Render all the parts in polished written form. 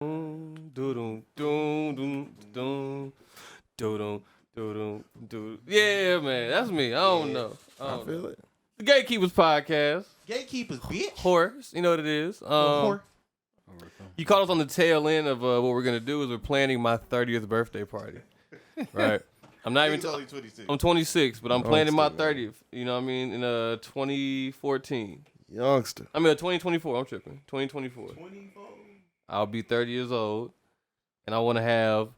Yeah, man, that's me. I don't know. I feel it. The Gatekeepers podcast. Gatekeepers, bitch. Horse, you know what it is. You caught us on the tail end of what we're gonna do is we're planning my 30th birthday party. Right. I'm not even. only 26. I'm 26, but I'm planning my 30th. You know what I mean? In 2014. Youngster. I mean 2024. I'm tripping. 2024. 24. I'll be 30 years old, and I want to have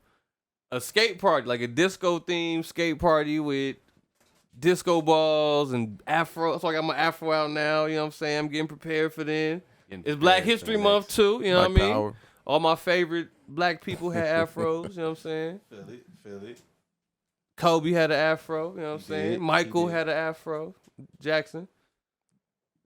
a skate party, like a disco themed skate party with disco balls and afro. So I got my afro out now. You know what I'm saying? I'm getting prepared for then. It's Black History Month too. You know what I mean? Power. All my favorite black people had afros. You know what I'm saying? Feel it. Kobe had an afro. You know what I'm He saying? did. Michael He did. had an afro. Jackson.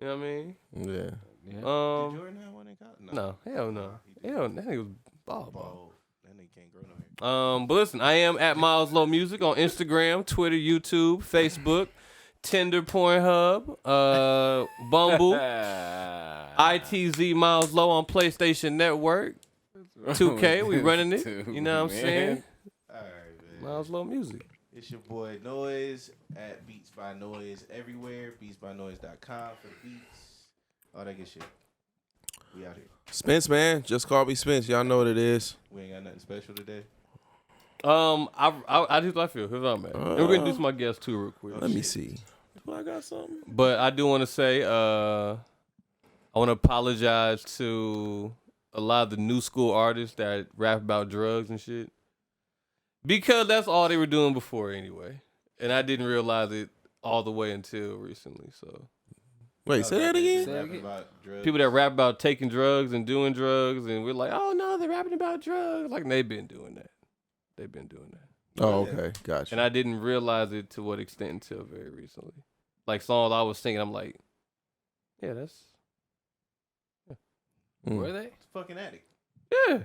You know what I mean? Yeah. Did Jordan have one in college? No, hell no. Hell, that nigga was ball. That nigga can't grow no hair. But listen, I am at Miles Low Music on Instagram, Twitter, YouTube, Facebook, Tinder, Pornhub, Bumble, ITZ Miles Low on PlayStation Network, 2K. We running it. You know what I'm saying? All right, man. Miles Low Music. It's your boy Noise at Beats by Noise everywhere. BeatsByNoise.com for the beats. All that good shit. We out here. Spence, man. Just call me Spence. Y'all know what it is. We ain't got nothing special today. I do what I feel. Here's what I'm at. And we're gonna do my guest too real quick. Let me see. Do I got something? But I do want to say, I want to apologize to a lot of the new school artists that rap about drugs and shit. Because that's all they were doing before anyway. And I didn't realize it all the way until recently. So Wait, say that again? Rapping about drugs. people that rap about taking drugs and doing drugs, and we're like, oh no, they're rapping about drugs. Like they've been doing that. They've been doing that. Oh, okay. Gotcha. And I didn't realize it to what extent until very recently. Like songs I was singing, I'm like, yeah, that's Were they? It's fucking addict. yeah.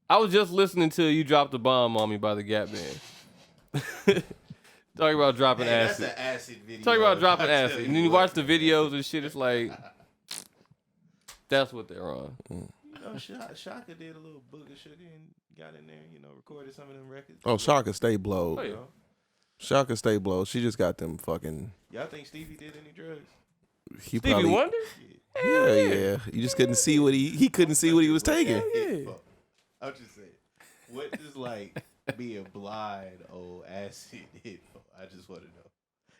I was just listening to You Dropped a Bomb on Me by the Gap Band. Talking about dropping Man, acid. That's an acid video. Talking about dropping I tell acid. And then you what. watch the videos and shit, it's like, that's what they're on. You know, Shaka did a little booger shit and got in there, recorded some of them records. Oh, Shaka stay blowed. Oh, yeah. Shaka stay blowed. She just got them fucking. Y'all think Stevie did any drugs? He Stevie probably. Wonder? Yeah. You just couldn't see what he couldn't see what he was taking. Yeah. I'm just saying, what does like being blind old acid hit? I just want to know.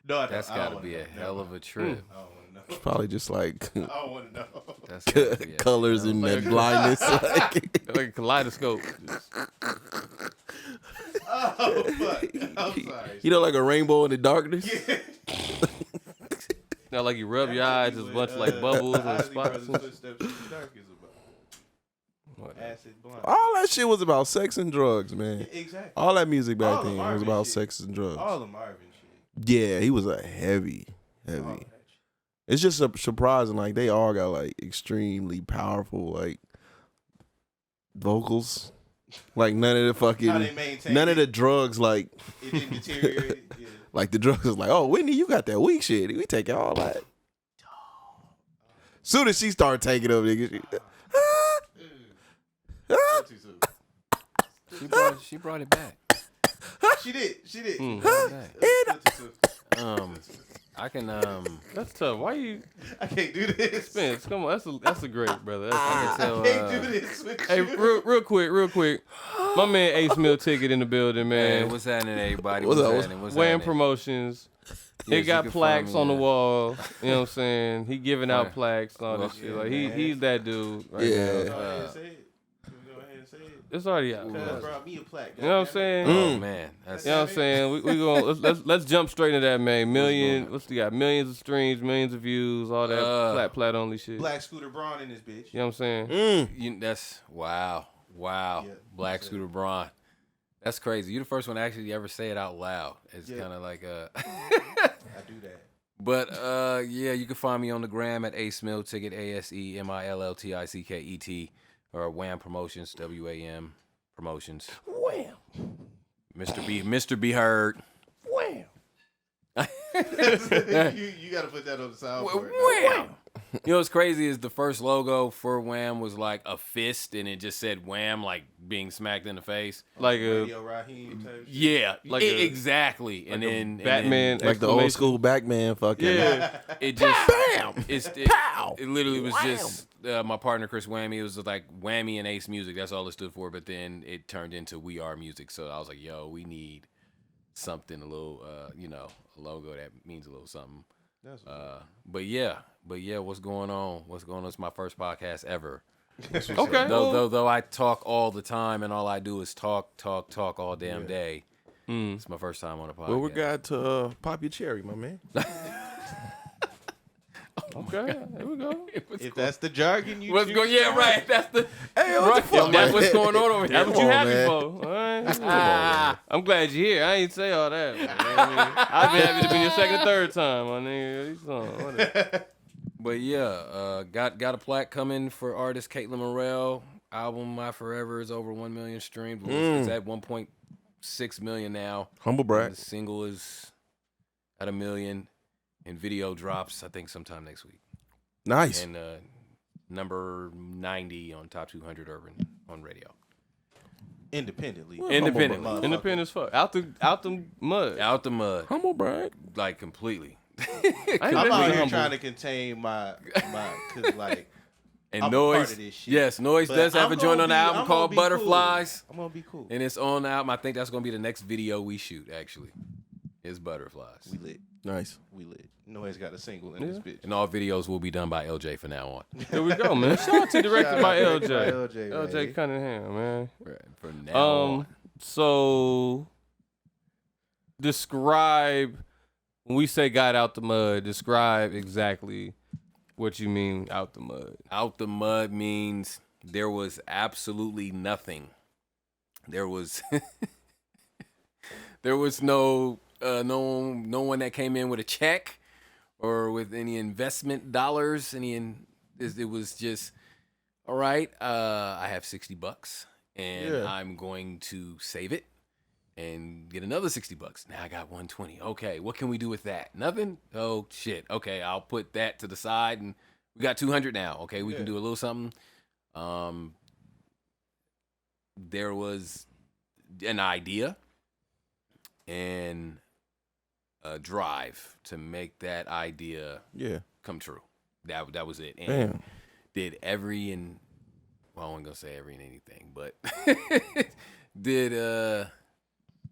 No, I don't. That's got to be a hell of a trip. I don't want to know. Probably just like I don't want to know. That's gotta be a colors hell and of a that trip. blindness. Like, Like a kaleidoscope. Oh fuck! I'm sorry. you know, like a rainbow in the darkness. Yeah. Now, like you rub your eyes, just a bunch of like bubbles and Ozzy spots. Brothers' Footsteps in the Dark is about What? acid blind. All that shit was about sex and drugs, man. Exactly. All that music back All the then was Marvin about shit. sex and drugs. All the Marvin shit. Yeah, he was a heavy. All of that shit. It's just surprising, like they all got like extremely powerful like vocals. Like none of the How fucking they maintain none of the it. drugs like It didn't deteriorate. Yeah. like the drugs is like, oh Whitney, you got that weak shit. We taking all that. Soon as she started taking up, nigga, Not too soon. She brought it back. She did. Mm. Brought it Not too soon. back. I can That's tough. Why you I can't do this. Spence? Come on, that's a great brother. That's I can I tell. can't do this with Hey, you. real quick. My man Ace Mill Ticket in the building, Man, man. what's happening, everybody? What's What's up? happening? What's W.A.M happening? Promotions. Yes, He you got can plaques find me on the wall. You know what I'm saying? He giving out Right. plaques and all Well, this shit. yeah, Like man. he's that dude right Yeah. now. Go ahead and say it. Go ahead and say it. It's already out. Cuz You brought me a plaque. know what I'm saying? Oh man, that's You know what I'm saying? We going let's jump straight into that, man. What's he got? Millions of streams, millions of views, all that plat only shit. Black Scooter Braun in this bitch. You know what I'm saying? that's wow. Yeah, Black that's it. Scooter Braun. That's crazy. You're the first one to actually ever say it out loud. It's Yeah. kind of like I do that. But yeah, you can find me on the gram at AceMill Ticket, ASEMILLTICKET, or W.A.M Promotions, W.A.M Promotions. Wham! Mr. B Heard. Wham! you got to put that on the soundboard. Wham! You know what's crazy is the first logo for Wham was like a fist and it just said Wham, like being smacked in the face. Like a Radio Raheem type shit. Yeah, Like exactly. like and a then Batman, Like the old school Batman fucking. Yeah. it just Bam! it literally was just my partner Chris Whammy. It was like Whammy and Ace Music. That's all it stood for. But then it turned into We Are Music. So I was like, yo, we need something a little, a logo that means a little something. But yeah, what's going on? It's my first podcast ever. Okay. Though I talk all the time and all I do is talk all damn day. It's my first time on a podcast. Well, we got to pop your cherry, my man. Okay, here we go. If that's the jargon you What's choose, going? Yeah, right. That's the. Hey, what the fuck, That's man? what's going on over here. That's what Come you on, happy man. for. All right. I'm glad you're here. I ain't say all that. Man. I'd be happy to be your second or third time, my nigga. Whatever. But yeah, got a plaque coming for artist Caitlin Morrell. Album My Forever is over 1 million streams. It's at 1.6 million now. Humble brag. The single is at 1 million, and video drops I think sometime next week. Nice. And number 90 on Top 200 Urban on radio. independently. Independently. Independent as fuck. Out the mud. Out the mud, Humble brag. like completely. I'm out here humble. trying to contain my cause like And I'm a Noise, part of this shit. yes, Noise But does have I'm a joint gonna on the be- album I'm called gonna be cool. Butterflies, I'm gonna be cool. and it's on the album. I think that's gonna be the next video we shoot. Actually, is Butterflies, We lit. Nice. We lit. Noise got a single in this bitch. and all videos will be done by LJ from now on. Here we go, man. Shout out to directed Shout by out to LJ. LJ, LJ Cunningham, man. From now on. So describe when we say got out the mud, describe exactly what you mean out the mud. Out the mud means there was absolutely nothing. There was there was no one that came in with a check or with any investment dollars. It was just, all right, I have $60 and Yeah. I'm going to save it and get another $60. Now I got 120. Okay, what can we do with that? Nothing? Oh shit. Okay, I'll put that to the side and we got 200 now. Okay, we can do a little something. There was an idea and a drive to make that idea Yeah. come true. That was it. And Damn. did every and well, I wasn't gonna say every and anything, but did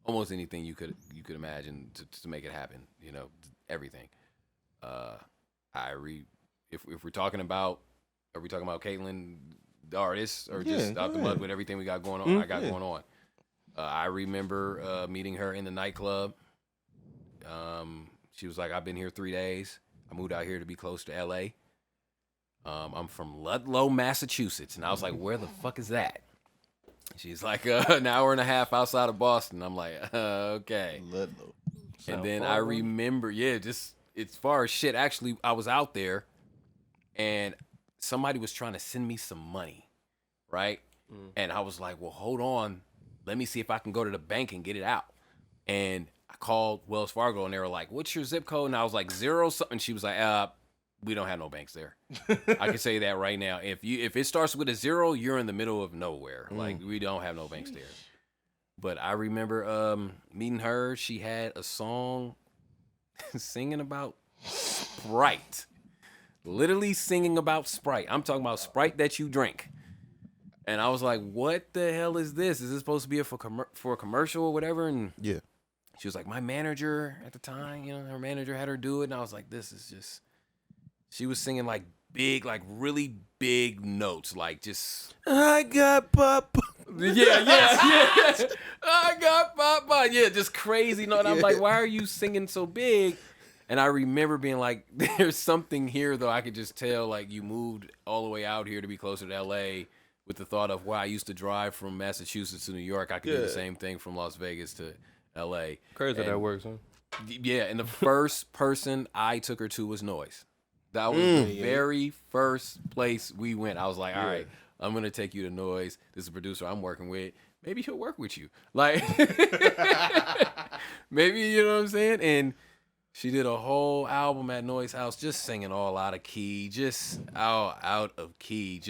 almost anything you could imagine to make it happen. You know, everything. If we're talking about, are we talking about Caitlin, the artist, or just Yeah, out the yeah. mud with everything we got going on? I got going on. I remember meeting her in the nightclub. She was like, "I've been here 3 days. I moved out here to be close to L.A. I'm from Ludlow, Massachusetts." And I was like, "Where the fuck is that?" She's like, an hour and a half outside of Boston. I'm like, okay. Ludlow. And then I remember, just as far as shit, actually, I was out there and somebody was trying to send me some money, right? And I was like, well, hold on. Let me see if I can go to the bank and get it out. And I called Wells Fargo and they were like, what's your zip code? And I was like, 0 something. She was like, we don't have no banks there. I can say that right now. If it starts with a 0, you're in the middle of nowhere. Like, we don't have no banks there. But I remember meeting her. She had a song singing about Sprite. Literally singing about Sprite. I'm talking about Sprite that you drink. And I was like, what the hell is this? Is this supposed to be for a commercial or whatever? And Yeah. she was like, my manager at the time, her manager had her do it. And I was like, this is just... She was singing like big, like really big notes, like just... I got pop. Yeah. I got papa. Yeah, just crazy. No, and I'm like, why are you singing so big? And I remember being like, there's something here, though. I could just tell, like, you moved all the way out here to be closer to L.A. with the thought of, wow, I used to drive from Massachusetts to New York. I could do the same thing from Las Vegas to L.A. Crazy how that works, huh? Yeah, and the first person I took her to was Noise. That was the very first place we went. I was like, all right, I'm going to take you to Noise. This is a producer I'm working with. Maybe he'll work with you. Like, maybe, you know what I'm saying? And She did a whole album at Noise House, just singing all out of key, just out of key,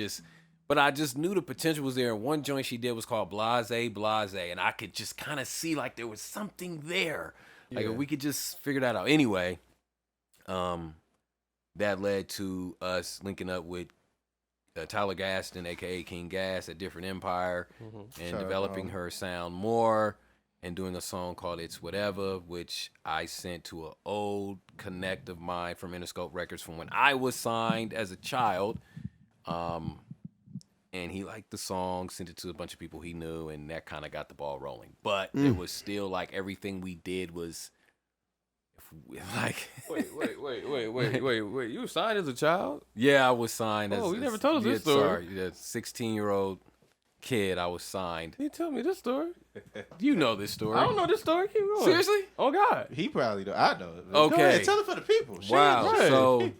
But I just knew the potential was there. And one joint she did was called Blase, and I could just kind of see like there was something there. Like if we could just figure that out. Anyway, that led to us linking up with Tyler Gaston, aka King Gas, at Different Empire, and developing her sound more. And doing a song called It's Whatever, which I sent to an old connect of mine from Interscope Records from when I was signed as a child. And he liked the song, sent it to a bunch of people he knew, and that kind of got the ball rolling. But it was still like everything we did was like... Wait. You were signed as a child? Yeah, I was signed as... Oh, you never told us this story. Sorry, the 16-year-old kid, I was signed. You tell me this story. You know this story. I don't know this story. Keep going. Seriously? Oh, God. He probably don't. I know. Okay. Go ahead, tell it for the people. Shit. Wow.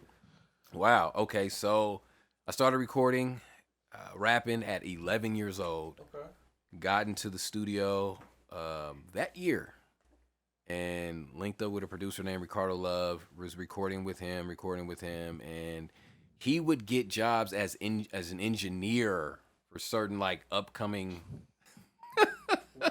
Right. Okay. So I started recording, rapping at 11 years old. Okay. Got into the studio that year and linked up with a producer named Ricardo Love. Was recording with him, and he would get jobs as an engineer for certain like upcoming.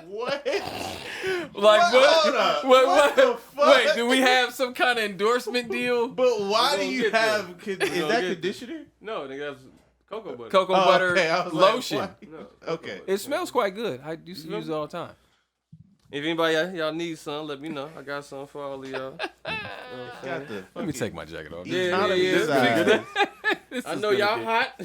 What? Like Hold up. What the fuck? Wait, do we have some kind of endorsement deal? But why do gonna you get there. have? Is gonna that get conditioner? No, nigga, that's cocoa butter. Cocoa butter okay. I was like, lotion. why? No, Okay. It smells quite good. I used to use it all the time. If anybody y'all need some, let me know. I got some for all of y'all. You know what I'm saying? Got the Let me take my jacket off. Yeah, economy yeah, design. This I is know gonna y'all get- hot.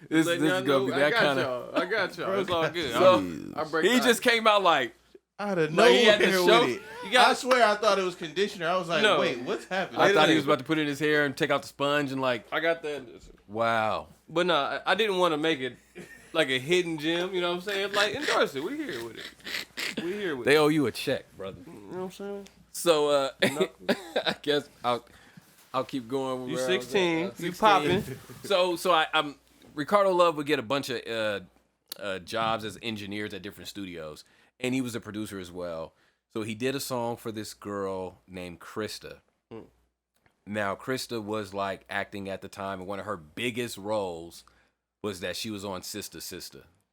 This Letting is y'all gonna be know, that kind of. I got y'all. It's all good. So, I break He just came out like, Out of Like, he nowhere had to show- with it. you got- I swear I thought it was conditioner. I was like, No. wait, what's happening? I thought he was about to put it in his hair and take out the sponge and like, I got that. wow. But no, I didn't want to make it like a hidden gem. You know what I'm saying? Like, endorse it. We here with it. We here with They it. owe you a check, brother. You know what I'm saying? So I guess I'll keep going. You where I was at. 16. You 16. popping. So I'm Ricardo Love would get a bunch of jobs as engineers at different studios, and he was a producer as well. So he did a song for this girl named Krista. Now Krista was like acting at the time, and one of her biggest roles was that she was on Sister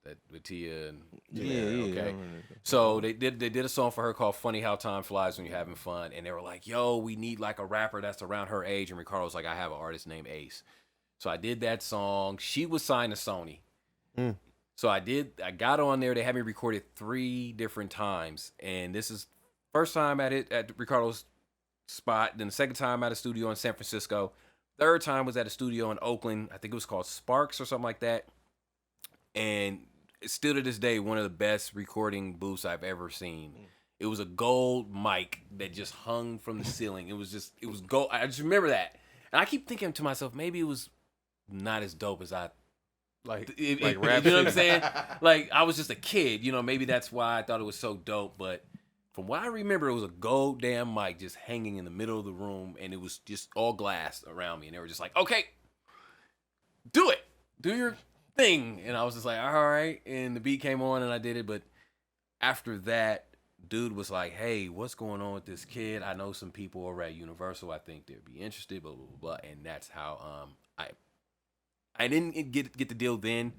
that with Tia and okay. So they did a song for her called "Funny How Time Flies When You're Having Fun," and they were like, "Yo, we need like a rapper that's around her age." And Ricardo was like, "I have an artist named Ace." So I did that song. She was signed to Sony. So I got on there. They had me recorded 3 different times, and this is first time at Ricardo's spot. Then the second time at a studio in San Francisco. Third time was at a studio in Oakland. I think it was called Sparks or something like that. And it's still to this day one of the best recording booths I've ever seen. It was a gold mic that just hung from the ceiling. It was gold. I just remember that, and I keep thinking to myself, maybe it was not as dope as I. Like Rap you you know what I'm shit. saying? Like, I was just a kid, maybe that's why I thought it was so dope. But from what I remember, it was a gold damn mic just hanging in the middle of the room, and it was just all glass around me. And they were just like, okay, do it. Do your thing. And I was just like, all right. And the beat came on, and I did it. But after that, dude was like, hey, what's going on with this kid? I know some people over at Universal. I think they'd be interested, blah, blah, blah, blah. And that's how I didn't get the deal then.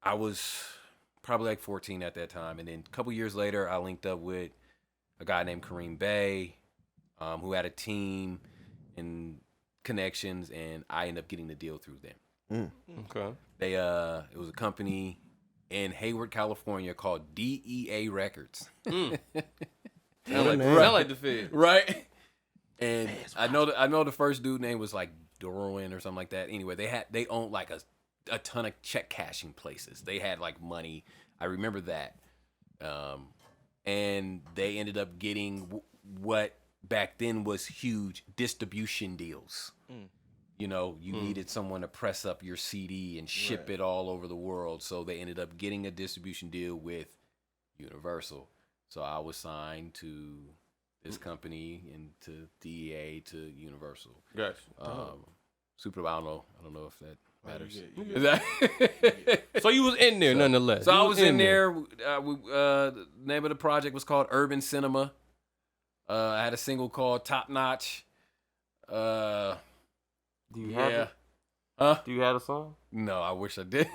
I was probably like 14 at that time. And then a couple years later, I linked up with a guy named Kareem Bey, who had a team and connections, and I ended up getting the deal through them. Okay. It was a company in Hayward, California called DEA Records. Sound name. like the Fed. Right? And I know the first dude name was like Dorwin or something like that. Anyway, they owned like a ton of check cashing places. They had like money. I remember that. And they ended up getting what back then was huge distribution deals. You needed someone to press up your CD and ship it all over the world. So they ended up getting a distribution deal with Universal. So I was signed to this company and to DEA to Universal. Gotcha. Super. I don't know if that matters. you good. Is that- So you was in there nonetheless. So You I was in there. The name of the project was called Urban Cinema. I had a single called Top Notch. Do you have Yeah. it? Huh? Do you have a song? No, I wish I did.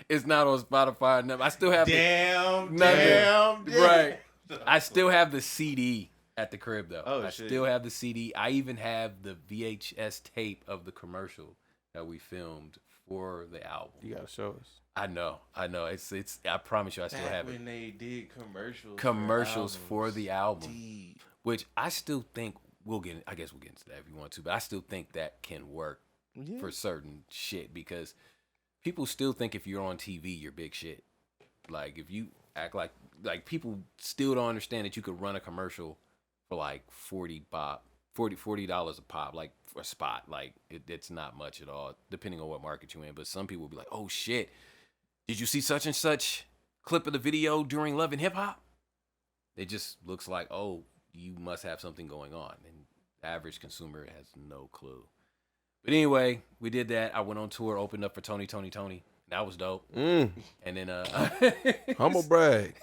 It's not on Spotify. No, I still have Damn. Right. I still have the CD at the crib though. Oh, I shit. still have the CD. I even have the VHS tape of the commercial that we filmed for the album. You gotta show us. I know. It's. I promise you, I still Back have it. when they did Commercials for for the album, Deep. which I still think we'll get. I guess we'll get into that if you want to, but I still think that can work Yeah. for certain shit because people still think if you're on TV, you're big shit. Like if you act like people still don't understand that you could run a commercial for like $40 a pop, like for a spot. Like it's not much at all, depending on what market you're in. But some people will be like, "Oh shit, did you see such and such clip of the video during Love and Hip Hop?" It just looks like, oh, you must have something going on, and the average consumer has no clue. But anyway, we did that. I went on tour, opened up for Tony. That was dope. And then Humble brag.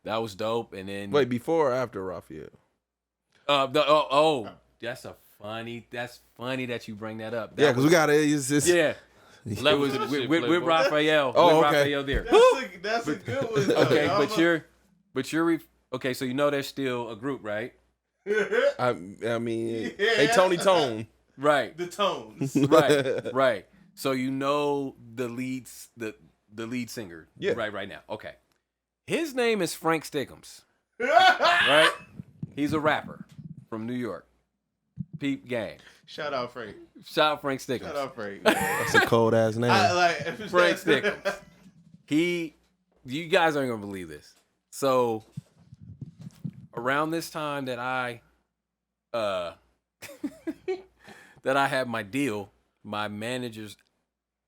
that was dope. And then Wait, before or after Raphael? That's funny that you bring that up. Yeah, because we got it. Yeah. That was with Raphael. Oh, with okay. Raphael there. That's a good one. Though. Okay, okay, so you know there's still a group, right? I mean, Yeah. hey, Tony Tone. Right. The tones. Right. So you know the lead singer. Yeah. Right now. Okay. His name is Frank Stickums. Right? He's a rapper from New York. Peep gang. Shout out Frank. Shout out Frank Stickums. Shout out Frank. That's a cold ass name. Frank Stickums. You guys aren't gonna believe this. So around this time that I had my deal, my managers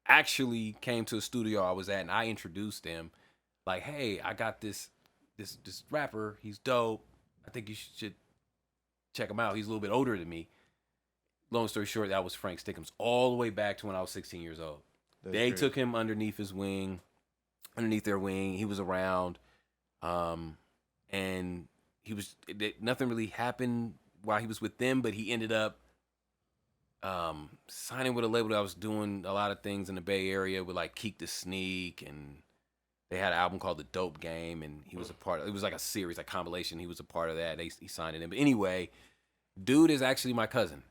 actually came to a studio I was at, and I introduced them. Like, hey, I got this rapper. He's dope. I think you should check him out. He's a little bit older than me. Long story short, that was Frank Stickums all the way back to when I was 16 years old. They took him underneath their wing. He was around, and nothing really happened while he was with them, but he ended up signing with a label that was doing a lot of things in the Bay Area with like Keek the Sneak, and they had an album called The Dope Game, and he was a part of it. Was like a series, like compilation. He was a part of that. He signed it in. But anyway, dude is actually my cousin.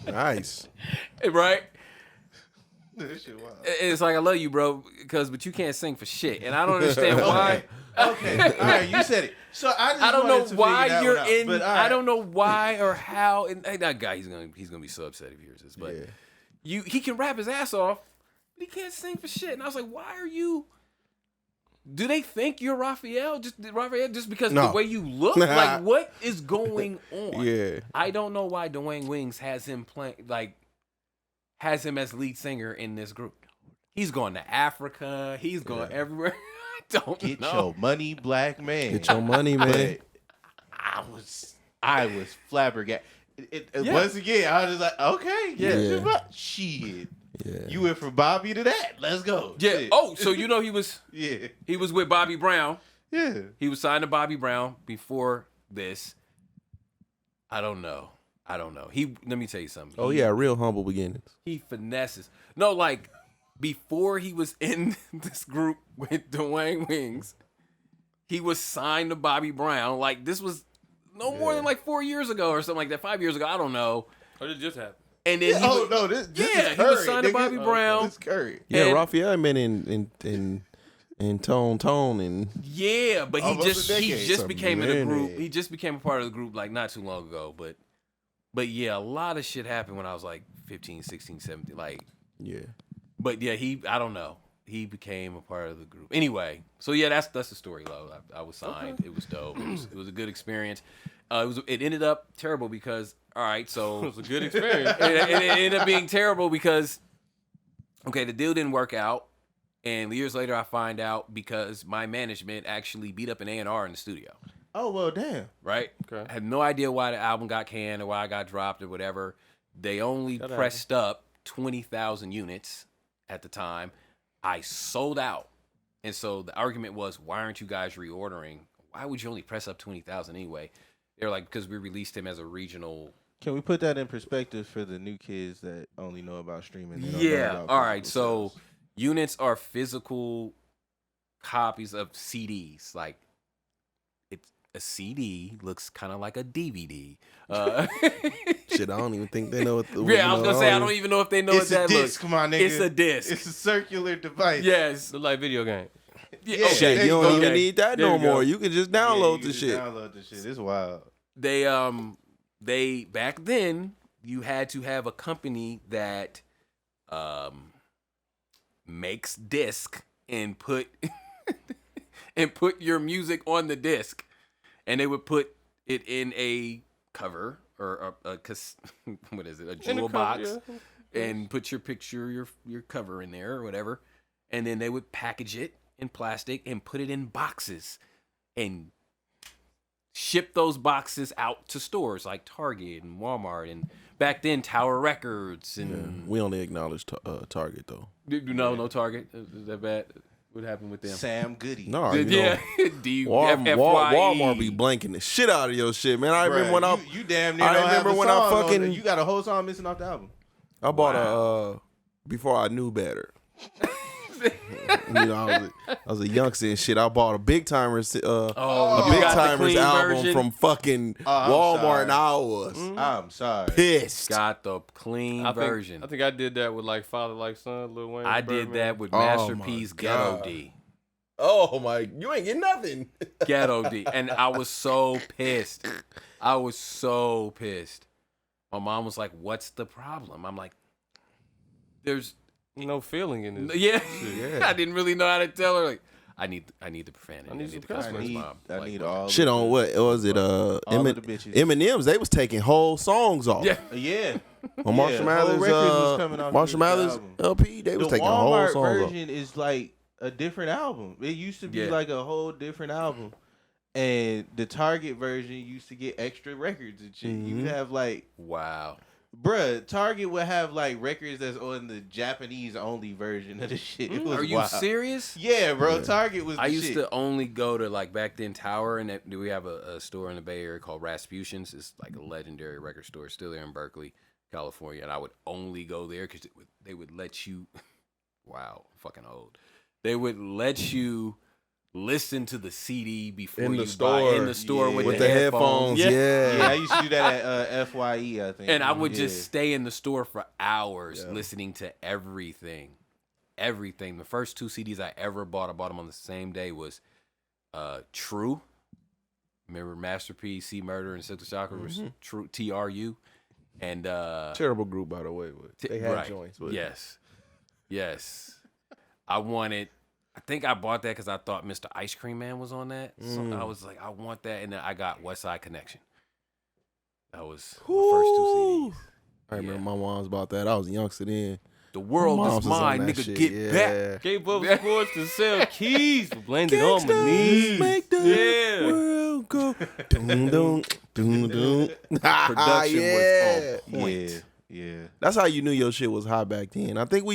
Nice. Right? This shit wild. It's like, I love you, bro, but you can't sing for shit. And I don't understand why. Okay. All right, you said it. So I don't know wanted to why figure that you're one out, in. but all I right. don't know why or how. And that guy, he's gonna be so upset if he hears this. But Yeah. he can rap his ass off, but he can't sing for shit. And I was like, why are you? Do they think you're Raphael? Just because No. the way you look? Like, what is going on? Yeah. I don't know why Dwayne Wings has him as lead singer in this group. He's going to Africa. He's going everywhere. I don't Get know. your money, black man. Get your money, man. But I was flabbergasted. Yeah. Once again, I was just like, okay, Yeah. shit. Yeah. You went from Bobby to that. Let's go. Yeah. Shit. Oh, so you know he was with Bobby Brown. Yeah. He was signed to Bobby Brown before this. I don't know. Let me tell you something. Oh, yeah, real humble beginnings. He finesses. No, like before he was in this group with Dwayne Wings, he was signed to Bobby Brown. Like this was no more than like 4 years ago or something like that. 5 years ago, I don't know. Or did it just happen? And then This is he was signed to nigga. Bobby Brown. This is Curry. Yeah, And- Raphael been in Tone and Yeah, but he Almost just a decade. It's a became in the group. minute. He just became a part of the group like not too long ago. But yeah, a lot of shit happened when I was like 15, 16, 17. Like, yeah. but yeah, I don't know. He became a part of the group. Anyway, so yeah, that's the story, Lo. I was signed. Okay. It was dope. It was a good experience. It ended up terrible because all right, so It was a good experience. it ended up being terrible because okay, the deal didn't work out, and years later I find out because my management actually beat up an A&R in the studio. Oh, well, damn. Right? Okay. I had no idea why the album got canned or why I got dropped or whatever. They only pressed up 20,000 units at the time. I sold out. And so the argument was, why aren't you guys reordering? why would you only press up 20,000 anyway? They're like, because we released him as a regional. Can we put that in perspective for the new kids that only know about streaming? They don't know Yeah. about All right. physical So sales? units are physical copies of CDs. Like it's a CD looks kind of like a DVD. Shit, I don't even think they know what the. Yeah, I was gonna say I don't even know if they know It's what a that looks. disc, my nigga. It's a disc. It's a circular device. Yes. Look like video game. Yeah, Shit, there you you don't go. even Okay. need that There no you go. more. You can just Yeah, download you the just shit. Download the shit. It's wild. They back then you had to have a company that makes disc and put and put your music on the disc, and they would put it in a cover or a what is it, a jewel box, and put your picture, your cover in there or whatever, and then they would package it in plastic and put it in boxes and ship those boxes out to stores like Target and Walmart, and back then Tower Records and We only acknowledge Target though. no Target. Is that bad? What happened with them? Sam Goody. No, Yeah, Walmart be blanking the shit out of your shit, man. I remember when you damn near I don't have remember a when I song on fucking- it. You got a whole song missing off the album. I bought a before I knew better. You know, I was a youngster and shit. I bought a Big Timers, you Big got the Timers clean album version? from fucking I'm Walmart, sorry. and I was I'm sorry. pissed. Got the clean version. I think I did that with like Father Like Son, Lil Wayne. I did Birdman. that with Oh, Master my P's God. Ghetto D. Oh my, you ain't getting nothing. Ghetto D. And I was so pissed. I was so pissed. My mom was like, "What's the problem?" I'm like, "There's No feeling in this. yeah." Yeah. I didn't really know how to tell her. Like, I need the profanity. I need some the cuss cuss words, words, Mom. I Like, need what- all Shit of on the- what was it? all of the bitches. Eminem's. They was taking whole songs off. Yeah. Yeah. On Marshall Yeah, whole Mathers, records was coming off Marshall this Mathers album. LP. They was The taking whole Walmart songs off. version is like a different album. It used to be Yeah. like a whole different album. And the Target version used to get extra records and shit. You have like, Wow. bruh, Target would have like records that's on the Japanese only version of the shit. It was Are you wild. serious? Yeah, bro. Yeah. Target was the I used shit. to only go to like back then Tower, and we have a store in the Bay Area called Rasputin's. It's like a legendary record store, still there in Berkeley, California. And I would only go there because they would let you. Wow, fucking old. They would let you listen to the CD before In the you buy store. in the store Yeah. with the headphones. Yeah. Yeah, I used to do that at FYE, I think. And I would Yeah. just stay in the store for hours Yeah. listening to everything. Everything. The first two CDs I ever bought, I bought them on the same day, was True. Remember Master P, C Murder, and Silk the Shocker was True, TRU. And Terrible group, by the way. But they had right. joints. But Yes. I think I bought that because I thought Mr. Ice Cream Man was on that. So I was like, I want that. And then I got West Side Connection. That was the first two CDs. I remember my mom's about that. I was a youngster then. The world Mom's is was on mine, that nigga. shit, Get yeah. back. Gave up sports to sell keys for blending on my knees. Make the Yeah. world go. Doom, doom, doom, doom. Production Yeah. was on point. Yeah. Yeah. That's how you knew your shit was hot back then. I think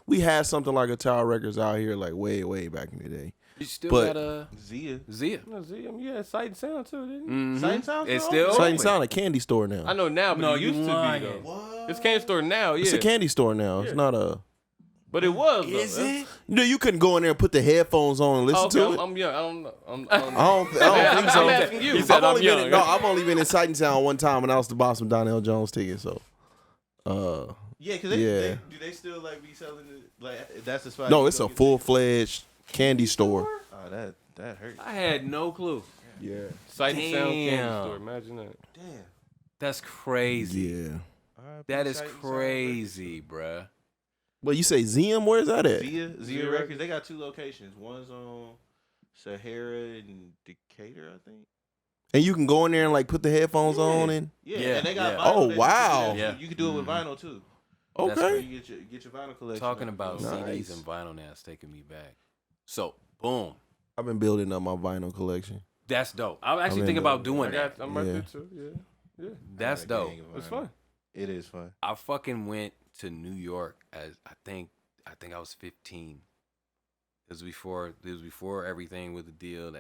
we had something like a Tower Records out here like way back in the day. You still But- got a Zia. Zia. No, see, yeah, Sight and Sound too, didn't it? Mhm. Sight and Sound It's still still Sight and open. Sound a candy store now. I know now, but No, it you used to be lying. though. What? It's a candy store now, yeah. It's a candy store now. It's Yeah. not a. But it was though. Is it? You know, you couldn't go in there and put the headphones on and listen Okay, to it. I'm young. I don't know. I don't think so. I'm asking you. He said, I've only I'm been young. I've only been in Sight and Sound one time when I was to buy some Donnell Jones tickets. So, Yeah, because Yeah. do they still like be selling it? Like that's the spot. no, you it's go a get full fledged candy store. Oh, that hurts. I had no clue. Yeah. Sight and Sound candy Damn. store. Imagine that. Damn. That's crazy. Yeah. R.I.P. That is Sight and Sound crazy, bruh. Well, you say ZM? Where's that at? Records. Zia Records. They got two locations. One's on Sahara and Decatur, I think. And you can go in there and like put the headphones on and. Yeah, Yeah, and they got yeah. vinyl. Oh, that you can wow. do. Yeah. You can do it with vinyl too. That's Okay. You get your vinyl collection. Talking about Nice. CDs and vinyl now, it's taking me back. So, boom. I've been building up my vinyl collection. That's dope. I'm actually in thinking the- about doing that. I'm right Yeah. there too. Yeah. Yeah. That's dope. It's fun. It is fun. I fucking went to New York as I think I was 15. It was before everything with the deal.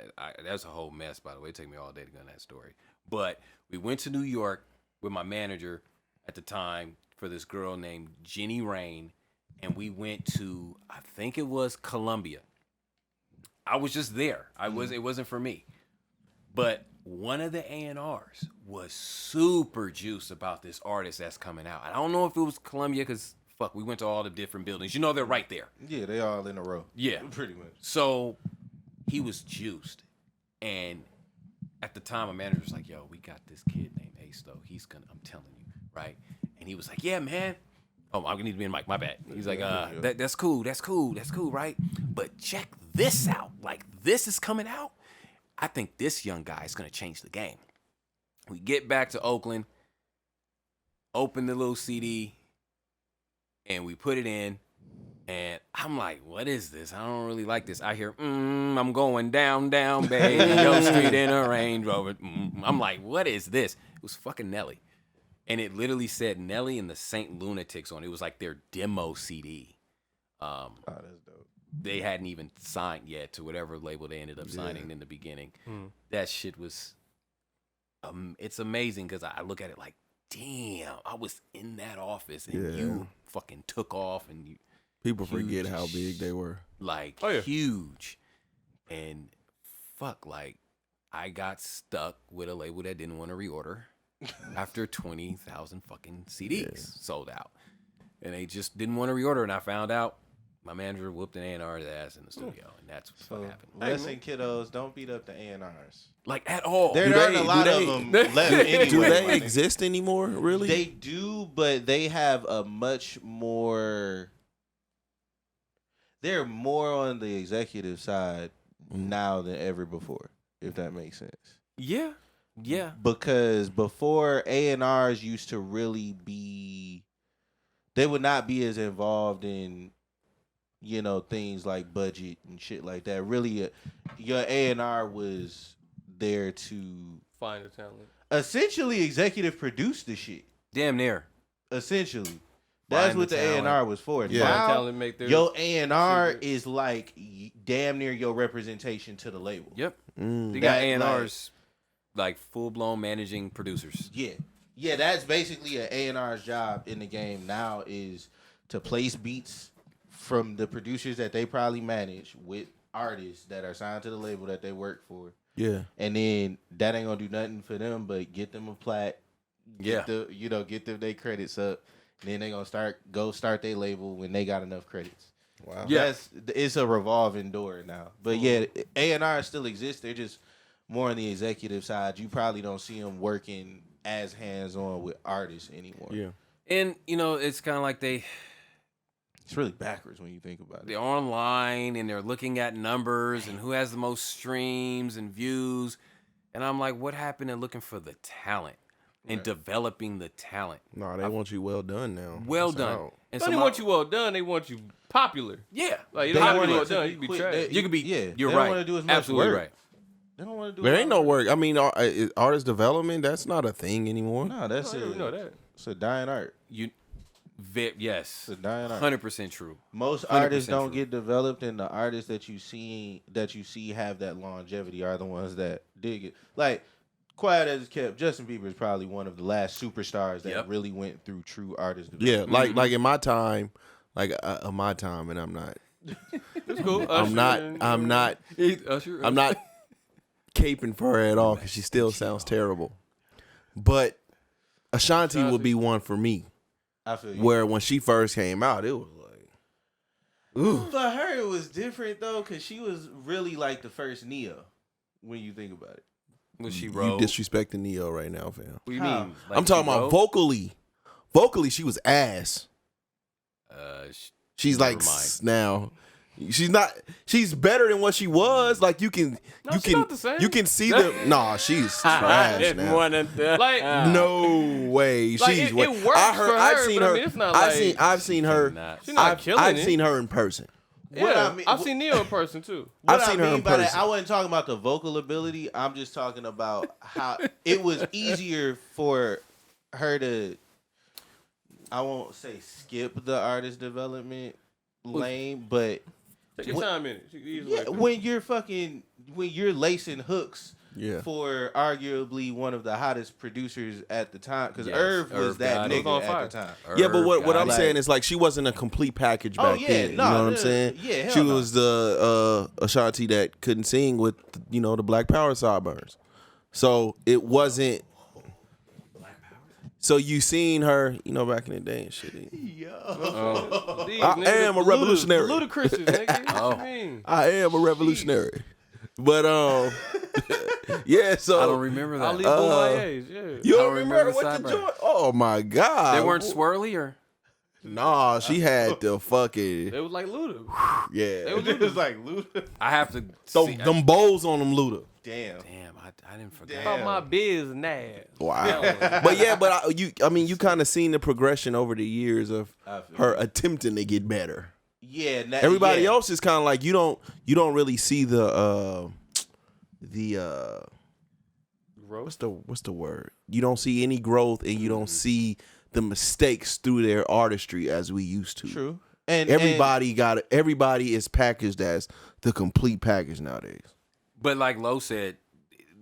That's a whole mess, by the way. It took me all day to go in that story. But we went to New York with my manager at the time for this girl named Jenny Rain, and we went to, I think it was Columbia. I was just there. It wasn't for me. But one of the A&Rs was super juiced about this artist that's coming out. I don't know if it was Columbia because we went to all the different buildings. You know, they're right there. Yeah, they all in a row. Yeah. Pretty much. So he was juiced. And at the time, my manager was like, yo, we got this kid named Ace, though. I'm telling you, right? And he was like, yeah, man. Oh, I'm going to need to be in mic. My bad. He's like, that's cool, right? But check this out. Like, this is coming out. I think this young guy is going to change the game. We get back to Oakland, open the little CD, and we put it in, and I'm like, what is this? I don't really like this. I hear, I'm going down, baby, Yo Street in a Range Rover. I'm like, what is this? It was fucking Nelly. And it literally said Nelly and the Saint Lunatics on it. It was like their demo CD. Oh, that's dope. They hadn't even signed yet to whatever label they ended up signing in the beginning. That shit was, it's amazing because I look at it like, damn, I was in that office and you fucking took off and you. People forget how big they were. Like, huge. And like, I got stuck with a label that didn't want to reorder after 20,000 fucking CDs sold out. And they just didn't want to reorder. And I found out my manager whooped an A&R's ass in the studio. And that's what happened. Listen, kiddos, don't beat up the A&Rs. Like, at all. There aren't a lot of them left anyway. Do they exist anymore, really? They do, but they have a much more... They're more on the executive side now than ever before, if that makes sense. Yeah. Because before, A&Rs used to really be... They would not be as involved in, things like budget and shit like that. Really, your A&R was there to... Find the talent. Essentially, executive produce the shit. Damn near. Essentially. That's what the A&R was for. Yeah. Now, Talent make their your A&R is like damn near your representation to the label. Yep. They got A&Rs like full-blown managing producers. Yeah, that's basically an A&R's job in the game now is to place beats from the producers that they probably manage with artists that are signed to the label that they work for. Yeah. And then that ain't gonna do nothing for them but get them a plat. Get them their credits up. Then they gonna start their label when they got enough credits. Wow. Yeah, it's a revolving door now. But yeah, A&R still exists. They're just more on the executive side. You probably don't see them working as hands-on with artists anymore. Yeah. And it's kind of like it's really backwards when you think about it. They're online and they're looking at numbers and who has the most streams and views. And I'm like, what happened to looking for the talent? And developing the talent. No, they want you well done now. Well done. And They want you well done. They want you popular. Yeah. Like, you They don't want want you it well to done. be You be quick. trash. You could be. Yeah, You're they right. don't wanna do as much Absolutely work. right. They don't want to do There ain't no work. I mean, artist development, that's not a thing anymore. No, that's You know that. It's a dying art. Yes. It's a dying art. 100% true. Most 100% artists don't true. get developed, and the artists that you see have that longevity are the ones that dig it. Like Quiet as It's Kept, Justin Bieber is probably one of the last superstars that really went through true artist development. Yeah, like in my time, and I'm not. It's cool. I'm not caping for her at all because she still sounds terrible. But Ashanti would be one for me. I feel you. Where when she first came out, it was like, ooh. For her, it was different though, because she was really like the first Neo. When you think about it, Was she You wrote? disrespecting Neo right now, fam. What do you How? mean? I'm talking about vocally. Vocally, she was ass. She's never like mind. now. She's not. She's better than what she was. Like you can, she's not the same. you can see the. Nah, she's trash now. Like, No way. Like, She's. it way- works I heard. for I've her, seen but I her. mean, it's not I've like- seen. I've seen her. She's not killing I've it. seen her in person. yeah, I mean- I've seen Neo in person too. what I've seen I her mean in by that, person. I wasn't talking about the vocal ability. I'm just talking about how it was easier for her to. I won't say skip the artist development lane, but Take your time in it. Yeah, when you're lacing hooks Yeah. for arguably one of the hottest producers at the time, because Yes, Irv was Irv that got it. nigga On fire. at the time. Yeah, but what Got I'm it. saying is like she wasn't a complete package back then. You know what I'm saying? Yeah, hell She no. was the Ashanti that couldn't sing with the Black Power sideburns. So it wasn't. So you seen her, back in the day and shit. I am a revolutionary. Ludicrous, nigga. What you mean? I am a revolutionary. But yeah. So I don't remember that. Ali Boumaiers, yeah. You I don't don't remember remember what the Cyber. joint? Oh my god! They weren't swirly or Nah, she had the fucking It was like Luda. yeah. It was like Luda. I have to So see. them bowls on them, Luda. Damn. Damn, I didn't forget. About my business. Wow. But yeah, you kind of seen the progression over the years of her attempting to get better. Yeah. Everybody else is kind of like you don't really see the what's the word? You don't see any growth and you don't see the mistakes through their artistry as we used to. True. And everybody is packaged as the complete package nowadays. But like Lo said,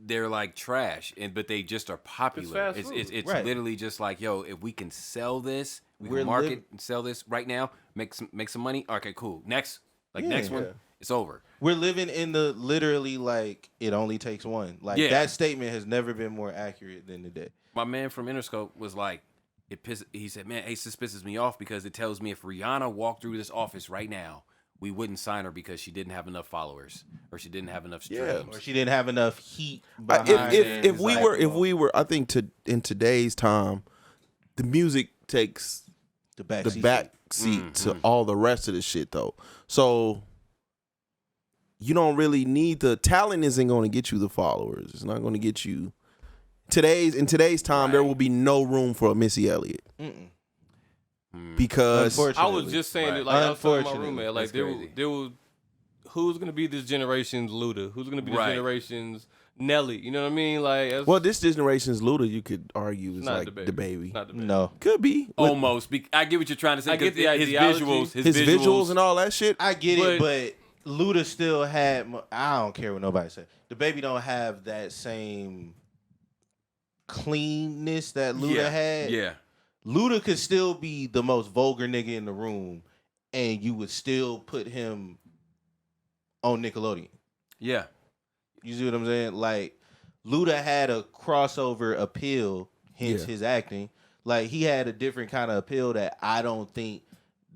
they're like trash, but they just are popular. It's fast food. It's Right. literally just like, yo, if we can sell this, We're can market and sell this right now, make some money. Okay, cool. Next Yeah. one, it's over. we're living in the literally like it only takes one. Like Yeah. that statement has never been more accurate than today. My man from Interscope was like, he said, man, this pisses me off because it tells me if Rihanna walked through this office right now, we wouldn't sign her because she didn't have enough followers or she didn't have enough streams. Or she didn't have enough heat behind If we were, I think in today's time, the music takes the back the seat. back seat to all the rest of the shit though. So you don't really need the talent. Isn't going to get you the followers. It's not going to get you in today's time. There will be no room for a Missy Elliott because I was just saying that, like I was telling my roommate, like That's crazy. there was who's gonna be this generation's Luda? Who's gonna be this Right. generation's Nelly? You know what I mean? Like, that's this generation's Luda, you could argue is not like the the baby. baby. Not the baby. No. Could be Almost. I get what you're trying to say. I get 'cause the his ideology. visuals, his visuals and all that shit. I get it, but Luda still had. I don't care what nobody said. The baby don't have that same cleanness that Luda had. Yeah. Luda could still be the most vulgar nigga in the room, and you would still put him on Nickelodeon. Yeah. You see what I'm saying? Like, Luda had a crossover appeal, hence his acting. Like, he had a different kind of appeal that I don't think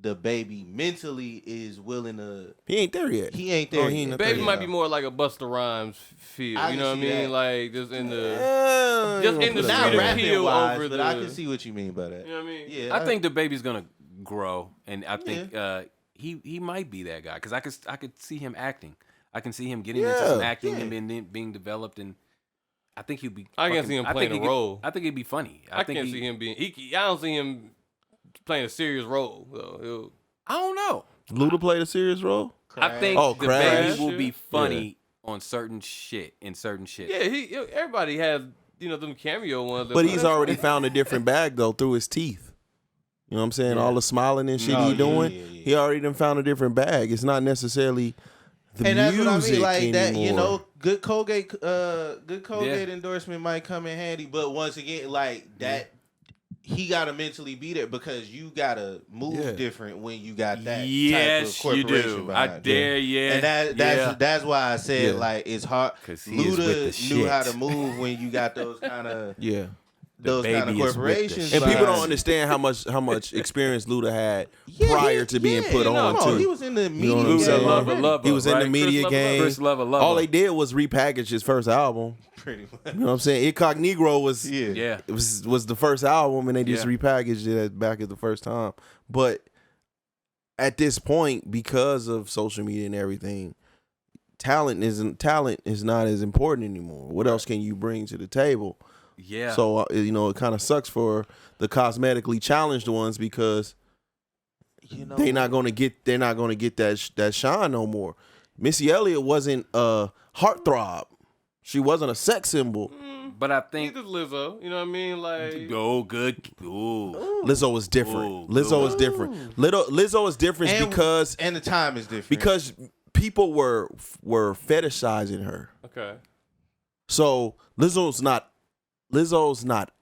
the baby mentally is willing to. He ain't there yet. He ain't there. he ain't yet. Baby Yeah. might be more like a Busta Rhymes feel. I You can know what I see mean? that. Like just in the Just in the Not street rapping appeal wise, over but the. I can see what you mean by that. You know what I mean? Yeah, I think the baby's gonna grow, and I think he might be that guy because I could see him acting. I can see him getting into some acting and then being developed, and I think he'll be. I can see him playing a role. I think he'd be funny. I can't see him being. I don't see him playing a serious role. So I don't know. Luda played a serious role. I think Oh, the Crash. baby will be funny on certain shit. yeah, everybody has them cameo ones. But he's already found a different bag though through his teeth. You know what I'm saying? All the smiling and shit No, he yeah, doing. yeah, yeah. He already done found a different bag. It's not necessarily the and that's music what I mean. Like anymore. that, good Colgate, endorsement might come in handy. But once again, like that, he gotta mentally be there because you gotta move different when you got that Yes, type of you corporation do. behind I you. dare, yeah. And that's why I said like it's hard. 'Cause he is with the Luda knew shit. how to move when you got those kind of Yeah. those kind of baby is with the corporations. shit. And people don't behind understand how much experience Luda had you. prior to being put on Come too. He was in the know media. what I'm saying? game Lover, already. lover, He was in the right? media Chris game. Chris Lover. All they did was repackage his first album. Pretty much. You know what I'm saying? Incognito was Yeah. it was the first album and they just Yeah. repackaged it back at the first time. But at this point, because of social media and everything, talent is not as important anymore. What else can you bring to the table? Yeah. So it kind of sucks for the cosmetically challenged ones because they're not gonna get that shine no more. Missy Elliott wasn't a heartthrob. She wasn't a sex symbol. But I think Neither's Lizzo. You know what I mean? Like, good. Ooh. Lizzo was different. Ooh, Lizzo is different. Lizzo is different because the time is different. because people were fetishizing her. okay. So Lizzo's not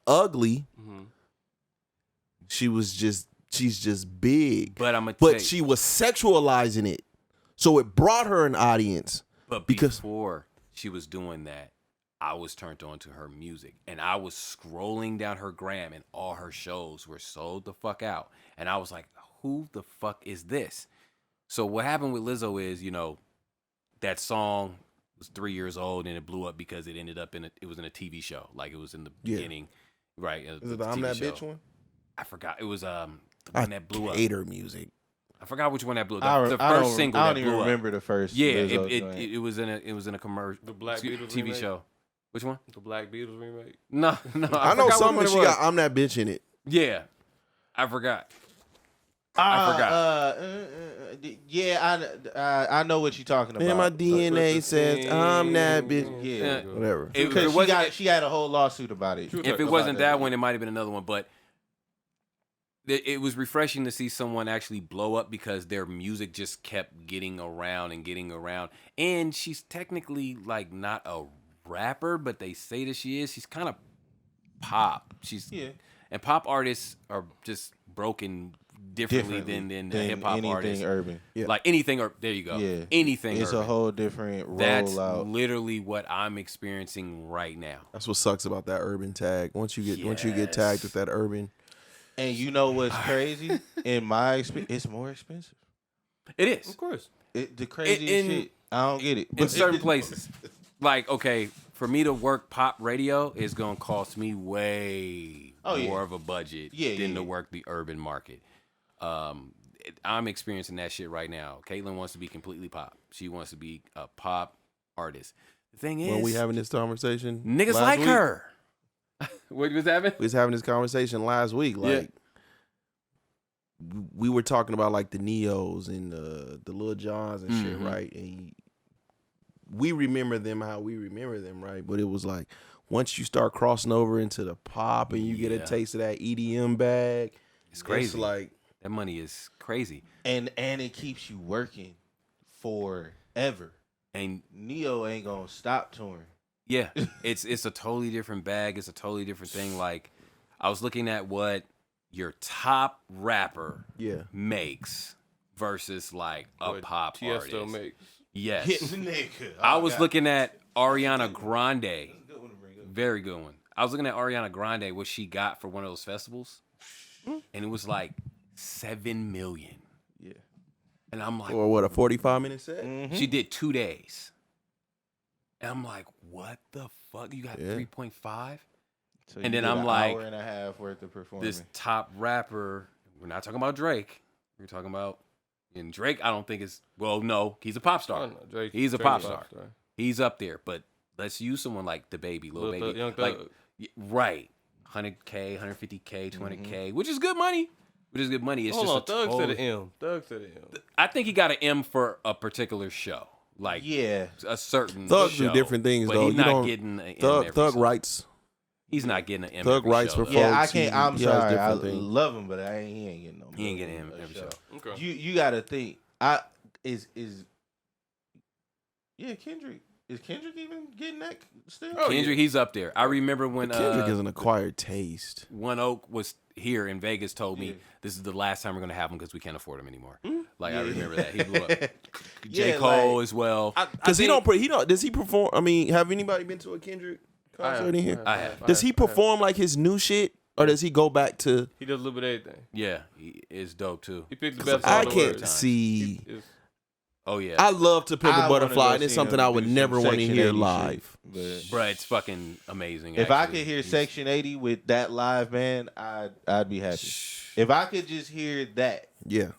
ugly. Mm-hmm. She's just big. But I'm gonna tell you, But she was sexualizing it. So it brought her an audience. but because- before she was doing that, I was turned on to her music, and I was scrolling down her gram, and all her shows were sold the fuck out, and I was like, "Who the fuck is this?" So what happened with Lizzo is, that song was 3 years old, and it blew up because it ended up it was in a TV show, like it was in the beginning, right? Is it the I'm That Bitch one? I forgot. It was the one that blew up. I hate her music. I forgot which one that blew up. I The don't- first single I that don't even blew up. remember the first. Yeah, Lizzo it joint. was in a commercial. The Black Beatles TV remake? show. Which one? The Black Beatles remake. No. I know forgot something which she one it was. got I'm That Bitch in it. Yeah, I forgot. I forgot. Yeah, I know what you're talking about. Man, my DNA says I'm that bitch. Yeah, Whatever. because she had a whole lawsuit about it. If it wasn't that one, it might have been another one. But it was refreshing to see someone actually blow up because their music just kept getting around and getting around. And she's technically like not a rapper, but they say that she is. She's kind of pop. And pop artists are just broken differently than the hip hop artists. Urban. Yeah. Like anything, or there you go. Yeah, anything. It's urban. a whole different That's rollout. literally what I'm experiencing right now. That's what sucks about that urban tag. Once you get tagged with that urban. And you know what's crazy? In my experience, it's more expensive. It is. Of course. The craziest In- shit. I don't get it. In certain places. Like, okay, for me to work pop radio is going to cost me way more of a budget than to work the urban market. I'm experiencing that shit right now. Caitlin wants to be completely pop. She wants to be a pop artist. The thing is, When we having this conversation, niggas last like week? her. What was happening? We was having this conversation last week. Like we were talking about like the Neos and the Lil Johns and shit, right? And we remember them how we remember them, right? But it was like once you start crossing over into the pop and you get a taste of that EDM bag, It's crazy. It's like that money is crazy. And it keeps you working forever. And Neo ain't gonna stop touring. yeah, it's a totally different bag. It's a totally different thing. Like I was looking at what your top rapper makes versus like a pop artist. Tiesto makes. Yes. Nigga. I was looking at Ariana Grande. Very good one. I was looking at Ariana Grande, what she got for one of those festivals, and it was like $7 million. Yeah. And I'm like, or what, a 45-minute set? she did 2 days. And I'm like, what the fuck? You got 3.5? So And then you did I'm an like, hour and a half worth of performing. This top rapper, we're not talking about Drake. We're talking about, and Drake, I don't think is, well, no, he's a pop star. Oh, no, Drake, He's a Drake pop is star. He's up there, but let's use someone like the baby, Lil Baby. Young like, Thug. right. 100K, 150K, 20K, which is good money. Which is good money. It's Hold just on, Thug total, said an M. Thug said an M. I think he got an M for a particular show. Like a certain Thugs show. do different things but though. He's You not don't getting an M Thug every Thug show. writes. He's not getting an M Thug every writes show. for Yeah, I folks. can't. I'm He has sorry. I different things. love him, but he ain't getting no. He ain't getting M a every show. Okay. You got to think. Yeah, Kendrick. Is Kendrick even getting that still? Kendrick, he's up there. I remember when Kendrick is an acquired taste. One Oak was here in Vegas, told me this is the last time we're gonna have him because we can't afford him anymore. Like I remember that he blew up. J. Cole as well. Because he don't. Does he perform? I mean, have anybody been to a Kendrick concert in here? I have. Does he perform like his new shit, or does he go back to? He does a little bit of everything. Yeah, he is dope too. He picks the best. I of the can't words. see. Oh yeah, I love To Pimp I a wanna Butterfly, go and it's see something him I would do some never want to Section hear 80 live. shit, bruh, it's fucking amazing. If I actually. could hear He's- Section 80 with that live band, I'd be happy. If I could just hear that, Yeah,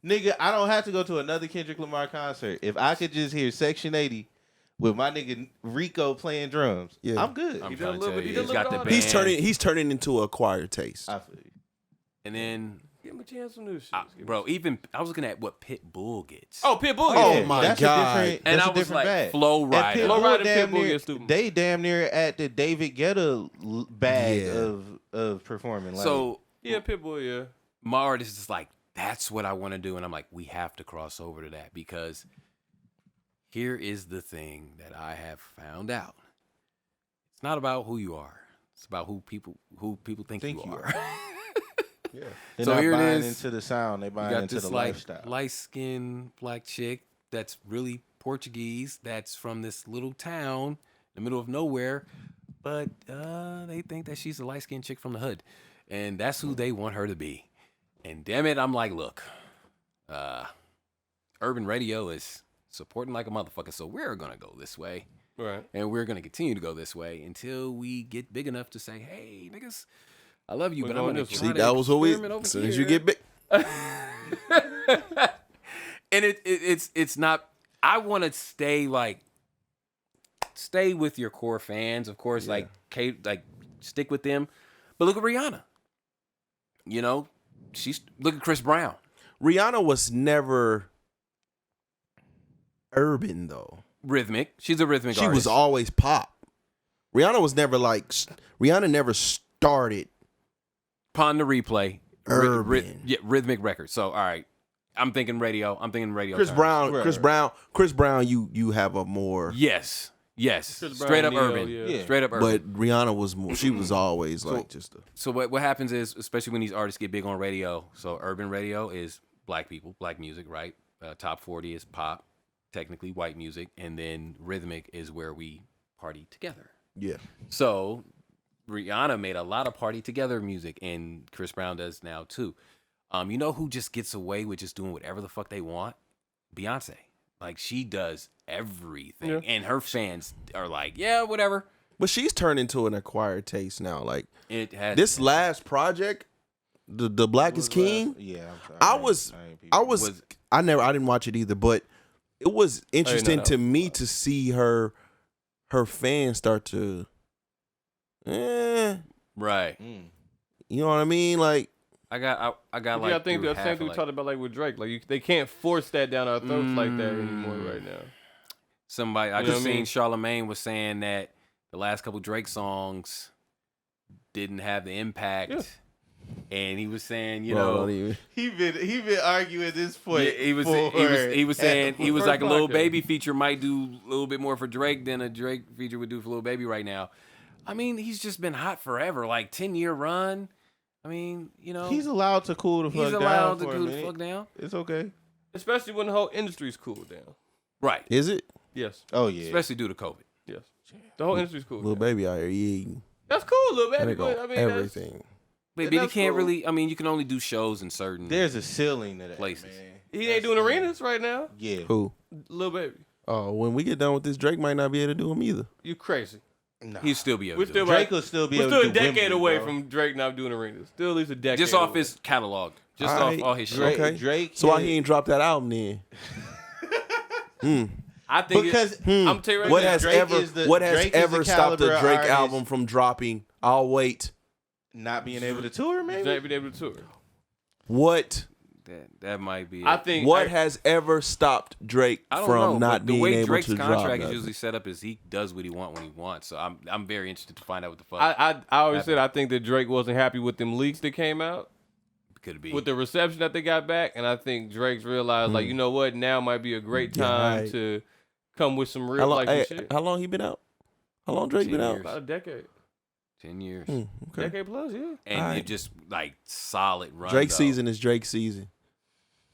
nigga, I don't have to go to another Kendrick Lamar concert. If I could just hear Section 80 with my nigga Rico playing drums, Yeah. I'm good. I'm He did a trying to little tell bit- you, he did a he's got little the bit band. he's turning into an acquired taste. I feel you. And then Give him a chance on this shit. Bro, even I was looking at what Pitbull gets. Oh, Pitbull. Oh, Yeah. my that's God. A different, And that's I a was different like, bag. Flow And Rider. Flow Rider, damn Pitbull near, gets stupid. they damn near at the David Guetta bag Yeah. of performing. Like, So Yeah, Pitbull. Yeah. my artist is like, that's what I want to do, and I'm like, we have to cross over to that because here is the thing that I have found out. It's not about who you are. It's about who people think you are. yeah. They're So not here it buying is. into the sound. They You buying got into this the like lifestyle. light-skinned black chick that's really Portuguese. That's from this little town in the middle of nowhere, but they think that she's a light-skinned chick from the hood, and that's who they want her to be. And damn it, I'm like, look, urban radio is supporting like a motherfucker, so we're gonna go this way, Right. and we're gonna continue to go this way until we get big enough to say, hey, niggas, I love you, We're but I'm going gonna this try way. See, to that was what we. experiment over As soon as you here." get big, And it's not. I want to stay with your core fans, of course. Like stick with them. But look at Rihanna. You know, look at Chris Brown. Rihanna was never urban though. Rhythmic. She's a rhythmic She artist. was always pop. Rihanna was never like. Rihanna never started. Upon the replay. Urban. Rhythmic record. So all right, I'm thinking radio. Chris terms. Brown. Right. Chris Brown. You have a more. Yes. Chris Straight Brown, up Neo, urban. yeah. Yeah. Straight up urban. But Rihanna was more. She was always like just a. So what happens is, especially when these artists get big on radio, so urban radio is black people, black music, right? Top 40 is pop, technically white music, and then rhythmic is where we party together. Yeah. So Rihanna made a lot of party together music, and Chris Brown does now too. You know who just gets away with just doing whatever the fuck they want? Beyonce. Like she does everything, Yeah. and her fans are like, yeah, whatever. But she's turned into an acquired taste now. Like It has this last project, the Black is King. Yeah, I'm sorry. I didn't watch it either, but it was interesting know. to me to see her fans start to, right. you know what I mean? Like I got like. Yeah, I think through that's the same half thing of, we talked about like with Drake. Like they can't force that down our throats like that anymore right now. Somebody I You know just what I seen mean? Charlamagne was saying that the last couple Drake songs didn't have the impact, Yeah. and he was saying, you bro, know, don't even- He been arguing this point. yeah, he was saying he was like a little baby feature might do a little bit more for Drake than a Drake feature would do for Lil Baby right now. I mean, he's just been hot forever, like 10-year run. I mean, you know, He's allowed to cool the fuck he's down. allowed to for a cool the minute. fuck down. It's okay. Especially when the whole industry's cooled down. Right, Is it Yes. Oh yeah. especially due to COVID. Yes. The whole industry's cool. little baby out here eating That's cool, little baby. go But I mean, everything? But Yeah, you that's can't cool. really. I mean, you can only do shows in certain. There's a ceiling to that Places. man. he ain't doing arenas right now. Yeah. Who? Little baby, Oh, when we get done with this, Drake might not be able to do them either. you crazy. Nah. He'd still be able We're to. still do it. Drake will still be We're able still to a do decade Wembley, away bro. from Drake not doing arenas. Still at least a decade. Just off away. his catalog. Just Alright. off all his shit. Drake. Okay. Drake. So why hit- he ain't dropped that album then? I think Because I'm telling you right What now, has Drake ever is the- what has Drake is ever the stopped a caliber Drake artist. album from dropping? I'll wait. not being able to tour, maybe. Drake been able to tour. What That might be. I It. think what has ever stopped Drake I don't from know, not but the being way able Drake's to drop contract is nothing? usually set up is he does what he wants when he wants. So I'm very interested to find out what the fuck I always said I think that Drake wasn't happy with them leaks that came out could be. with the reception that they got back, and I think Drake's realized like you know what, now might be a great Yeah, time right. to come with some How real long, like hey, shit. how long he been out? How long Drake 10 been out? years. About a decade, 10 years. Okay. decade plus, yeah. And Alright. it just like solid run. Drake though. season is Drake season.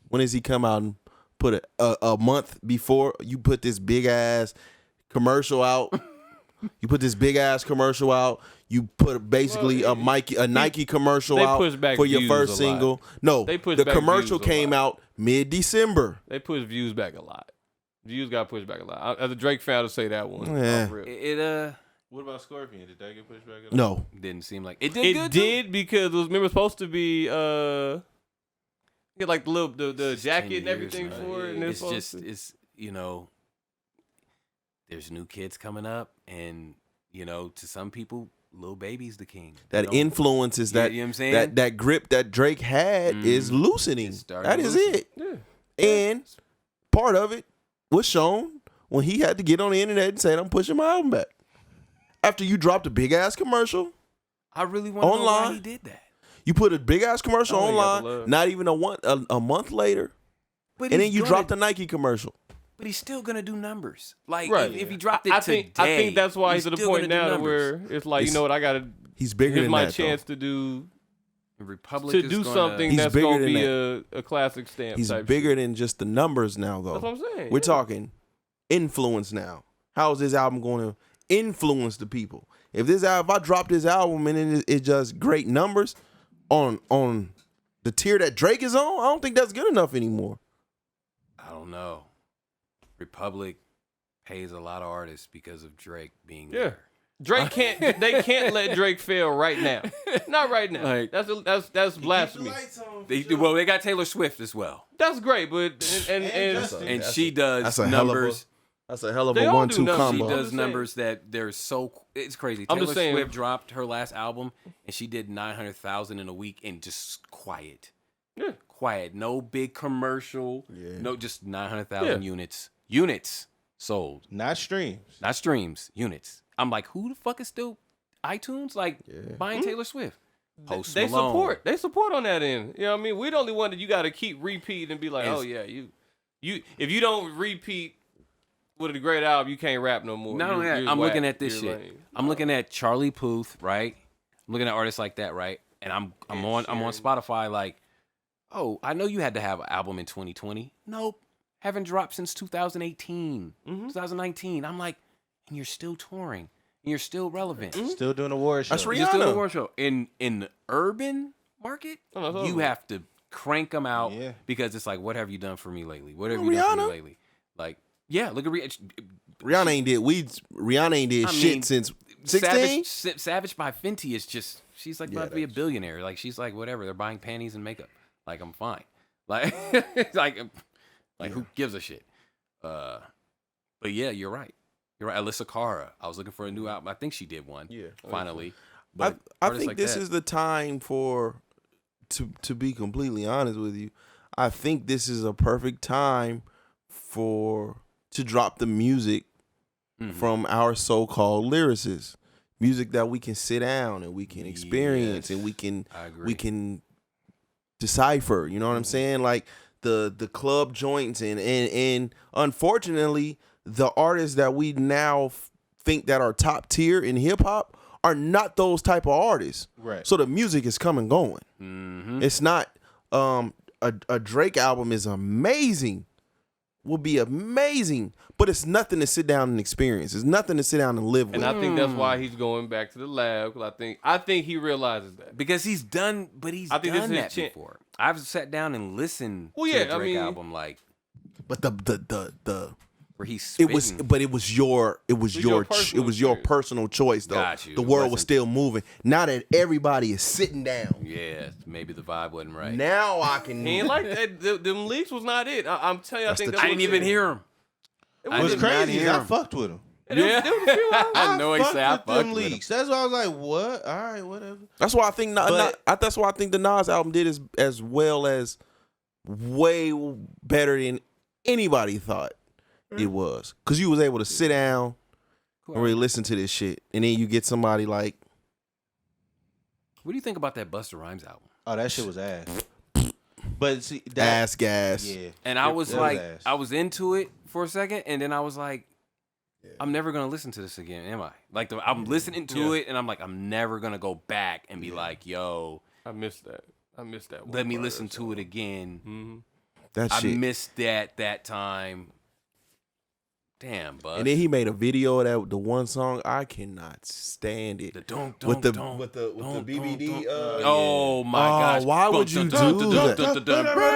When does he come out and put a month before you put this big ass commercial out? You put this big ass commercial out. You put basically Well, a Nike commercial they out push back for your views first a lot. single. No, They push the back commercial views a came lot. out mid-December. They push views back a lot. Views got pushed back a lot. As a Drake fan, to say that one. Yeah. off rip. It What about Scorpion? Did that get pushed back? At all? No, didn't seem like it did. It good too. did because it was remember supposed to be yeah, like the little the It's 10 jacket and years, everything man. for it. And It's just it's there's new kids coming up, and to some people Lil Baby's the king. That You know? influence is that you know what I'm saying? that grip that Drake had is loosening. It's starting That to is loosen. it. Yeah. And part of it was shown when he had to get on the internet and say, "I'm pushing my album back." After you dropped a big ass commercial, I really want to know why online. he did that. you put a big ass commercial Oh, he got the online. love. Not even a month later, But and he's then you gonna- dropped a Nike commercial. But he's still gonna do numbers. Like Right. if he dropped it I today, think that's why he's at the still point gonna do now to numbers. where it's like, you know what, I gotta. He's bigger Here's than my that. chance though. to do Republic to is do gonna- something He's that's bigger gonna than be a classic stamp. He's type bigger shit. than just the numbers now, though. That's what I'm saying. We're yeah. talking influence now. How is this album going to influence the people? If I drop this album and it's just great numbers on the tier that Drake is on, I don't think that's good enough anymore. I don't know. Republic pays a lot of artists because of Drake being Yeah. there. Drake can't. They can't let Drake fail right now. Not right now. Like- that's blasphemy. They got Taylor Swift as well, That's great, but and and she does That's a hell of a- numbers. That's a hell of They a all do 1-2 numbers. combo. She I'm does just numbers that they're so it's crazy. I'm Taylor just saying- Swift dropped her last album and she did 900,000 in a week and just quiet. Yeah. Quiet, no big commercial, Yeah. no, just 900,000 Yeah. units sold, Not streams. not streams, units. I'm like, who the fuck is still iTunes like buying Taylor Swift? Post they Malone. support. They support on that end. You know what I mean? We're the only one that you got to keep repeating and be like, And- oh yeah, you if you don't repeat with a great album, you can't rap no more. Not only You're- that, you're I'm looking whack. at this You're shit. lame. I'm looking at Charlie Puth, right? I'm looking at artists like that, right? And I'm on Spotify like, oh, I know you had to have an album in 2020. Nope. Haven't dropped since 2018, 2019. I'm like, and you're still touring. And you're still relevant. Still doing award shows. That's You're still doing Rihanna. a award show. In the urban market, Oh, no, you totally. have to crank them out Yeah. because it's like, what have you done for me lately? What have Well, you done for me Rihanna. lately? Like, yeah, look at Rihanna ain't did I shit mean, since 16. Savage by Fenty is just she's like Yeah, about to be a that's- billionaire. Like she's like whatever. They're buying panties and makeup. Like I'm fine. Like like who gives a shit? But yeah, you're right. You're right. Alyssa Cara. I was looking for a new album. I think she did one. Yeah. Finally. I But artists think like this that- is the time to be completely honest with you. I think this is a perfect time to drop the music Mhm. from our so-called lyricists. Music that we can sit down and we can experience Yes. and I agree. we can decipher. You know what I'm saying? Like the club joints and unfortunately the artists that we now think that are top tier in hip hop are not those type of artists. Right. So the music is come and going. Mhm. It's not a Drake album is amazing. Will be amazing, but it's nothing to sit down and experience. It's nothing to sit down and live with. And I think that's why he's going back to the lab. Cause I think he realizes that. Because he's done, but he's I think this done is that his chan- before. I've sat down and listened Well, to yeah, the I Drake mean- album, like But the where he's it spitting. was your personal choice. personal choice though. Got you. The It world was wasn't- still moving. Now that everybody is sitting down, Yeah, maybe the vibe wasn't right. now I can. He ain't like that. Them leaks was not it. I'm telling you, That's I think the that's I what didn't it even is. hear him. It I What's did wasn't- not crazy is hear I him. fucked with him. there was a few albums. I know he fucked said I with them fucked with him. leaks. That's why I was like, what? All right, whatever. That's why I think But- that's why I think the Nas album did as well as way better than anybody thought it was. Cause you was able to sit down and really listen to this shit, and then you get somebody like What do you think about that Busta Rhymes album? Oh, that shit was ass. But see, that Ass Gas. yeah. And I was that was like, ass. I was into it for a second, and then I was like, I'm never gonna listen to this again, am I? Like, I'm listening to it, and I'm like, I'm never gonna go back and be like, yo, I missed that. I missed that. let me listen to it again. Mm-hmm. That I shit. missed that time. Damn, bud. And then he made a video of that the one song I cannot stand it. The don't with the don't, with the don't, BBD. don't. Oh my gosh! why would you do that?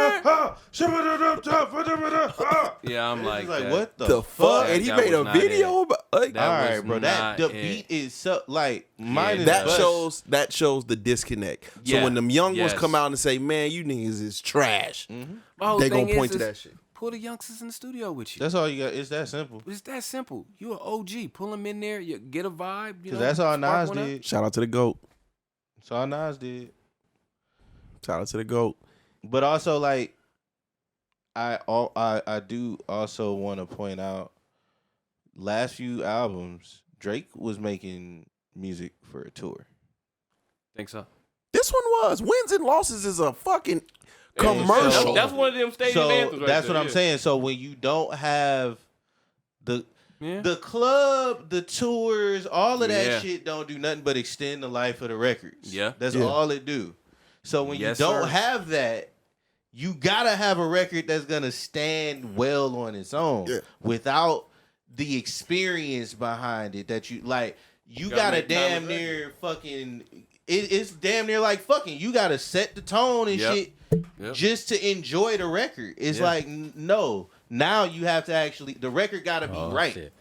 Yeah, I'm like, It's like that. what the, The fuck? That- And he that made was a not video it. about like That All was right, bro. That not the it. beat is so like mine is that bust. shows the disconnect. So Yeah, when them young ones yes. come out and say, "Man, you niggas is trash," My whole they gonna thing point to is that shit. pull the youngsters in the studio with you. That's all you got. It's that simple. It's that simple. You an OG. Pull them in there. You get a vibe. Because that's all spark Nas one up. did. Shout out to the GOAT. That's all Nas did. Shout out to the GOAT. But also, like, I do also want to point out, last few albums, Drake was making music for a tour. Think so? This one was wins and losses is a fucking commercial. That's one of them stadium anthems. Right that's there, what I'm saying. So when you don't have the club, the tours, all of that shit don't do nothing but extend the life of the records. Yeah. That's all it do. So when you don't have that, you gotta have a record that's gonna stand well on its own without the experience behind it that you like. You gotta damn near fucking. It's damn near like fucking. You gotta set the tone and shit just to enjoy the record. It's like no. Now you have to actually. The record gotta be right,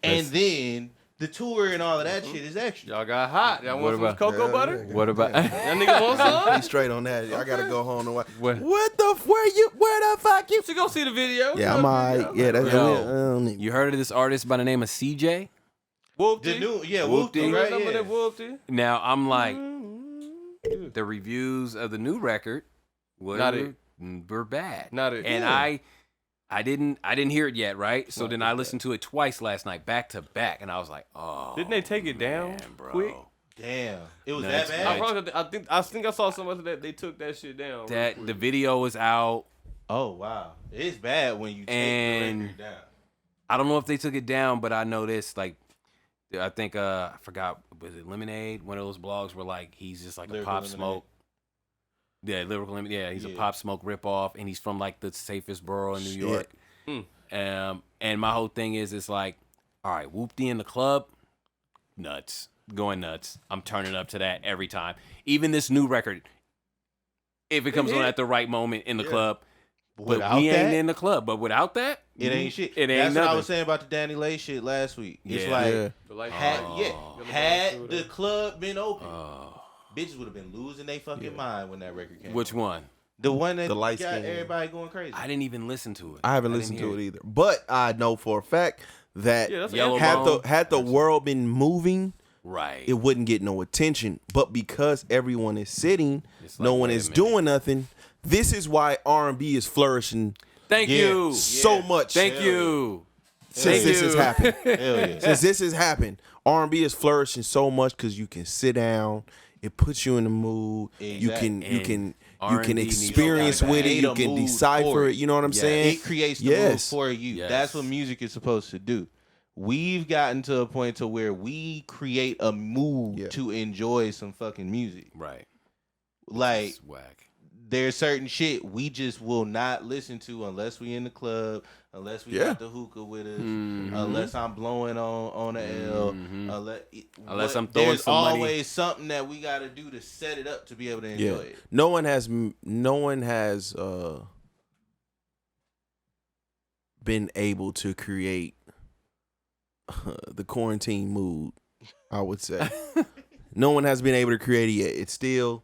and then the tour and all of that shit is extra. Y'all got hot. Y'all want some cocoa butter? What about? That nigga want some? Be straight on that. I gotta go home and watch. Where Where the fuck you? So go see the video. Yeah, I'm alright. Yeah, that's it. You heard of this artist by the name of CJ? Whoopty. The new, Whoopty. Whoopty, right? Remember Yeah. that Whoopty? Now I'm like, the reviews of the new record were bad. And I didn't hear it yet, right? So then I listened to it twice last night, back to back, and I was like, oh. Didn't they take it down, bro? quick? Damn, it was No, that it's bad. I think I saw somebody that they took that shit down. That the video was out. Oh wow, it's bad when you take And the record down. I don't know if they took it down, but I know this. Like, I think I forgot. Was it Lemonade? One of those blogs where like he's just like Lyrical a Pop Lemonade. Smoke. Yeah, Lyrical Lemonade. Yeah, he's a Pop Smoke ripoff, and he's from like the safest borough in New York. And my whole thing is, it's like, all right, Whoopty in the club, nuts, going nuts. I'm turning up to that every time. Even this new record, if it comes on at the right moment in the club, but Without we ain't that? in the club. But without that, It ain't shit. It ain't That's nothing. what I was saying about the Danny Lay shit last week. It's Yeah. like had the club been open, bitches would have been losing their fucking mind when that record came. Which out. one? The one that The light got skin. everybody going crazy. I didn't even listen to it. I haven't listened to it either, but I know for a fact that Yellow Bone. had the world been moving, Right. it wouldn't get no attention. But because everyone is sitting, It's no like, one wait a is minute. doing nothing. This is why R&B is flourishing Thank you. so much. Thank you. Since this has happened. Hell yeah. Since this has happened, R&B is flourishing so much because you can sit down. It puts you in the mood. You can R&B needs experience to with it. create You a can mood decipher for it. it. You know what I'm saying? It creates the mood for you. Yes. That's what music is supposed to do. We've gotten to a point to where we create a mood to enjoy some fucking music. Right. Like It's whack. there's certain shit we just will not listen to unless we in the club, unless we got the hookah with us, unless I'm blowing on the L, Unless I'm throwing there's some money. always something that we got to do to set it up to be able to enjoy it. No one has been able to create the quarantine mood, I would say. No one has been able to create it yet. It's still,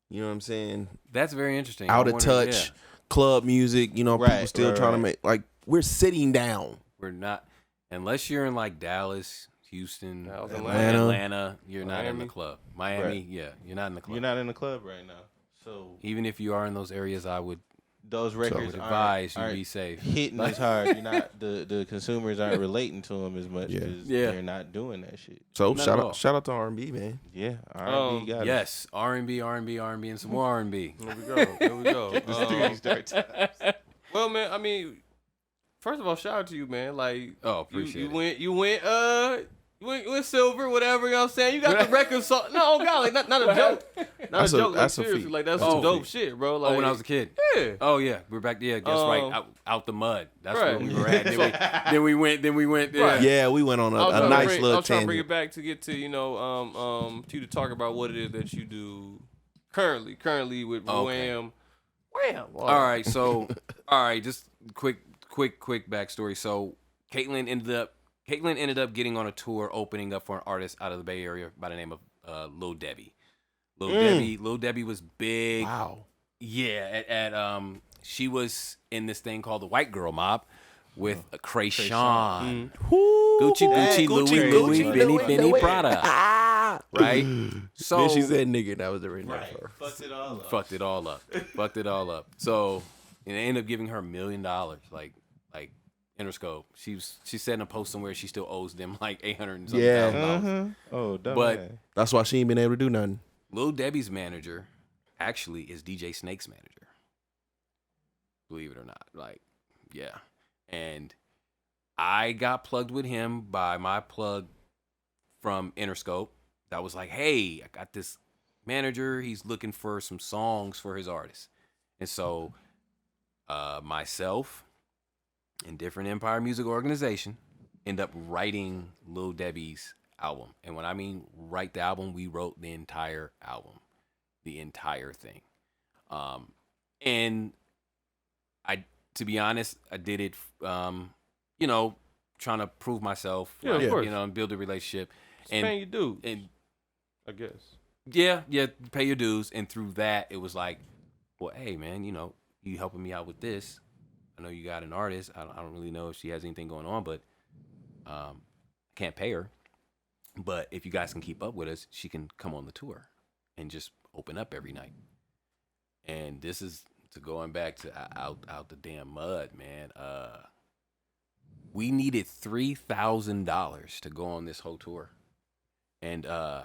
you know what I'm saying, That's very interesting. out I of wonder- touch. yeah. Club music, you know, people still trying to make, like, we're sitting down. We're not, unless you're in like Dallas, Houston, Atlanta. Atlanta, you're not in the club. Miami, Right. yeah, you're not in the club. You're not in the club right now, so Even if you are in those areas, I would those records advise you aren't be safe. hitting as hard. You're not the consumers aren't relating to them as much because they're not doing that shit. So Not shout at all. out to R&B, man. Yeah, R&B got Yes, R&B, and some more R&B. Here we go. Here we go. it. Well, man, I mean, first of all, shout out to you, man. Like, Oh, appreciate it. You went silver, whatever. You know what I'm saying? You got the record song. No, God, like, not a joke. Not That's a a- joke. Like, that's a seriously, feat. like that's That's some a dope feat. shit, bro. Like, Oh, when I was a kid. Yeah. Oh yeah, we're back. Yeah, guess right out the mud. That's where Right. we were at. Then we went. Yeah. Right. Yeah, we went on I was a trying to nice bring- I little was trying to bring tangent. it back to get to to you to talk about what it is that you do currently with W.A.M. Wham. All right, so just quick backstory. So Caitlyn ended up getting on a tour opening up for an artist out of the Bay Area by the name of Lil Debbie. Lil Debbie was big. Wow. Yeah, she was in this thing called the White Girl Mob with Krayshawn. Hey, Louis, Benny, Prada. Right? So Then she said nigga, that was the written for. Fucked it all up. fucked it all up. So and they ended up giving her $1 million, like Interscope. She said in a post somewhere she still owes them like $800 and something thousand. Oh, dumb. But That's why she ain't been able to do nothing. Lil Debbie's manager actually is DJ Snake's manager. Believe it or not. Like, yeah. And I got plugged with him by my plug from Interscope. That was like, hey, I got this manager. He's looking for some songs for his artists. And so myself and Different Empire Music Organization end up writing Lil Debbie's album. And when I mean write the album, we wrote the entire album, the entire thing. And to be honest, I did it, trying to prove myself, Yeah, of course. and build a relationship. Just paying your dues, And I guess. yeah, pay your dues. And through that, it was like, well, hey, man, you helping me out with this. I know you got an artist. I don't really know if she has anything going on, but can't pay her. But if you guys can keep up with us, she can come on the tour and just open up every night. And this is to going back to out the damn mud, man. We needed $3,000 to go on this whole tour, and I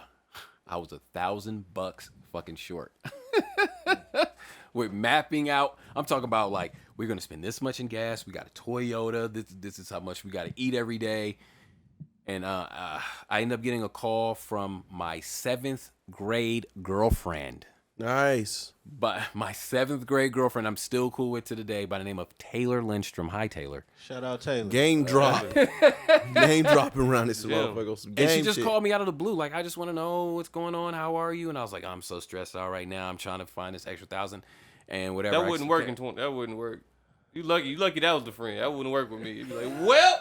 was $1,000 fucking short. We're mapping out. I'm talking about like we're gonna spend this much in gas. We got a Toyota. This is how much we got to eat every day. And I ended up getting a call from my 7th grade girlfriend. Nice. But my 7th grade girlfriend, I'm still cool with to the day, by the name of Taylor Lindstrom. Hi, Taylor. Shout out Taylor. Game drop. Name dropping around this motherfucker. Some And she game just shit. called me out of the blue, like, I just want to know what's going on. How are you? And I was like, I'm so stressed out right now. I'm trying to find this extra $1,000 and whatever. That wouldn't work in 20. That wouldn't work. You lucky that was the friend. That wouldn't work with me. You'd be like, well.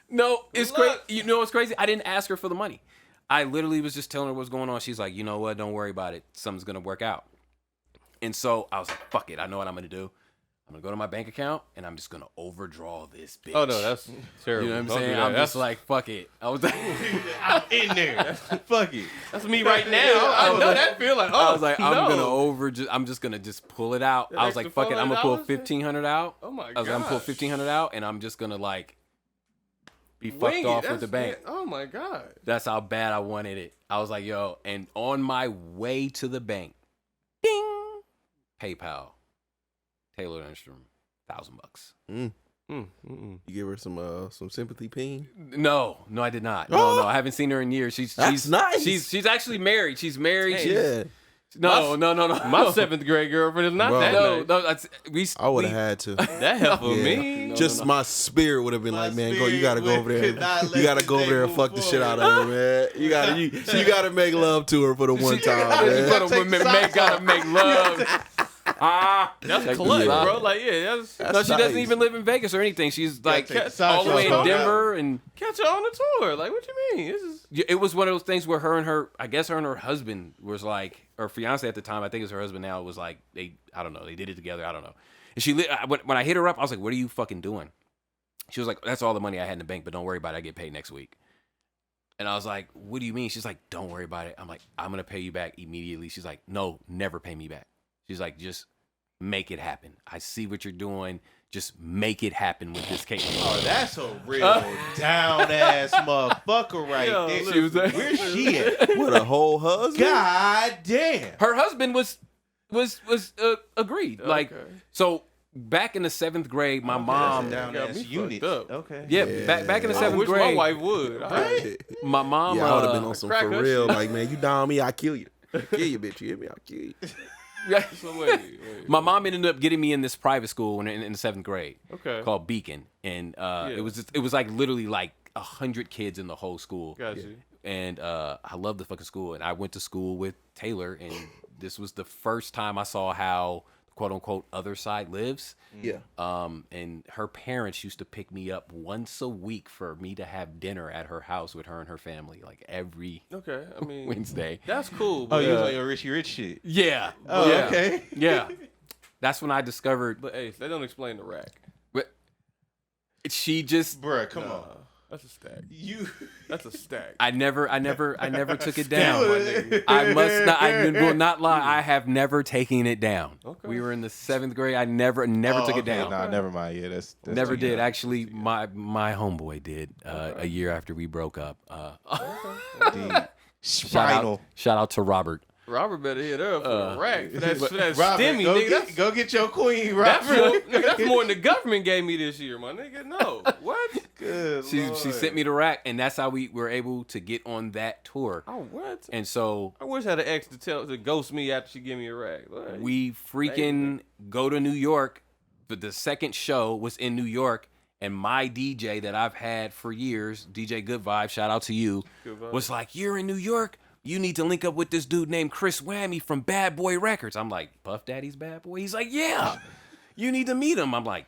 No, it's crazy. You know what's crazy? I didn't ask her for the money. I literally was just telling her what's going on. She's like, you know what? Don't worry about it. Something's going to work out. And so I was like, fuck it. I know what I'm going to do. I'm going to go to my bank account and I'm just going to overdraw this bitch. Oh, no, that's terrible. You know what I'm Don't do saying? that. I'm just like, fuck it. I was like, I'm in there. Fuck it. That's me right now. I know that feeling. Oh, I was like, I'm just gonna pull it out. That I was like, fuck it. I'm gonna pull $400? $1,500 out. Oh my god. I was like, I'm gonna pull $1,500 out and I'm just gonna like be Wing fucked it. off with That's the bank. it. Oh my god. That's how bad I wanted it. I was like, yo, and on my way to the bank, ding, PayPal, Taylor Lindstrom, $1,000. You give her some sympathy ping. No, I did not. No, I haven't seen her in years. She's nice. She's actually married. She's married. Hey, Yeah. No. My 7th grade girlfriend is not Bro. that No, nice. no, that's, I would have had to. That helped Yeah. me. Just my spirit would have been My like, man, spirit you gotta go over there. could not let You gotta this go over day there and move fuck the shit out of forward. her, man. You gotta make love to her for the one time, You man. gotta make love. That's clutch, Yeah. bro. Like, yeah, that's No, she nice. doesn't even live in Vegas or anything. She's like take the side all the way in shots. Denver, and catch her on the tour. Like, what you mean? This is it was one of those things where her and her husband was like, or fiance at the time, I think it's her husband now, was like, they did it together. I don't know. And when I hit her up, I was like, what are you fucking doing? She was like, that's all the money I had in the bank, but don't worry about it. I get paid next week. And I was like, what do you mean? She's like, don't worry about it. I'm like, I'm going to pay you back immediately. She's like, no, never pay me back. She's like, just make it happen. I see what you're doing. Just make it happen with this case. Oh, that's a real down ass motherfucker right Yo, there. She was like, Where's she at? What a whole husband. God damn. her husband was agreed. Like, Okay. so back in the 7th grade, my mom, Down got ass me unit. fucked up. Okay. yeah, back in the I 7th wish my grade, wife would. Right? my mom, Yeah, I would have been on some crack for her real. shit. Like, man, you down me, I'll kill you. Kill you, bitch. You hear me? I'll kill you. So wait. my mom ended up getting me in this private school in the 7th grade Okay. called Beacon, and it was like literally like 100 kids in the whole school. Got you. And I love the fucking school, and I went to school with Taylor, and this was the first time I saw how quote unquote other side lives. Yeah. And her parents used to pick me up once a week for me to have dinner at her house with her and her family, like every Okay. I mean, Wednesday. that's cool. Oh, But you was like a Richie Rich shit. Yeah. Oh, yeah. okay. Yeah. That's when I discovered. But hey, they don't explain the rack. But she just. Bruh, come on. That's a stack. You. That's a stack. I never took it down. Dude. I must not. I will not lie. I have never taken it down. Okay. We were in the 7th grade. I never took it down. Nah, never mind. Yeah, that's Never too did. young. Actually, my homeboy did a year after we broke up. Indeed. Spinal. Shout out to Robert. Robert better hit her for a rack. For that Robert, stimmy, go nigga. go get your queen, That's Robert. more, nigga, that's more than the government gave me this year, my nigga. No. What? Good She Lord. sent me the rack, and that's how we were able to get on that tour. Oh, what? And so I wish I had an ex to ghost me after she give me a rack. What? we freaking go to New York. But the second show was in New York, and my DJ that I've had for years, DJ Good Vibe, shout out to you, Good Vibe. was like, "You're in New York. You need to link up with this dude named Chris Whammy from Bad Boy Records." I'm like, Puff Daddy's Bad Boy? He's like, yeah, you need to meet him. I'm like,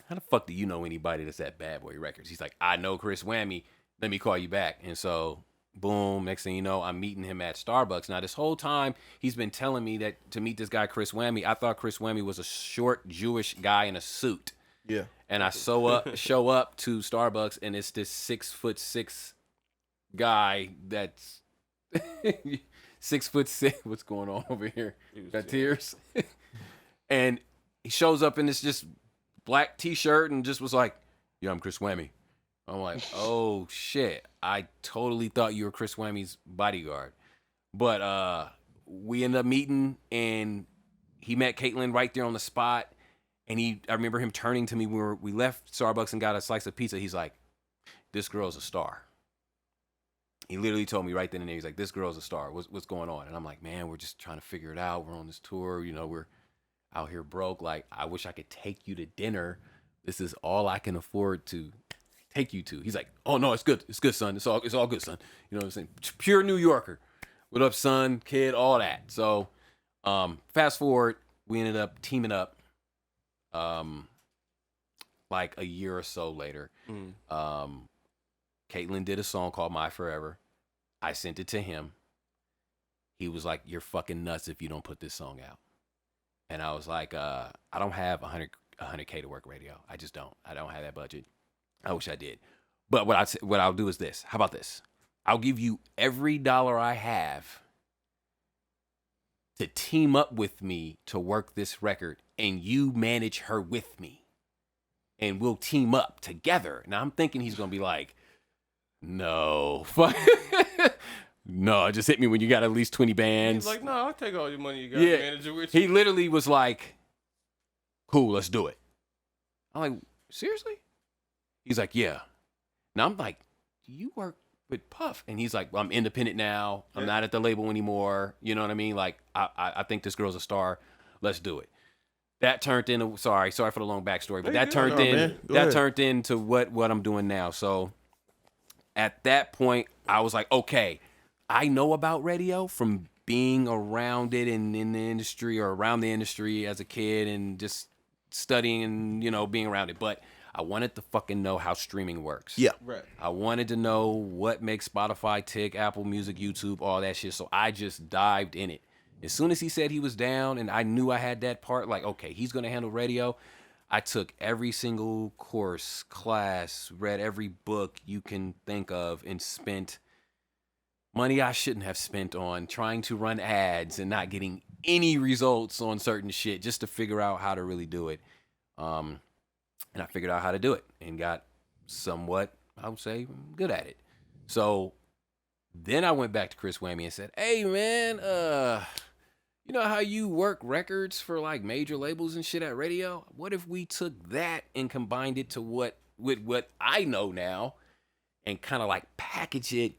how the fuck do you know anybody that's at Bad Boy Records? He's like, I know Chris Whammy. Let me call you back. And so, boom, next thing you know, I'm meeting him at Starbucks. Now, this whole time, he's been telling me that to meet this guy, Chris Whammy. I thought Chris Whammy was a short Jewish guy in a suit. Yeah. And I show up to Starbucks, and it's this 6'6" guy that's 6'6". What's going on over here? Got tears. And he shows up in this just black T-shirt and just was like, "Yeah, I'm Chris Whammy." I'm like, "Oh shit! I totally thought you were Chris Whammy's bodyguard." But we ended up meeting, and he met Caitlin right there on the spot. And I remember him turning to me when we left Starbucks and got a slice of pizza. He's like, "This girl's a star." He literally told me right then and there, he's like, "This girl's a star. What's going on?" And I'm like, "Man, we're just trying to figure it out. We're on this tour. You know, we're out here broke. Like, I wish I could take you to dinner. This is all I can afford to take you to." He's like, "Oh no, it's good. It's good, son. It's all good, son." You know what I'm saying? Pure New Yorker. What up, son, kid, all that. So, fast forward, we ended up teaming up. Like a year or so later. Caitlin did a song called My Forever. I sent it to him. He was like, "You're fucking nuts if you don't put this song out." And I was like, I don't have 100K to work radio. I just don't. I don't have that budget. I wish I did. But what I'll do is this. How about this? I'll give you every dollar I have to team up with me to work this record, and you manage her with me. And we'll team up together. Now I'm thinking he's going to be like, "No, fuck." No, just hit me when you got at least 20 bands. He's like, "No, I'll take all your money you got, Yeah. manager with you." He literally was like, "Cool, let's do it." I'm like, "Seriously?" He's like, "Yeah." Now I'm like, "Do you work with Puff?" And he's like, "Well, I'm independent now. I'm not at the label anymore. You know what I mean? Like, I think this girl's a star. Let's do it." That turned into sorry for the long backstory, but that turned turned into what I'm doing now. So at that point, I was like, okay, I know about radio from being around it and in the industry or around the industry as a kid and just studying and, you know, being around it. But I wanted to fucking know how streaming works. Yeah. Right. I wanted to know what makes Spotify tick, Apple Music, YouTube, all that shit. So I just dived in it. As soon as he said he was down and I knew I had that part, like, okay, he's going to handle radio, I took every single course, class, read every book you can think of, and spent money I shouldn't have spent on trying to run ads and not getting any results on certain shit just to figure out how to really do it. And I figured out how to do it and got somewhat, I would say, good at it. So then I went back to Chris Whammy and said, "Hey, man, you know how you work records for like major labels and shit at radio? What if we took that and combined it to with what I know now and kind of like package it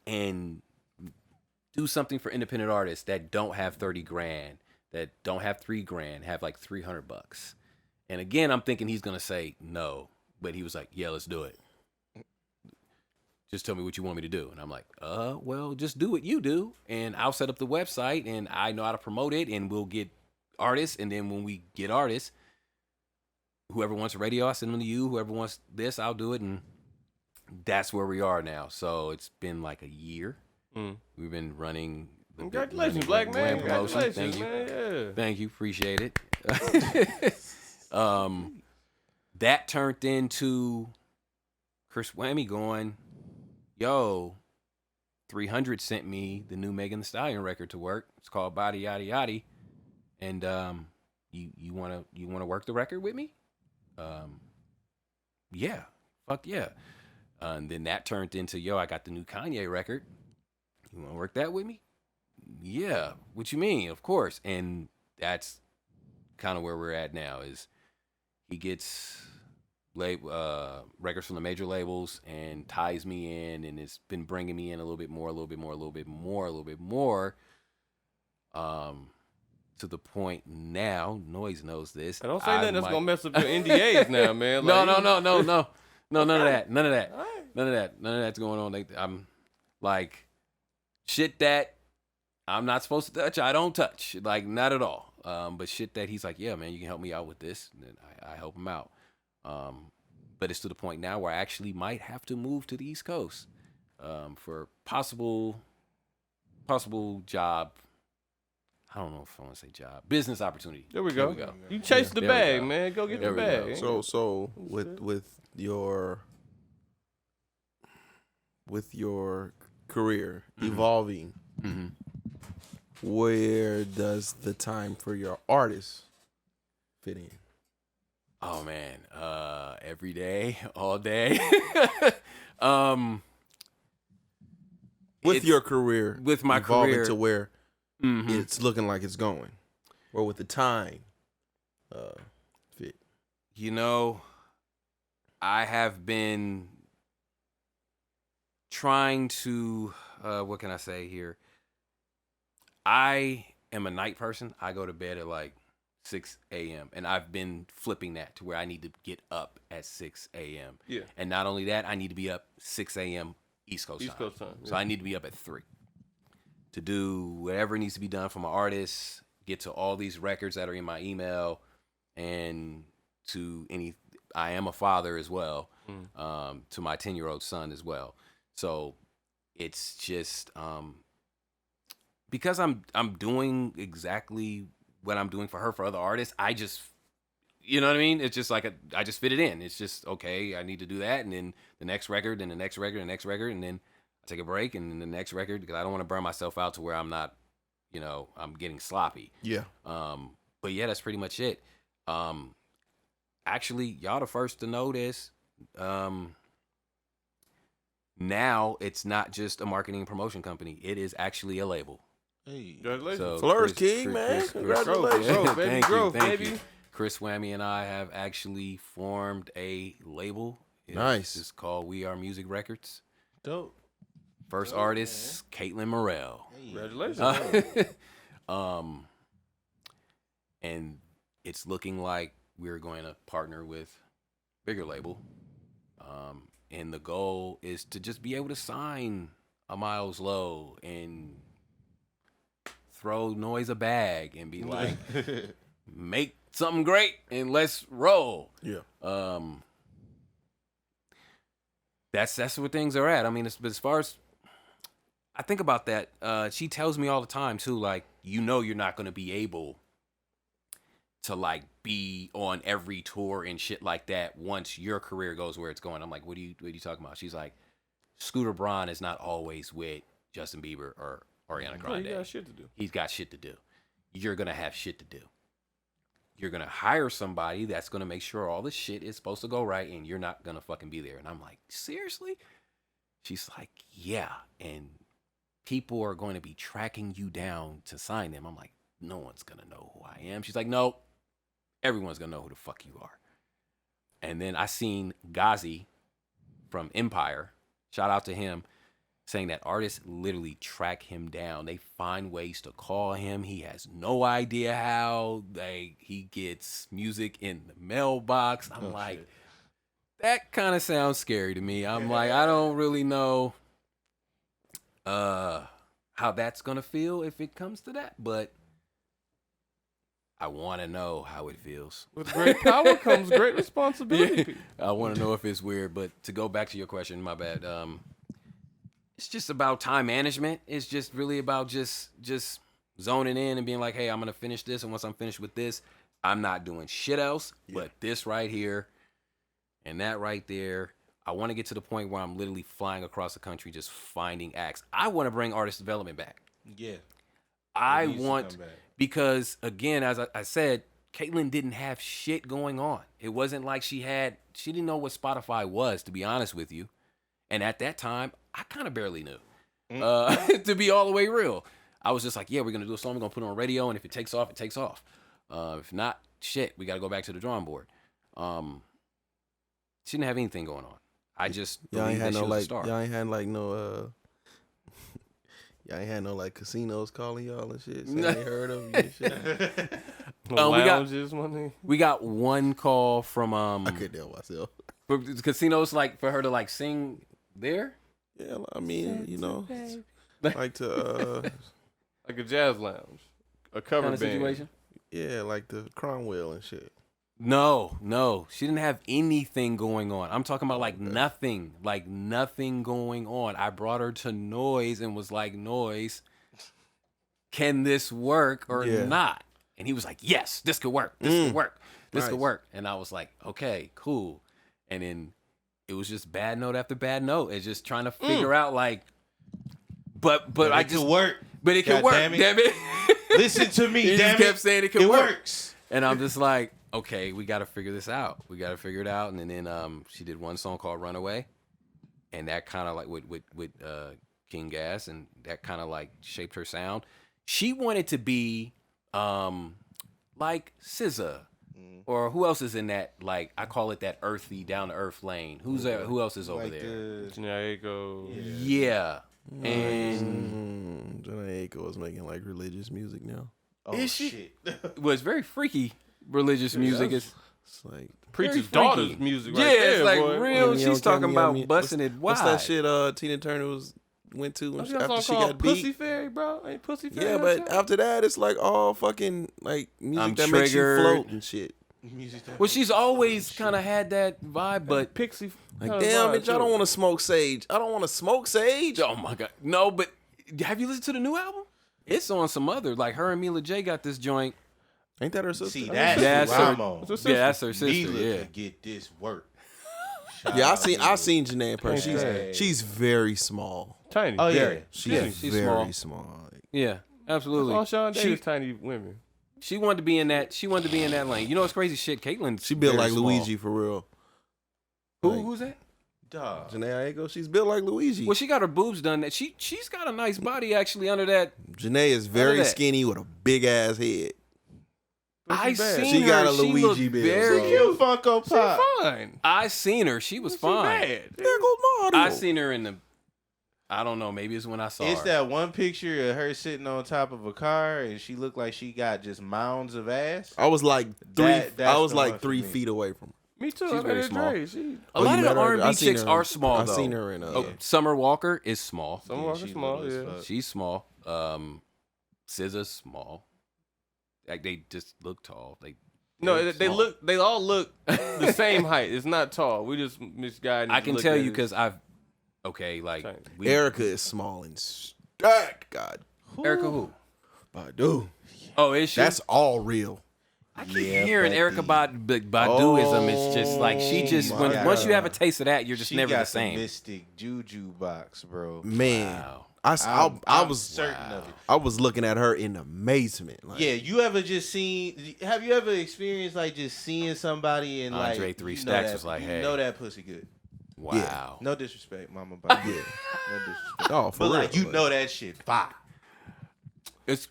and do something for independent artists that don't have 30 grand, that don't have $3,000, have like $300?" And again, I'm thinking he's going to say no, but he was like, "Yeah, let's do it. Just tell me what you want me to do." And I'm like, well, just do what you do, and I'll set up the website, and I know how to promote it, and we'll get artists, and then when we get artists, whoever wants radio, I send them to you. Whoever wants this, I'll do it, and that's where we are now. So it's been like a year. We've been running. Congratulations, black man. promotion. Congratulations, Thank you. man. Yeah. Thank you. Appreciate it. That turned into Chris Whammy going, yo, 300 sent me the new Megan Thee Stallion record to work. It's called Body Yaddy Yaddy. And you wanna work the record with me? Yeah. Fuck yeah. And then that turned into, yo, I got the new Kanye record. You wanna work that with me? Yeah. What you mean? Of course. And that's kind of where we're at now is he gets records from the major labels and ties me in, and it's been bringing me in a little bit more, to the point now, Noise knows this. I don't say nothing that's gonna mess up your NDAs now, man. Like, No, none of that. None of right. that's going on. I'm like, shit that I'm not supposed to touch, I don't touch. Like, not at all. But shit that he's like, yeah, man, you can help me out with this. And then I help him out. But it's to the point now where I actually might have to move to the East Coast for possible job. I don't know if I want to say job. Business opportunity. There we go. You chase the bag, man. Go get the bag. So with your career evolving, where does the time for your artist fit in? Oh man, every day, all day. With your career, with my evolving career to where it's looking like it's going, or with the time fit. You know, I have been trying to. What can I say here? I am a night person. I go to bed at like 6 a.m. and I've been flipping that to where I need to get up at 6 a.m. Yeah. And not only that, I need to be up 6 a.m. East Coast time. Yeah. So I need to be up at 3 to do whatever needs to be done for my artists, get to all these records that are in my email, and I am a father as well, to my 10-year-old son as well. So it's just because I'm doing exactly what I'm doing for her for other artists. I just, you know what I mean? It's just like I just fit it in. It's just, okay, I need to do that, and then the next record, and the next record, and the next record, and then I take a break, and then the next record, because I don't want to burn myself out to where I'm not, I'm getting sloppy. Yeah. But yeah, that's pretty much it. Actually, y'all the first to know this. Now it's not just a marketing and promotion company. It is actually a label. Hey. Congratulations. So Flourish King, man. Congratulations. Thank you. Chris Whammy and I have actually formed a label. Nice. It's called We Are Music Records. Dope. First artist, Caitlin Morrell. Hey. Congratulations. And it's looking like we're going to partner with a bigger label. And the goal is to just be able to sign a Miles Low and throw Noise a bag and be like, make something great and let's roll. Yeah. That's where things are at. I mean, as far as I think about that, she tells me all the time too, like, you're not going to be able to like be on every tour and shit like that once your career goes where it's going. I'm like, what are you talking about? She's like, Scooter Braun is not always with Justin Bieber or Ariana Grande. He got shit to do. He's got shit to do. You're gonna have shit to do. You're gonna hire somebody that's gonna make sure all the shit is supposed to go right, and you're not gonna fucking be there. And I'm like, seriously? She's like, yeah. And people are going to be tracking you down to sign them. I'm like, no one's gonna know who I am. She's like, no. Everyone's gonna know who the fuck you are. And then I seen Ghazi from Empire, shout out to him, saying that artists literally track him down. They find ways to call him. He has no idea how. He gets music in the mailbox. I'm like, shit. That kind of sounds scary to me. I'm like, I don't really know how that's gonna feel if it comes to that, but I want to know how it feels. With great power comes great responsibility. Yeah, I want to know if it's weird, but to go back to your question, my bad. It's just about time management. It's just really about just zoning in and being like, hey, I'm going to finish this. And once I'm finished with this, I'm not doing shit else but this right here and that right there. I want to get to the point where I'm literally flying across the country just finding acts. I want to bring artist development back. Yeah. I needs to want, come back. because again, as I said, Caitlyn didn't have shit going on. It wasn't like she didn't know what Spotify was, to be honest with you. And at that time, I kind of barely knew. To be all the way real. I was just like, yeah, we're going to do a song, we're going to put it on radio, and if it takes off, it takes off. If not, shit, we got to go back to the drawing board. She didn't have anything going on. I just believe that she was a star. Y'all ain't had like no y'all ain't had no like casinos calling y'all and shit. Saying they heard of you and shit. We got one call from I couldn't help myself. for casinos, like for her to like sing there. Yeah, I mean, you know, like to Like a jazz lounge, a cover Kind of band. situation. yeah, like the Cromwell and shit. No, she didn't have anything going on. I'm talking about like nothing going on. I brought her to Noise and was like, Noise, can this work or not? And he was like, yes, this could work. This could work. This could work. And I was like, okay, cool. And then it was just bad note after bad note. It's just trying to figure out like, but I just work. But it could God work. damn it. Damn it. Listen to me, He damn just it. kept saying it could It work. works. And I'm just like, okay, we got to figure this out. We got to figure it out. And then she did one song called Runaway. And that kind of like with King Gas, and that kind of like shaped her sound. She wanted to be like SZA. Or who else is in that, like, I call it that earthy, down-to-earth lane. Who else is over Like there? Jhené Aiko. Yeah. And Jhené Aiko is making like religious music now. Oh, Is she? shit. it was very freaky religious music. It's It's like Preacher's freaky. daughter's music right yeah, there, it's like boy. real. Yummy, She's talking yummy, about yummy. busting it wide. what's that shit Tina Turner went to when What's after that she song got called? beat? Pussy Fairy, bro? Ain't Pussy Fairy? Yeah, on but that? after that, it's like all fucking like music I'm that makes you triggered. float and shit. Music that- Well, she's always kind of had that vibe, but Pixie. Like, kinda damn, vibe, bitch, I don't too. want to smoke sage. I don't want to smoke sage. oh my god, no. But have you listened to the new album? It's on some other, like her and Mila J got this joint. Ain't that her sister? See, That's that's her- who I'm on. What's Yeah, that's her sister. Mila Yeah, could get this work. Yeah, Shout out I seen Janae in person. Hey. She's very small. Tiny. Oh, yeah. Very. She's Yeah, she's very small. Like, yeah, absolutely. All Sean She- Davis, tiny women. She wanted to be in that. She wanted to be in that lane. You know what's crazy shit? Caitlyn. she built like small. Luigi for real. Like, Who's that? Dog. Janae Aiko, she's built like Luigi. Well, she got her boobs done. That she's got a nice body actually under that. Janae is very that. skinny with a big ass head. I bad. seen She her. got a she Luigi looked build, very. bro. Cute Funko Pop. Fine. I seen her. She was fine. Bad. There goes Mario. I seen her in the. I don't know. Maybe it's when I saw It's her. that one picture of her sitting on top of a car, and she looked like she got just mounds of ass. I was like That's I was the like one for 3 me. feet away from her. Me too. She's I met very her small. Dre. She. A lot you of met the her? R&B I seen chicks her- are small I though. seen her in Oh, Summer Walker is small. Some walker she's small. little as Yeah. fuck. She's small. SZA's small. Like they just look tall. No, they're they small. look. They all look the same height. It's not tall. We just misguided. I can look tell at you it. because I've. Okay, like Tiny. Erica is small and stacked. God, Erica who? Badu. Oh, is she? That's all real. I keep Yeah, hearing but Erica the- Baduism. It's just like she just Oh, my once you God. have a taste of that, you're just She never got the same. mystic juju box, bro. Man, Wow. I was certain of it. I was looking at her in amazement. Like, Yeah, you ever just seen? Have you ever experienced like just seeing somebody and like Andre 3 you know Stacks that- was like, you hey. know that pussy good. Wow. No disrespect, Mama. But Yeah. no disrespect. Oh, for But real. like you know that shit fire. It's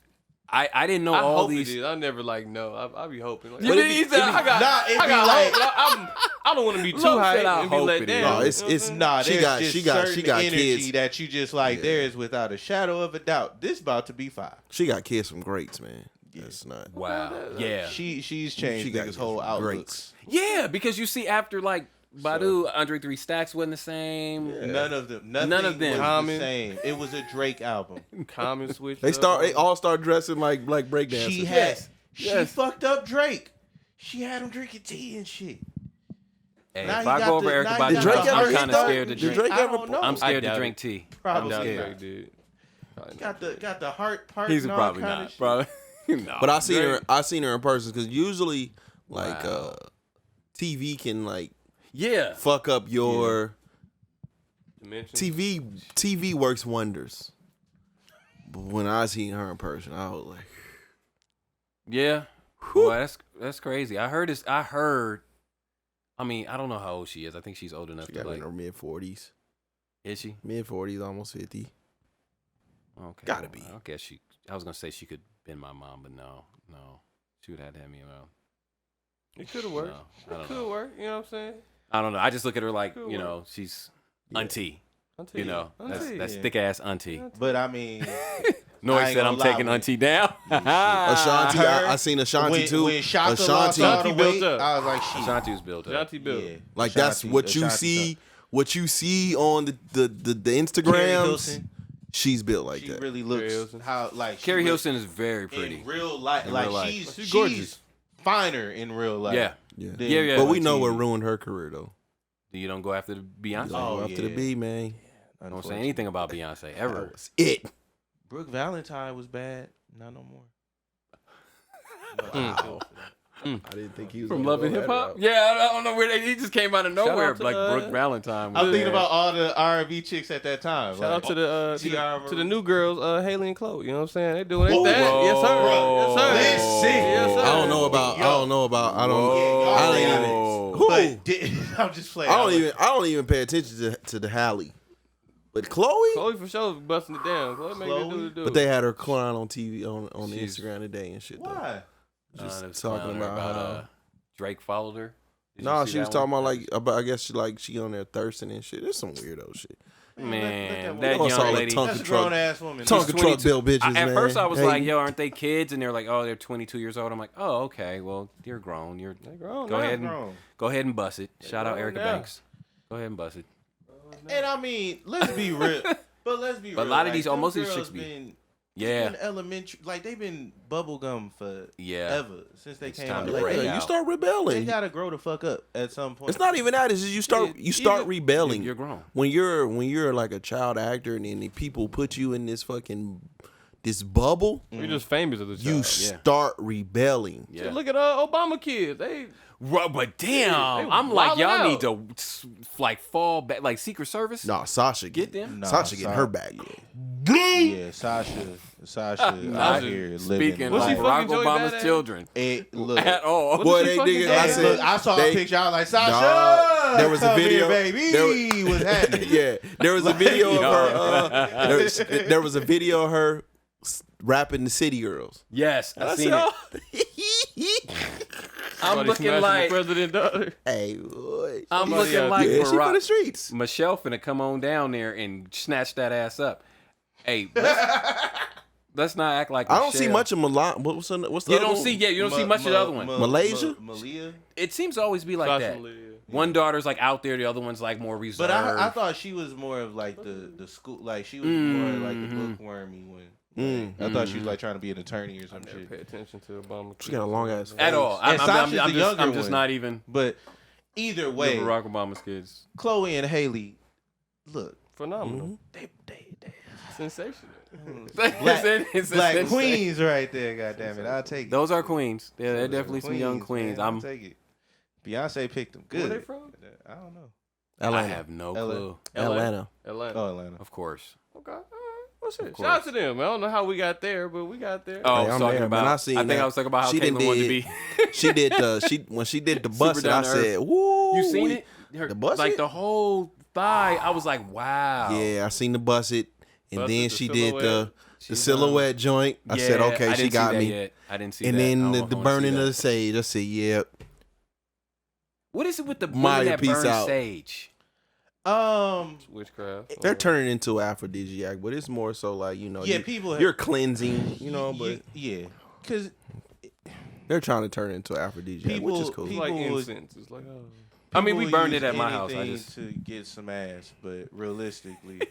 I didn't know I all hope these. it is. I never like no. I be hoping. Like, You but didn't it be- either. it be- I got. Nah, it I be got like- hope. I don't want to be too Look, hyped said I and be hope let it is. down. No, You know it's what I'm saying? Nah, She there's got- just she got certain energy kids. that you just like. Yeah. There is without a shadow of a doubt. This about to be fire. she got kids from greats, man. That's not. Wow. Yeah. She's changed She got niggas' kids whole from outlook. greats. Yeah, because you see after like Badu, Andre 3 Stacks wasn't the same. Yeah. None of them. Nothing None of them. was Common. the same. It was a Drake album. Common switch. They up. all start dressing like breakdancers. She had. Yes. She Yes. fucked up Drake. She had him drinking tea and shit. Hey, Now if he I got go over the- Erica now he Badu, got the I'm hot kind of dog. scared to Did drink. Drake I ever? don't know. I'm I scared to doubt drink it. tea. I Probably doubt scared. Drake did. Probably not. got the heart part. He's and all probably kind not. of shit. Probably. No, But I seen Drake. her. I seen her in person because usually, like, Wow. TV can like Yeah. fuck up your Dimension. TV works wonders. But when I seen her in person, I was like, Yeah. Boy, that's crazy. I heard. I mean, I don't know how old she is. I think she's old enough she to got like. in her mid-40s. Is she? Mid-40s, almost 50. Okay. Gotta be. I guess she. I was gonna say she could been my mom, but no. She would have to have me around. It could have worked. No, I It don't could know. work. You know what I'm saying? I don't know. I just look at her like Could you work. know she's Yeah. auntie. Auntie. You know Auntie. that's Yeah. thick ass auntie. But I mean, Noy I ain't said gonna I'm lie taking with- auntie down. Ashanti, Her- I seen Ashanti too. When Shaka lost Ashanti, all the Ashanti built weight, up. I was like, shit. Ashanti was built up. Jonty Bill. Yeah. like that's Ashanti- what you Ashanti see. tough. What you see on the Carrie Instagrams. Hilson, She's built like she that. really Carrie looks Hilson. how like she Carrie looks Hilson is very pretty. in real life. In Like real life. she's gorgeous. finer in real life. Yeah. Yeah. than Yeah. But on we know TV. what ruined her career though. You don't go after the Beyonce. Oh, Go after the yeah. B, man. I don't say anything about Beyonce ever. That was it. Brooke Valentine was bad. Not no more. Wow. I didn't think he was From gonna Love and go Hip that Hop? route. Yeah, I don't know where he just came out of nowhere. to, Like Brooke Valentine. was I'm thinking there. about all the R&B chicks at that time. Shout out to the Tiara to the new girls, Haley and Chloe. You know what I'm saying? They doing Whoa. their thing. Yes, sir. Yes, sir. Listen. Yes, sir. I don't know about. I don't. Whoa. I don't even. Who? But I'm just playing. I don't even pay attention to the Halle. But Chloe. Chloe for sure busting it down. Chloe make it do the do. But they had her crying on TV on the She's- Instagram today and shit. Though. Why? Just they was talking clowning her about how. Drake followed her. Did you No, see she was that talking one? about like about. I guess she on there thirsting and shit. There's some weirdo shit. Man, let that You know, it's all young the lady. tongue- That's a truck- grown ass woman. Tonka truck 22. bill bitches. At man. first, I was Hey, like, "Yo, aren't they kids?" And they're like, "Oh, they're 22 years old." I'm like, "Oh, okay. Well, you're grown. You're grown go now. ahead and Grown. go ahead and bust it." Shout out grown Erica now. Banks. Go ahead and bust it. And I mean, let's be real. But let's be real. But a lot of like, these, them most of these girls chicks be- been Yeah, in elementary, like they've been bubblegum for yeah. ever since they It's came time out. to Like, break they, out. you start they rebelling. gotta grow the fuck up at some point. It's not even that. It's just you start even- rebelling. You're grown. when you're like a child actor and then the people put you in this bubble, You're just famous as a child. you start rebelling. Yeah. Look at Obama kids. They Right, but damn, They I'm like, wildin' y'all out. need to like fall back, like Secret Service. No, Sasha Get them. Nah, Sasha getting her back. Yeah, Sasha out here living. Speaking Was she of life. fucking Barack Joey Obama's Badass? children Look, at all. Boy, she they fucking niggas. doing? I hey, said look, I saw they- a picture. I was like, Sasha, Dawg, there was a come video- here, baby. there- What's happening? Yeah, there was a video of her. There was a video of her rapping the City Girls. Yes, I I seen said, it. I'm somebody looking smashing like the president daughter. Hey, boy. I'm somebody looking out like Yeah, she for the Barack. streets. Michelle finna come on down there and snatch that ass up. Hey, let's not act like I don't see Michelle- much of Milan. What's the You other don't one? see, yeah, you don't see much of the other one. Malaysia? Malia. It seems to always be like Sasha that. Malia. One daughter's like out there, the other one's like more reserved. But I thought she was more of like the school, like she was more like the bookwormy one. I thought she was like trying to be an attorney or some Never shit. pay attention to Obama. She got a long ass at all. And Sasha's the younger I'm just one. not even But either way, Barack Obama's kids. Chloe and Haley, look, Phenomenal. they Sensational. It's black insane. queens right there. Goddamn it, I'll take it. Those are queens. Yeah, they're Those are definitely some young queens. man. I'll take it. Beyonce picked them. Good. Where they from? I don't know. I Atlanta. have no LA. clue. Atlanta. Atlanta. Oh, Atlanta. Of course. Okay. All right. Well, shit. course. Shout out to them. I don't know how we got there, but we got there. Oh, I Hey, was I'm talking there, about. man. I I seen think that. I was talking about how She done Caitlyn wanted to be. When she did the Super bust, I down to earth. said, "Woo!" You seen it? Her, The bust like it? the whole thigh. I was like, wow. Yeah, I seen the bust it, and Busted then the she did silhouette. the silhouette joint. I said, Yeah, "Okay, I she didn't see got that me." Yet. I didn't see And that. I then don't know the if I wanna burning see of that. the sage. I said, "Yep." What is it with the Maya, women that peace burn out. sage? Witchcraft. They're turning into aphrodisiac, but it's more so like Yeah, people. you're cleansing, but yeah, because they're trying to turn it into aphrodisiac, which is People- cool. It's people like would- incense. It's like, oh. I mean, we people burned use it at my house. I anything just to get some ass, but realistically,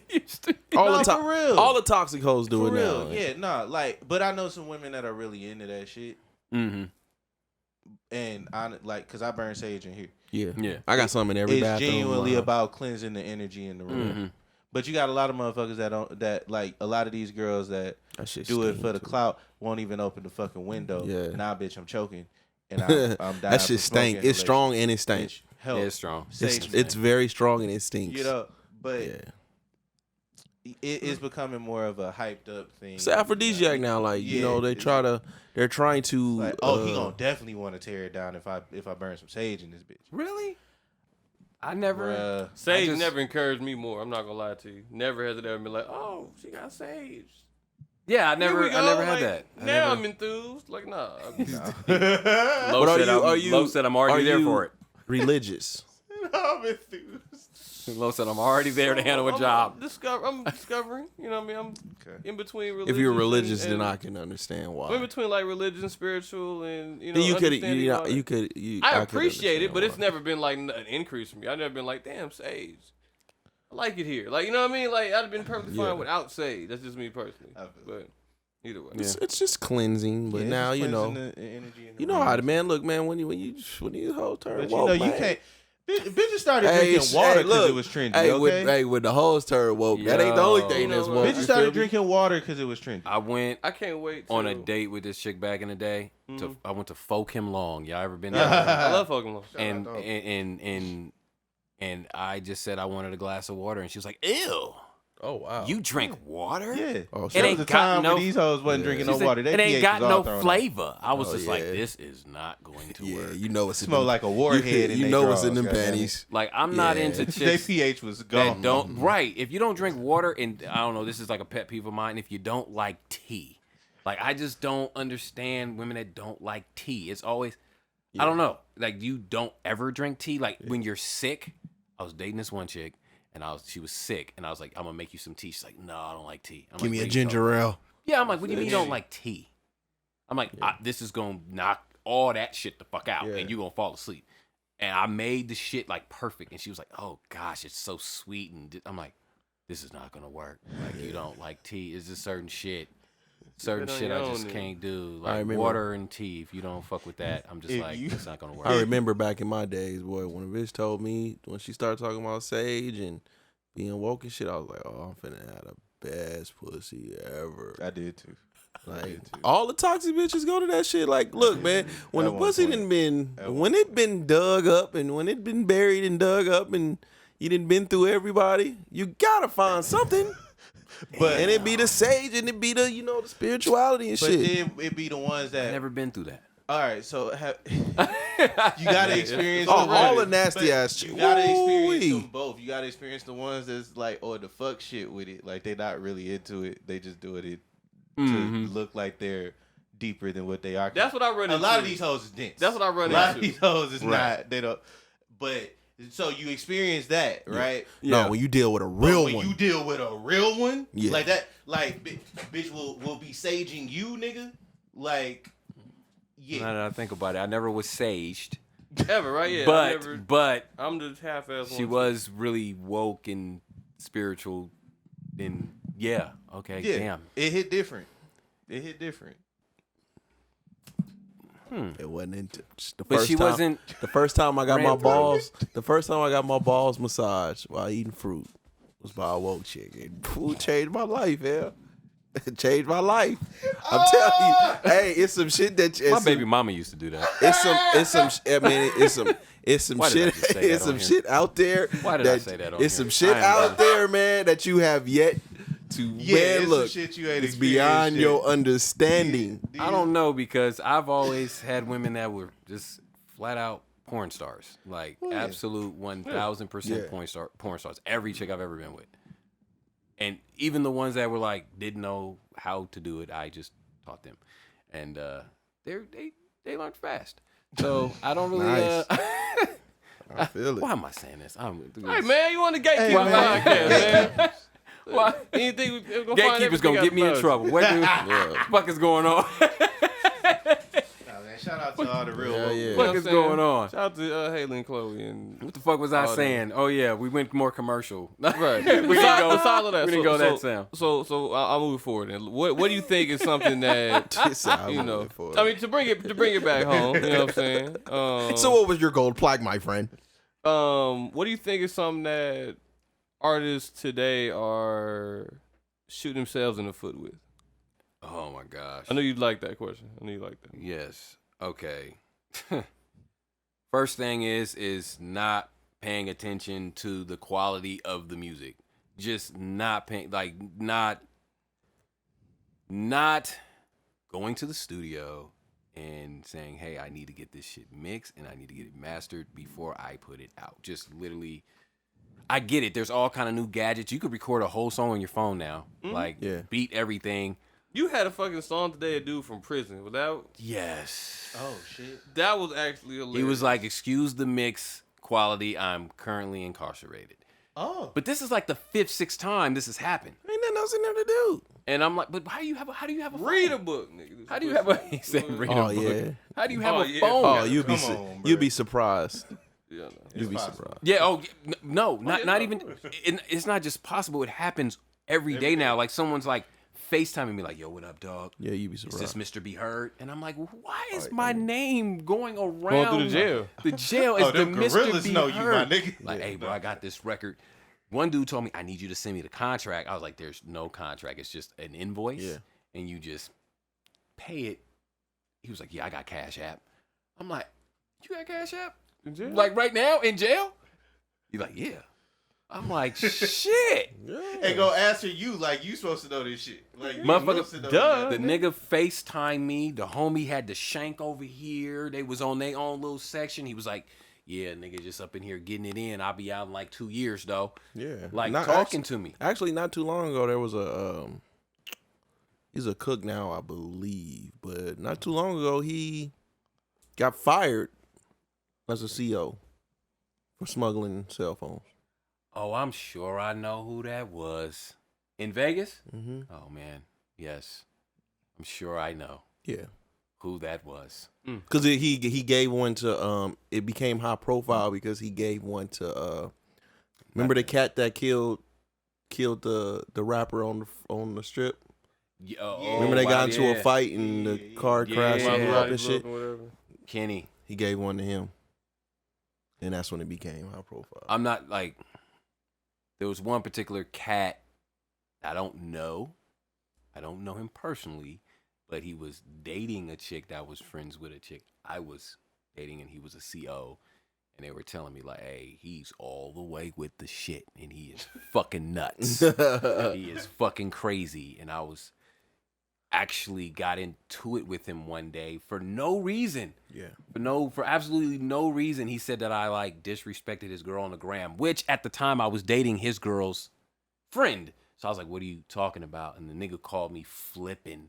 all No, the for real. all the toxic hoes do for it real, now. yeah, no, like, but I know some women that are really into that shit, mm-hmm. and I like because I burn sage in here. Yeah, Yeah. I got some in every It's bathroom. genuinely about cleansing the energy in the room. Mm-hmm. But you got a lot of motherfuckers that like a lot of these girls that shit do it stink, for the too. clout won't even open the fucking window. Yeah. Nah, bitch, I'm choking. And I'm dying. That shit from smoke stank. It's strong and it stank. Bitch, help. Yeah, it's strong. Sage It's very strong and it stinks. You know, but yeah. it is becoming more of a hyped up thing. It's aphrodisiac now. Like you know, they're trying to. Like, oh, he gonna definitely want to tear it down if I burn some sage in this bitch. Really? I never. Sage never encouraged me more. I'm not gonna lie to you. Never has it ever been like, oh, she got sage. Yeah, I never had that. Now I'm enthused. Like, nah. Lo said I'm already there for it. Religious. I'm enthused. Lo said I'm already there to handle a job. I'm discovering. You know what I mean? I'm in between religion. If you're religious, then I can understand why. I'm in between like religion, spiritual, and you know. I appreciate it, but it's never been like an increase for me. I've never been like, damn, sage. I like it here. Like, you know what I mean? Like, I'd have been perfectly fine without sage. That's just me personally. But either way, it's just cleansing. But now you know, the energy you know how the man look, man. When you whole turn, but you know you can't. Bitches started drinking water because it was trendy. Hey, when the hoes turn woke, that ain't the only thing that's woke. Bitches started drinking water because it was trendy. I can't wait on a date with this chick back in the day. I went to Folk Him Long. Y'all ever been there? I love Folk Him Long. And I just said I wanted a glass of water, and she was like, "Ew." Oh wow! You drink water? Yeah. Oh, it ain't got time when these hoes wasn't drinking no water. It ain't got no flavor. I was just like, this is not going to work. You know it's smell like a warhead. You know what's in them panties. Like I'm not into chicks. Their pH was gone. If you don't drink water, and I don't know, this is like a pet peeve of mine. If you don't like tea, like I just don't understand women that don't like tea. It's always, I don't know, like you don't ever drink tea. Like when you're sick, I was dating this one chick. And she was sick, and I was like, I'm gonna make you some tea. She's like, no, I don't like tea. Give me a ginger ale. Yeah, I'm like, what do you mean you don't like tea? I'm like, this is gonna knock all that shit the fuck out, and you gonna fall asleep. And I made the shit like perfect, and she was like, oh gosh, it's so sweet. And I'm like, this is not gonna work. Like you don't like tea. It's just certain shit I just can't do. Like water and tea. If you don't fuck with that, I'm just like, it's not gonna work. I remember back in my days, boy, when a bitch told me, when she started talking about sage and being woke and shit, I was like, oh, I'm finna have the best pussy ever. I did too. Like all the toxic bitches go to that shit. Like, look, man, when the pussy when it been dug up and when it been buried and dug up and you done been through everybody, you gotta find something. And it be the sage and it be the, you know, the spirituality and shit. But then it be the ones that I've never been through that. All right, so you gotta experience all the nasty ass shit. You gotta experience them both. You gotta experience the ones that's like, the fuck shit with it. Like they not really into it. They just do it to look like they're deeper than what they are. That's what I run into. A lot of these hoes is dense. That's what I run into. A lot of these hoes is not. They don't. But so you experience that, right? Yeah. No, when you deal with a real one. When you deal with a real one, yeah. Like that, like bitch will be saging you, nigga. Like, yeah. Now that I think about it, I never was saged. Ever, right? Yeah. But I'm just half-ass. She was really woke and spiritual, and damn. It hit different. It wasn't into the but first she time, wasn't. The first time I got my balls, massaged while eating fruit was by a woke chick. And food changed my life, yeah. It changed my life. I'm telling you, hey, it's some shit that My baby mama used to do that. It's some shit. It's some shit out there. Why did I say that on It's here? some shit out there, man, that you have yet to look. Shit you ain't it's beyond your understanding. I don't know, because I've always had women that were just flat out porn stars, like absolute 1000% porn stars. Every chick I've ever been with, and even the ones that were like didn't know how to do it, I just taught them, and they learned fast. So I don't really. Nice. I feel it. Why am I saying this? Hey man, you on the Gatekeepers podcast, man? Why? Anything Gatekeepers gonna get me in trouble. What the fuck is going on? Shout out to all the real ones. What the fuck is going on? Shout out to Haley and Chloe and what the fuck was I saying? Oh yeah, we went more commercial. Right. we didn't go. Solid that. We didn't go that sound. So I'll move forward. And what do you think is something that you know? I mean, to bring it back home. You know what I'm saying? So what was your gold plaque, my friend? What do you think is something that artists today are shooting themselves in the foot with? Oh my gosh. I know you'd like that question. I know you like that. Yes. Okay. First thing is not paying attention to the quality of the music. Just not paying, like not going to the studio and saying, "Hey, I need to get this shit mixed and I need to get it mastered before I put it out." Just literally, I get it. There's all kind of new gadgets. You could record a whole song on your phone now, like Yeah. beat everything. You had a fucking song today, a dude from prison. Yes. Oh shit. That was actually hilarious. He was like, "Excuse the mix quality. I'm currently incarcerated." Oh. But this is like the 5th, 6th time this has happened, Ain't nothing else in there to do. and I'm like, "But how do you have a phone? read a book, nigga. How do you have a?" He said, "Read a Oh, book." yeah. How do you have Oh, a yeah. phone? Oh, you'd be Come on, you'd bro. be surprised. Yeah, no. You'd be possible. surprised. Yeah. Oh, no, not yeah, not no, even. of course. It's not just possible. It happens every day now. Like someone's like FaceTiming me, like, "Yo, what up, dog? Yeah, you'd be Is surprised. this Mr. Be Heard?" And I'm like, "Why is my name going around Going through the jail. The jail is Oh, the them Mr. gorillas Be know you, my Heard." nigga. Like, "Hey, bro, I got this record." One dude told me, "I need you to send me the contract." I was like, "There's no contract. It's just an invoice, Yeah. and you just pay it." He was like, "Yeah, I got Cash App." I'm like, "You got Cash App? In jail? Like right now in jail?" He's like, "Yeah." I'm like, "Shit." And go answer you like you supposed to know this shit. Like you Motherfucker, supposed to know duh. this. The nigga FaceTime me. The homie had the shank over here. They was on their own little section. He was like, "Yeah, nigga, just up in here getting it in. I'll be out in like 2 years though." Yeah. Like Not talking actually, to me. Actually, not too long ago, there was he's a cook now, I believe. But not too long ago, he got fired as a CO for smuggling cell phones. Oh, I'm sure I know who that was. In Vegas? Mm-hmm. Oh man, yes. I'm sure I know Yeah. who that was. Because he gave one to it became high profile because he gave one to remember the cat that killed the rapper on the strip. Yeah, Remember they wow, got into yeah. a fight and the car crashed and blew up and shit. Kenny. He gave one to him, and that's when it became high profile. I'm not like. There was one particular cat. I don't know him personally, but he was dating a chick that was friends with a chick I was dating, and he was a CO. And they were telling me like, "Hey, he's all the way with the shit, and he is fucking nuts. He is fucking crazy." And I was actually got into it with him one day for no reason. Yeah. For absolutely no reason. He said that I like disrespected his girl on the gram, which at the time I was dating his girl's friend. So I was like, "What are you talking about?" And the nigga called me flipping.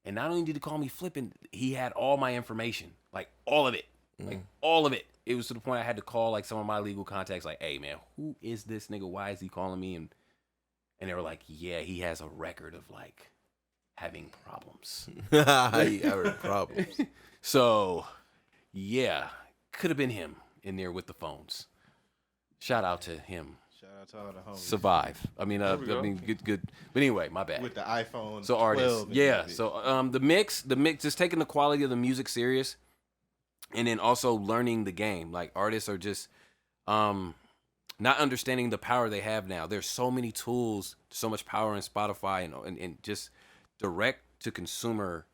And not only did he call me flipping, he had all my information, like all of it. Like all of it. It was to the point I had to call like some of my legal contacts, like, "Hey man, who is this nigga? Why is he calling me?" And they were like, "Yeah, he has a record of like having problems." I heard problems. So, yeah, could have been him in there with the phones. Shout out to him. Shout out to all the homies. Survive. I mean, we go. good. But anyway, my bad. With the iPhone. So artists, 12 and yeah. that bitch. So the mix, just taking the quality of the music serious, and then also learning the game. Like artists are just not understanding the power they have now. There's so many tools, so much power in Spotify and just direct to consumer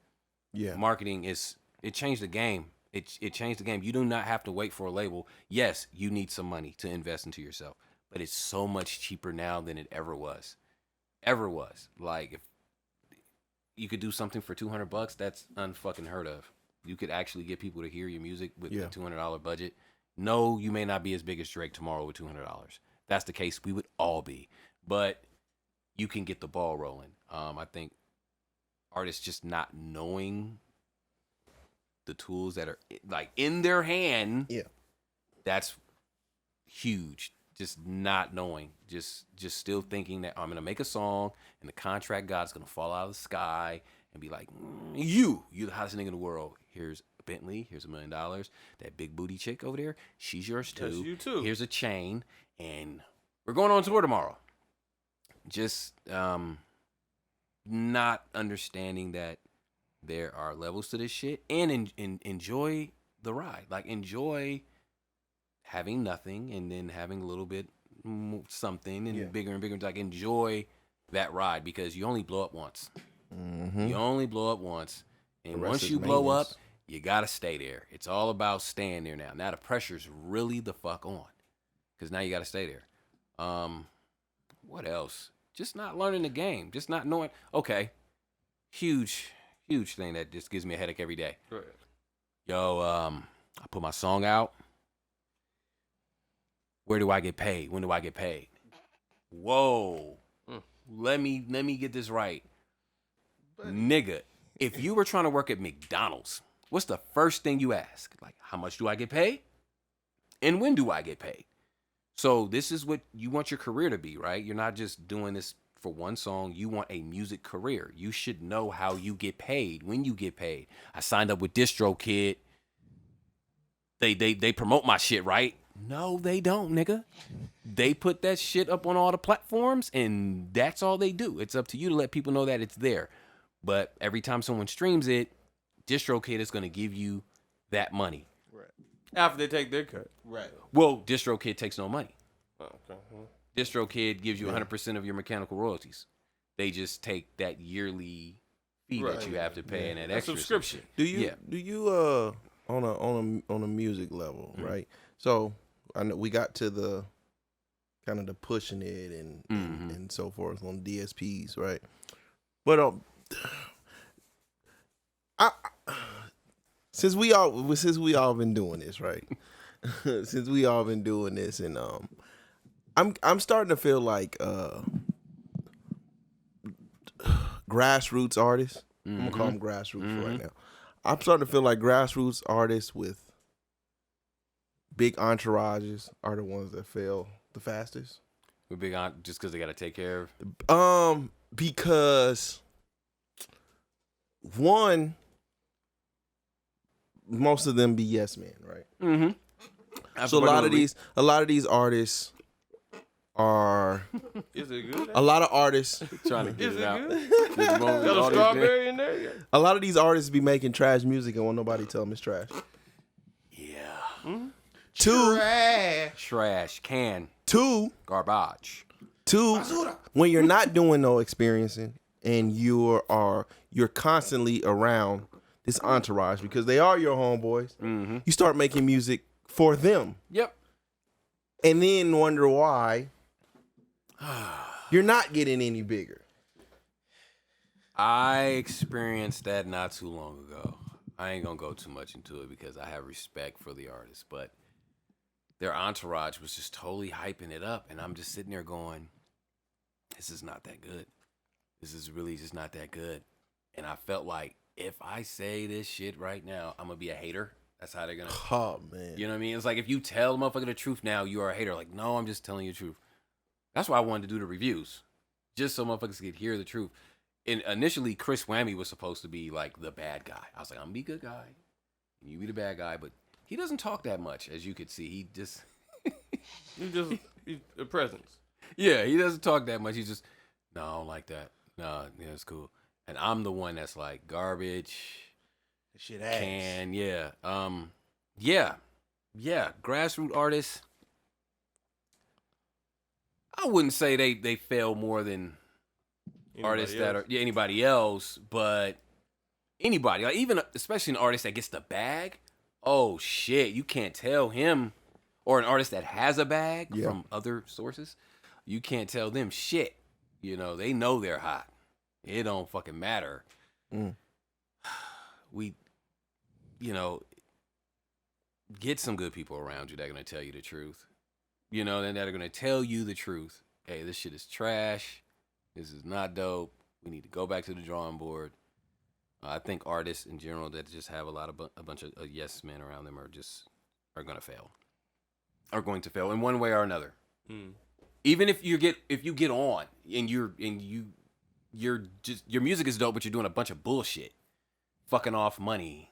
Yeah. marketing it changed the game. It changed the game. You do not have to wait for a label. Yes, you need some money to invest into yourself, but it's so much cheaper now than it ever was. Like if you could do something for $200, that's unfucking heard of. You could actually get people to hear your music with Yeah. a $200 budget. No, you may not be as big as Drake tomorrow with $200. If that's the case, we would all be. But you can get the ball rolling. I think artists just not knowing the tools that are like in their hand. Yeah. That's huge. Just not knowing. Just still thinking that I'm gonna make a song and the contract god's gonna fall out of the sky and be like, you're the hottest nigga in the world. Here's a Bentley, here's $1 million. That big booty chick over there, she's yours too. That's you too. Here's a chain, and we're going on tour tomorrow. Just not understanding that there are levels to this shit, and enjoy the ride. Like enjoy having nothing and then having a little bit something and bigger and bigger. Like enjoy that ride because you only blow up once. Mm-hmm. You only blow up once, and rest once is you blow up, maintenance. you gotta stay there. It's all about staying there now. Now the pressure's really the fuck on, because now you gotta stay there. What else? Just not learning the game. Just not knowing. Okay, huge thing that just gives me a headache every day. Right. Yo, I put my song out. Where do I get paid? When do I get paid? Whoa. Let me get this right. Nigga, if you were trying to work at McDonald's, what's the first thing you ask? Like, how much do I get paid? And when do I get paid? So this is what you want your career to be, right? You're not just doing this for one song. You want a music career. You should know how you get paid, when you get paid. I signed up with DistroKid. They promote my shit, right? No, they don't, nigga. They put that shit up on all the platforms, and that's all they do. It's up to you to let people know that it's there. But every time someone streams it, DistroKid is going to give you that money. Right. After they take their cut. Right. Well, DistroKid takes no money. Oh, okay. DistroKid gives you 100% of your mechanical royalties. They just take that yearly fee that you have to pay and that extra subscription. Do you on a music level, right? So I know we got to the kind of the pushing it and so forth on DSPs, right? But since we all been doing this, right? Since we all been doing this, and I'm starting to feel like grassroots artists. I'm gonna call them grassroots for right now. I'm starting to feel like grassroots artists with big entourages are the ones that fail the fastest. We're big on just because they got to take care of. Because one, most of them be yes men, right? Mm-hmm. So a lot of these artists are Is it good? a lot of artists. Trying to get Is it it out. good? This moment, Got all a these strawberry in there? Yeah. A lot of these artists be making trash music and won't nobody tell them it's trash. Yeah. Two, Trash. two, Garbage. when you're not doing no experiencing and you're constantly around this entourage because they are your homeboys, you start making music for them. Yep. And then wonder why you're not getting any bigger. I experienced that not too long ago. I ain't gonna go too much into it because I have respect for the artist, but their entourage was just totally hyping it up, and I'm just sitting there going, this is not that good. This is really just not that good. And I felt like if I say this shit right now, I'm gonna be a hater. That's how they're gonna. Oh man, You know what I mean? It's like if you tell a motherfucker the truth now, you are a hater. Like, no, I'm just telling you the truth. That's why I wanted to do the reviews, just so motherfuckers could hear the truth. And initially, Chris Whammy was supposed to be like the bad guy. I was like, I'm gonna be a good guy, and you be the bad guy. But he doesn't talk that much, as you could see. He just, He's a presence. yeah, he doesn't talk that much. He's just, no, I don't like that. No, yeah, it's cool. And I'm the one that's like garbage. Shit ass. Yeah. Grassroots artists. I wouldn't say they fail more than artists that are anybody else, but anybody, like even especially an artist that gets the bag. Oh shit, you can't tell him, or an artist that has a bag from other sources. You can't tell them shit. You know, they know they're hot. It don't fucking matter. We, get some good people around you that are gonna tell you the truth. You know, and that are gonna tell you the truth. Hey, this shit is trash. This is not dope. We need to go back to the drawing board. I think artists in general that just have a bunch of yes men around them are going to fail in one way or another. Even if you get on and your music is dope, but you're doing a bunch of bullshit, fucking off money,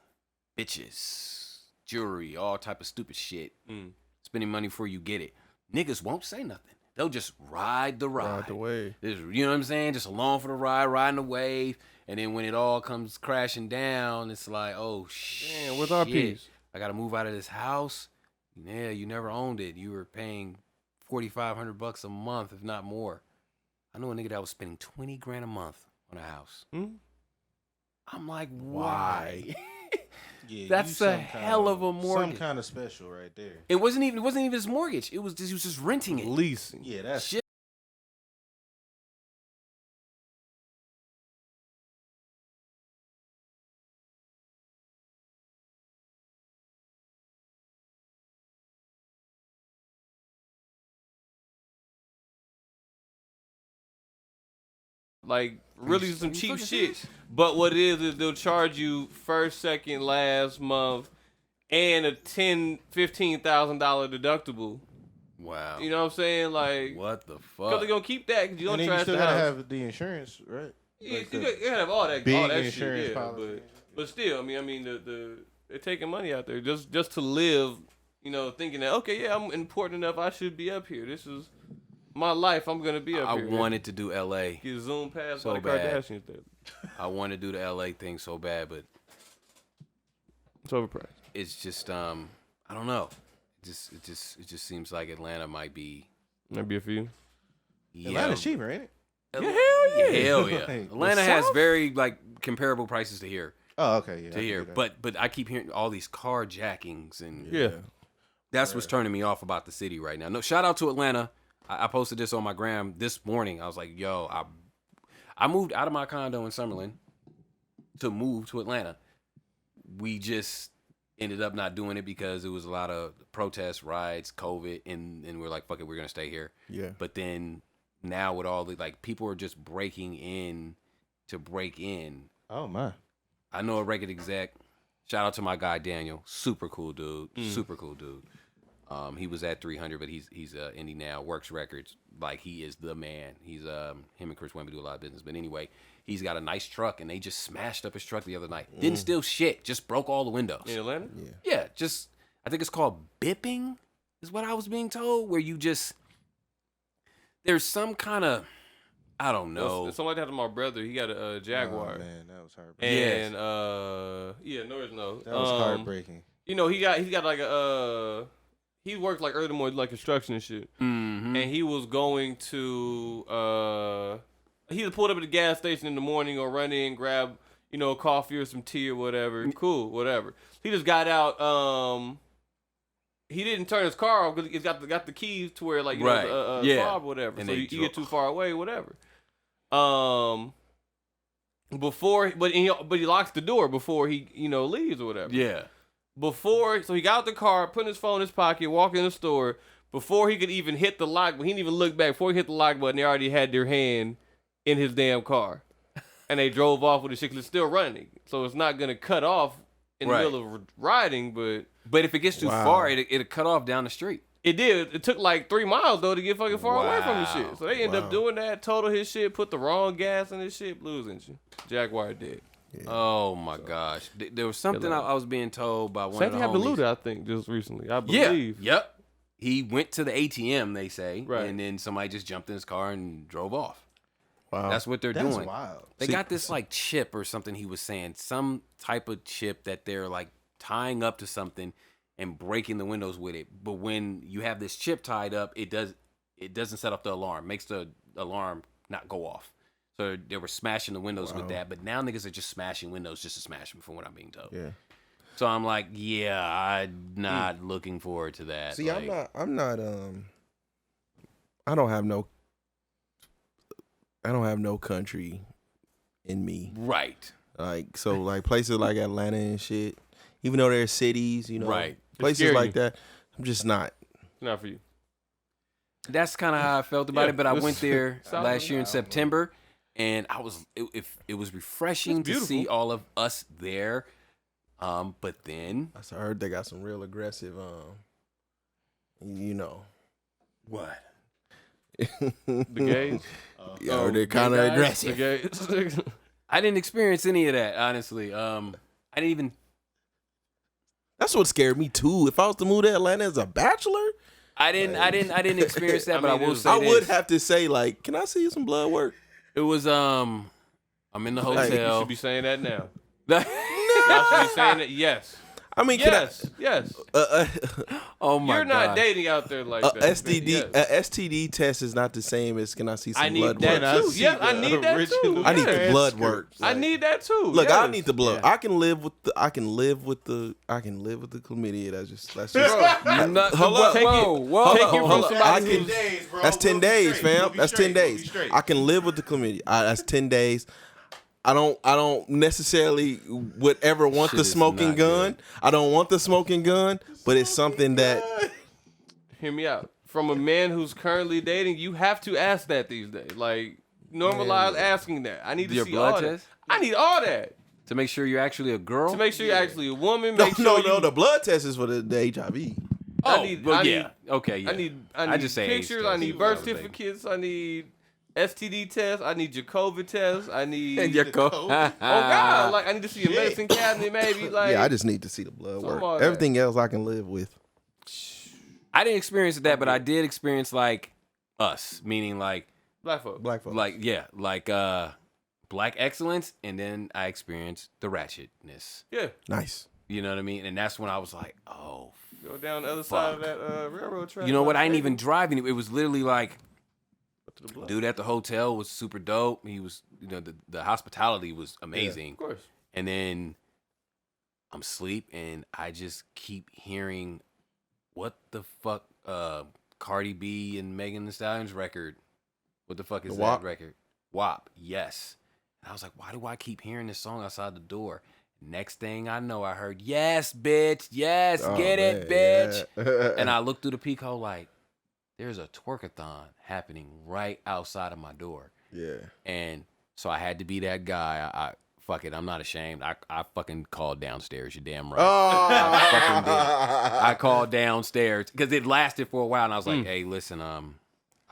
bitches, jewelry, all type of stupid shit, spending money before you get it. Niggas won't say nothing. They'll just ride the ride. Ride the wave. You know what I'm saying? Just along for the ride, riding the wave. And then when it all comes crashing down, it's like, oh, shit. Damn, what's our piece? I got to move out of this house. Yeah, you never owned it. You were paying $4,500 a month, if not more. I know a nigga that was spending $20,000 a month on a house. I'm like, why? Yeah, That's a hell of a mortgage. Some kind of special right there. It wasn't even his mortgage. He was just renting it. Leasing. Yeah, that's Shit. Like really some you cheap fucking shit. serious? But what it is they'll charge you first, second, last month, and a $15,000 deductible. Wow. You know what I'm saying? Like, What the because fuck? they're gonna keep that because you don't and then you trash still the gotta house. have the insurance, right? Yeah, Like you the gotta have all that big shit. insurance Yeah, policy. but still, I mean, they're taking money out there just to live. You know, thinking that okay, yeah, I'm important enough. I should be up here. This is my life. I'm gonna be up I here. wanted to do LA. Get Zoom past so by the bad. Kardashians. There, I want to do the LA thing so bad, but it's overpriced. it's just I don't know. It just seems like Atlanta might be. Might be a few. Atlanta's cheaper, ain't it? Yeah, hell yeah. Hell yeah. Like, Atlanta the has South? very like comparable prices to here. Oh, okay, yeah. To here, but I keep hearing all these carjackings and Yeah. that's what's turning me off about the city right now. No, shout out to Atlanta. I posted this on my gram this morning. I was like, yo, I moved out of my condo in Summerlin to move to Atlanta. We just ended up not doing it because it was a lot of protests, riots, COVID, and we're like, fuck it, we're gonna stay here. Yeah. But then now with all the like people are just breaking in to break in. Oh my. I know a record exec. Shout out to my guy Daniel, super cool dude, super cool dude. He was at 300, but he's indie now, works records. Like he is the man. He's him and Chris Wemby do a lot of business. But anyway, he's got a nice truck, and they just smashed up his truck the other night. Didn't steal shit, just broke all the windows. In Atlanta? Yeah, just I think it's called bipping, is what I was being told, where you just there's some kind of I don't know. Somebody had to my brother. He got a Jaguar. Oh, man, that was heartbreaking. And yeah, no. That was heartbreaking. You know, he's got like a he worked like early in the morning, like construction and shit. Mm-hmm. And he was going to he either pulled up at the gas station in the morning or run in, grab, you know, coffee or some tea or whatever. Cool, whatever. He just got out. He didn't turn his car off because he's got the keys to where like you Right. know fob or whatever. And so they you get too far away, whatever. But he locks the door before he leaves or whatever. Yeah. So he got out the car, put his phone in his pocket, walked in the store. Before he could even hit the lock, but he didn't even look back. Before he hit the lock button, they already had their hand in his damn car, and they drove off with the shit 'cause it's still running. So it's not gonna cut off in the middle of riding, But if it gets too far, it'll cut off down the street. it did. It took like 3 miles though to get fucking far away from the Wow. shit. So they ended up doing that, total his shit, put the wrong gas in his shit, blues engine. Jaguar dead. Yeah. Oh my gosh. There was something I was being told by one Same of the thing happened to homies. Luda, I think, just recently. I Yeah. believe. Yep. He went to the ATM, they say, Right. and then somebody just jumped in his car and drove off. Wow. That's what they're That's doing. wild. They got this like chip or something he was saying, some type of chip that they're like tying up to something and breaking the windows with it. But when you have this chip tied up, it doesn't set off the alarm, makes the alarm not go off. So they were smashing the windows with that, but now niggas are just smashing windows just to smash them, from what I'm being told. Yeah. So I'm like, yeah, I'm not looking forward to that. See, like, I'm not I don't have no country in me. right. Like places like Atlanta and shit, even though they're cities, you know, Right. places scare like you. that, I'm just not. Not for you. That's kind of how I felt about Yeah, it. But I this- went there Sounds last like year in that. September, and it was refreshing It's to see beautiful. all of us there. But then I heard they got some real aggressive, you know. what? The gays. Yo, they're gay kind of guys? The aggressive. gays. I didn't experience any of that, honestly. I didn't even. That's what scared me too. If I was to move to Atlanta as a bachelor, I didn't experience that. I But I mean, will say I would this. have to say like, can I see some blood work? It was I'm in the You hotel. should be saying that now. Y'all should be saying that. Yes. I mean, yes. Oh my You're not God. dating out there like that. STD Yes. STD test is not the same as can I see some I need blood that work? too. Yeah, I need that too. I need the Yes. blood work. I need that too. Look, I yes. need the blood. Yeah. I can live with the chlamydia. That's just Bro, Not, Hold up. Take it- whoa. take it from hold up. somebody I who's- can- That's 10 days, fam. That's 10 days. I can live with the chlamydia. That's 10 days. I don't necessarily would ever want Shit the is smoking not gun. good. I don't want the smoking gun, but it's something that Hear me out. From a man who's currently dating, you have to ask that these days. Like, normalize asking that. I need to Your see blood all test? that. I need all that. To make sure you're actually a girl? To make sure you're actually a woman. no, Make sure the blood test is for the HIV. Oh, I need- well, I yeah. need- Okay, yeah. I need I just say AIDS pictures. test. I need birth certificates. I need STD tests. I need your COVID tests. I need Your co- oh God, like I need to see your medicine cabinet, maybe. Like Yeah, I just need to see the blood Some work. of that. Everything else I can live with. I didn't experience that, but I did experience like us, meaning like black folk. Black folks. black excellence, and then I experienced the ratchetness. Yeah, Nice. You know what I mean? And that's when I was like, oh, go down the other side of that railroad track. you know what? I ain't Baby. even driving. It was literally like, To the blood. dude at the hotel was super dope. He was, the hospitality was amazing. Of course. And then I'm asleep and I just keep hearing, what the fuck, Cardi B and Megan Thee Stallion's record. What the fuck is The that WAP? record? WAP, yes. And I was like, why do I keep hearing this song outside the door? Next thing I know, I heard, yes, bitch, yes, Oh, get it, man, bitch. yeah. And I looked through the peephole like, there's a twerkathon happening right outside of my door. Yeah. And so I had to be that guy. I fuck it, I'm not ashamed. I fucking called downstairs, you damn right. I fucking did. I called downstairs because it lasted for a while, and I was like, hey, listen, I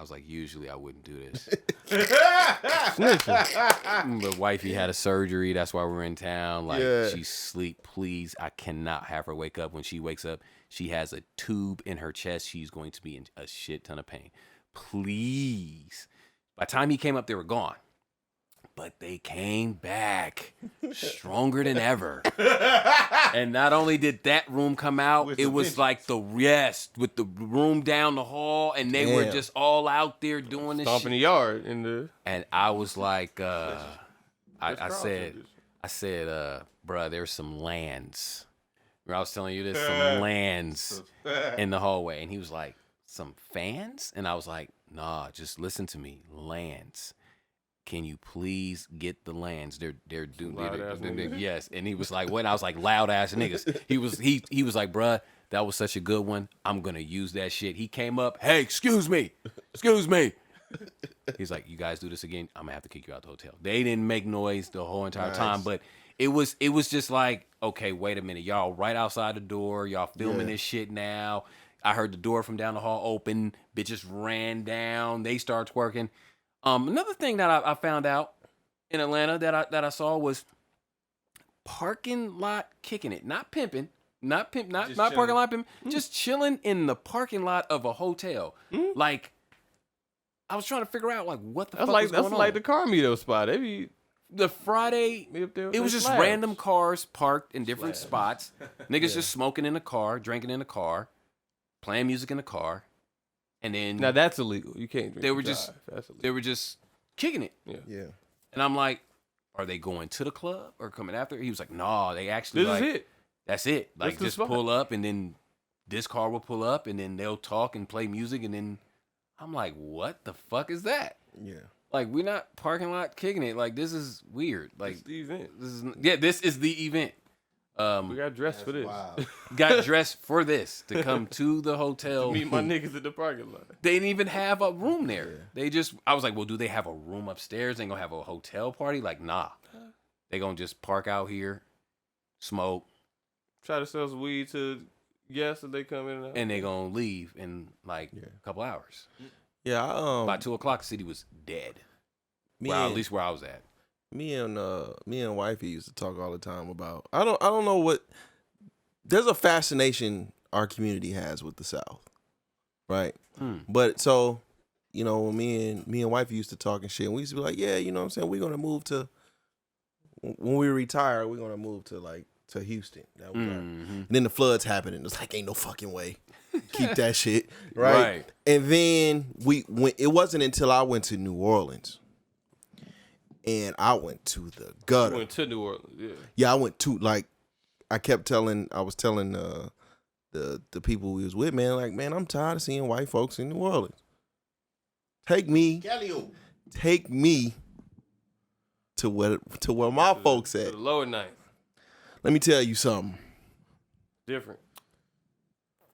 was like, usually I wouldn't do this. But wifey had a surgery. That's why we're in town. Like, Yeah. she's asleep. Please, I cannot have her wake up. When she wakes up, she has a tube in her chest. She's going to be in a shit ton of pain. Please. By the time he came up, they were gone. But they came back stronger than ever. And not only did that room come out, With it the was vengeance. like with the room down the hall, and they were Damn. just all out there doing this Stomping shit. the yard in the. And I was like, I said, bruh, there's some lands. Remember I was telling you there's some lands in the hallway. And he was like, some fans? And I was like, nah, just listen to me. Lands. Can you please get the lands? They're doing Loud-ass niggas. yes. And he was like, what? And I was like, loud ass niggas. He was like, bruh, that was such a good one. I'm gonna use that shit. He came up, hey, excuse me. He's like, you guys do this again, I'm gonna have to kick you out the hotel. They didn't make noise the whole entire time, but it was just like, okay, wait a minute, y'all right outside the door, y'all filming this shit now. I heard the door from down the hall open, bitches ran down, they start twerking. Another thing that I found out in Atlanta that I saw was parking lot kicking it, not pimping, not parking lot pimping, just chilling in the parking lot of a hotel. Like, I was trying to figure out like what the fuck was going That's on. like the car meetup spot. They be The Friday, meet up there with it was their just slabs. random cars parked in different spots. Niggas just smoking in the car, drinking in the car, playing music in the car, and then Now that's illegal. You can't drink. They were and just- drive. That's illegal. they were just kicking it. Yeah. And I'm like, are they going to the club or coming after? He was like, nah, they actually This like, is it. that's it. Like, That's the just spot. pull up, and then this car will pull up, and then they'll talk and play music, and then I'm like, what the fuck is that? Yeah. Like, we're not parking lot kicking it. Like, this is weird. Like, It's the event. this is the event. We got dressed for this. Wow. Got dressed for this to come to the hotel. Meet my niggas at the parking lot. They didn't even have a room there. They just, I was like, well, do they have a room upstairs? They gonna have a hotel party? Like, nah. They gonna just park out here, smoke, Try to sell some weed to guests if they come in and out. and they gonna leave in like a couple hours. Yeah. By 2:00, the city was dead. Me Well, and- at least where I was at. me and wifey used to talk all the time about I don't know what there's a fascination our community has with the South, right? But so when me and wifey used to talk and shit, and we used to be like, yeah, you know what I'm saying, we're gonna move to when we retire, we're gonna move to like to Houston. That was and then the floods happened, and it's like, ain't no fucking way. Keep that shit. Right? And then it wasn't until I went to New Orleans. And I went to the gutter. You went to New Orleans, yeah. Yeah, I went to, like, I was telling the people we was with, man, like, man, I'm tired of seeing white folks in New Orleans. Take me to where my folks at. To the lower ninth. Let me tell you something. Different.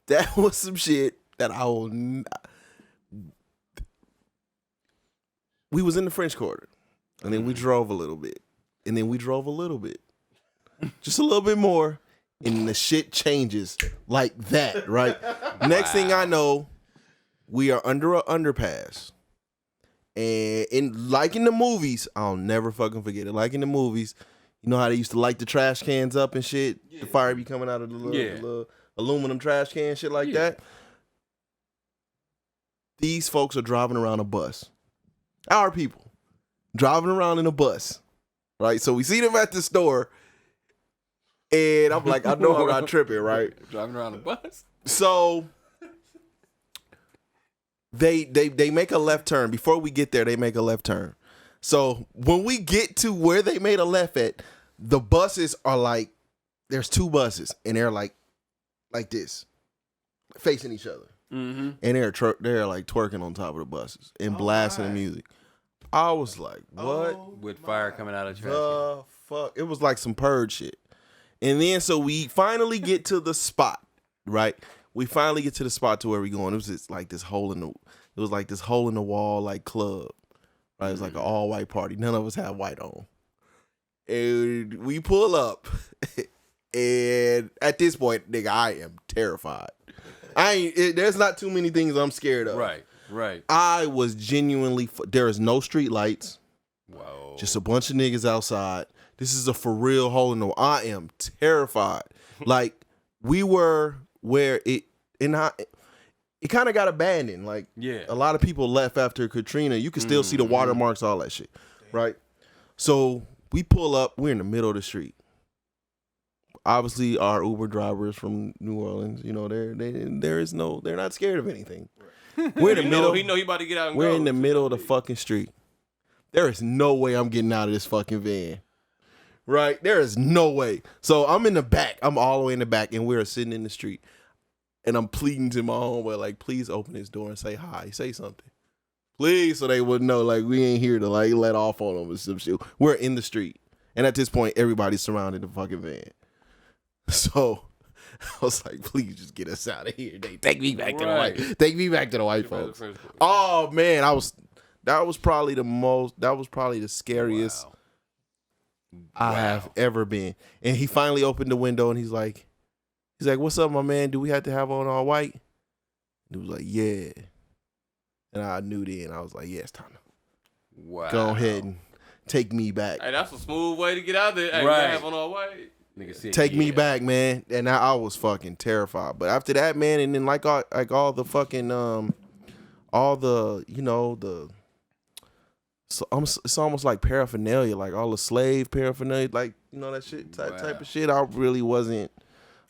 That was some shit that we was in the French Quarter, and then we drove a little bit, and then we drove a little bit, just a little bit more, and the shit changes like that, right? Next thing I know, we are under an underpass. And like in the movies, I'll never fucking forget it. Like in the movies, you know how they used to light the trash cans up and shit? Yeah. The fire be coming out of the little aluminum trash can, shit like that. These folks are driving around a bus. Our people driving around in a bus, right? So we see them at the store, and I'm like, I know I'm not tripping, right? Driving around a bus. So they make a left turn. Before we get there, they make a left turn. So when we get to where they made a left at, the buses are like, there's two buses, and they're like this, facing each other. Mm-hmm. And they're like twerking on top of the buses and blasting the music. I was like, what? With fire coming out of trash. The fuck? It was like some purge shit. And then so we finally get to the spot, right? We finally get to the spot to where we going. It was just like this hole in the wall like club. Right? It was like an all white party. None of us had white on. And we pull up. And at this point, nigga, I am terrified. There's not too many things I'm scared of. Right. I was genuinely, there is no street lights. Whoa. Just a bunch of niggas outside. This is a for real hole in the wall. I am terrified. Like, we were where it kind of got abandoned. Like, a lot of people left after Katrina. You can still see the watermarks, all that shit. Right? So we pull up. We're in the middle of the street. Obviously, our Uber drivers from New Orleans, you know, they're not scared of anything. We're in the middle. He know he about to get out and We're go. in the middle of the fucking street. There is no way I'm getting out of this fucking van. Right? There is no way. So I'm in the back. I'm all the way in the back, and we're sitting in the street. And I'm pleading to my homeboy, like, please open this door and say hi. Say something. Please, so they would know, like, we ain't here to, like, let off on them or some shit. We're in the street. And at this point, everybody's surrounding the fucking van. So I was like, please just get us out of here. They take me back to the white folks. Oh man, that was probably the scariest I have ever been. And he finally opened the window and he's like, what's up, my man? Do we have to have on all white? And he was like, yeah. And I knew then. I was like, yeah, it's time to go ahead and take me back. Hey, that's a smooth way to get out there. Hey, right. Have on all white. Take me back, man. And I was fucking terrified. But after that, man, and then like all the fucking all the, you know, it's almost like paraphernalia, like all the slave paraphernalia, like, you know, that shit type of shit. I really wasn't.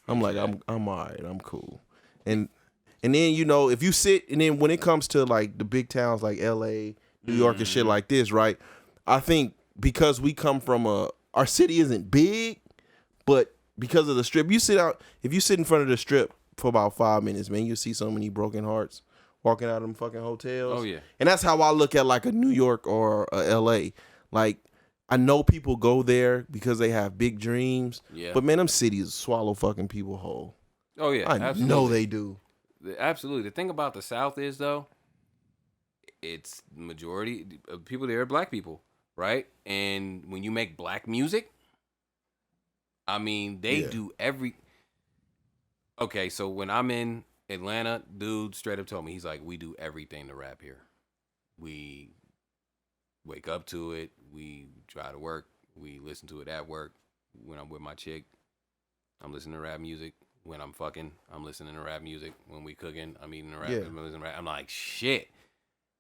I'm like, I'm all right, I'm cool. And then, you know, if you sit, and then when it comes to like the big towns like LA, New York and shit like this, right? I think because we come from our city isn't big, but because of the strip, if you sit in front of the strip for about 5 minutes, man, you'll see so many broken hearts walking out of them fucking hotels. Oh, yeah. And that's how I look at like a New York or a LA. Like, I know people go there because they have big dreams. Yeah. But man, them cities swallow fucking people whole. Oh, yeah. I know they do. Absolutely. The thing about the South is, though, it's majority of people there are black people, right? And when you make black music, I mean, they do Okay, so when I'm in Atlanta, dude straight up told me, he's like, we do everything to rap here. We wake up to it. We try to work. We listen to it at work. When I'm with my chick, I'm listening to rap music. When I'm fucking, I'm listening to rap music. When we cooking, I'm eating the rap. I'm listening to rap. I'm like, shit.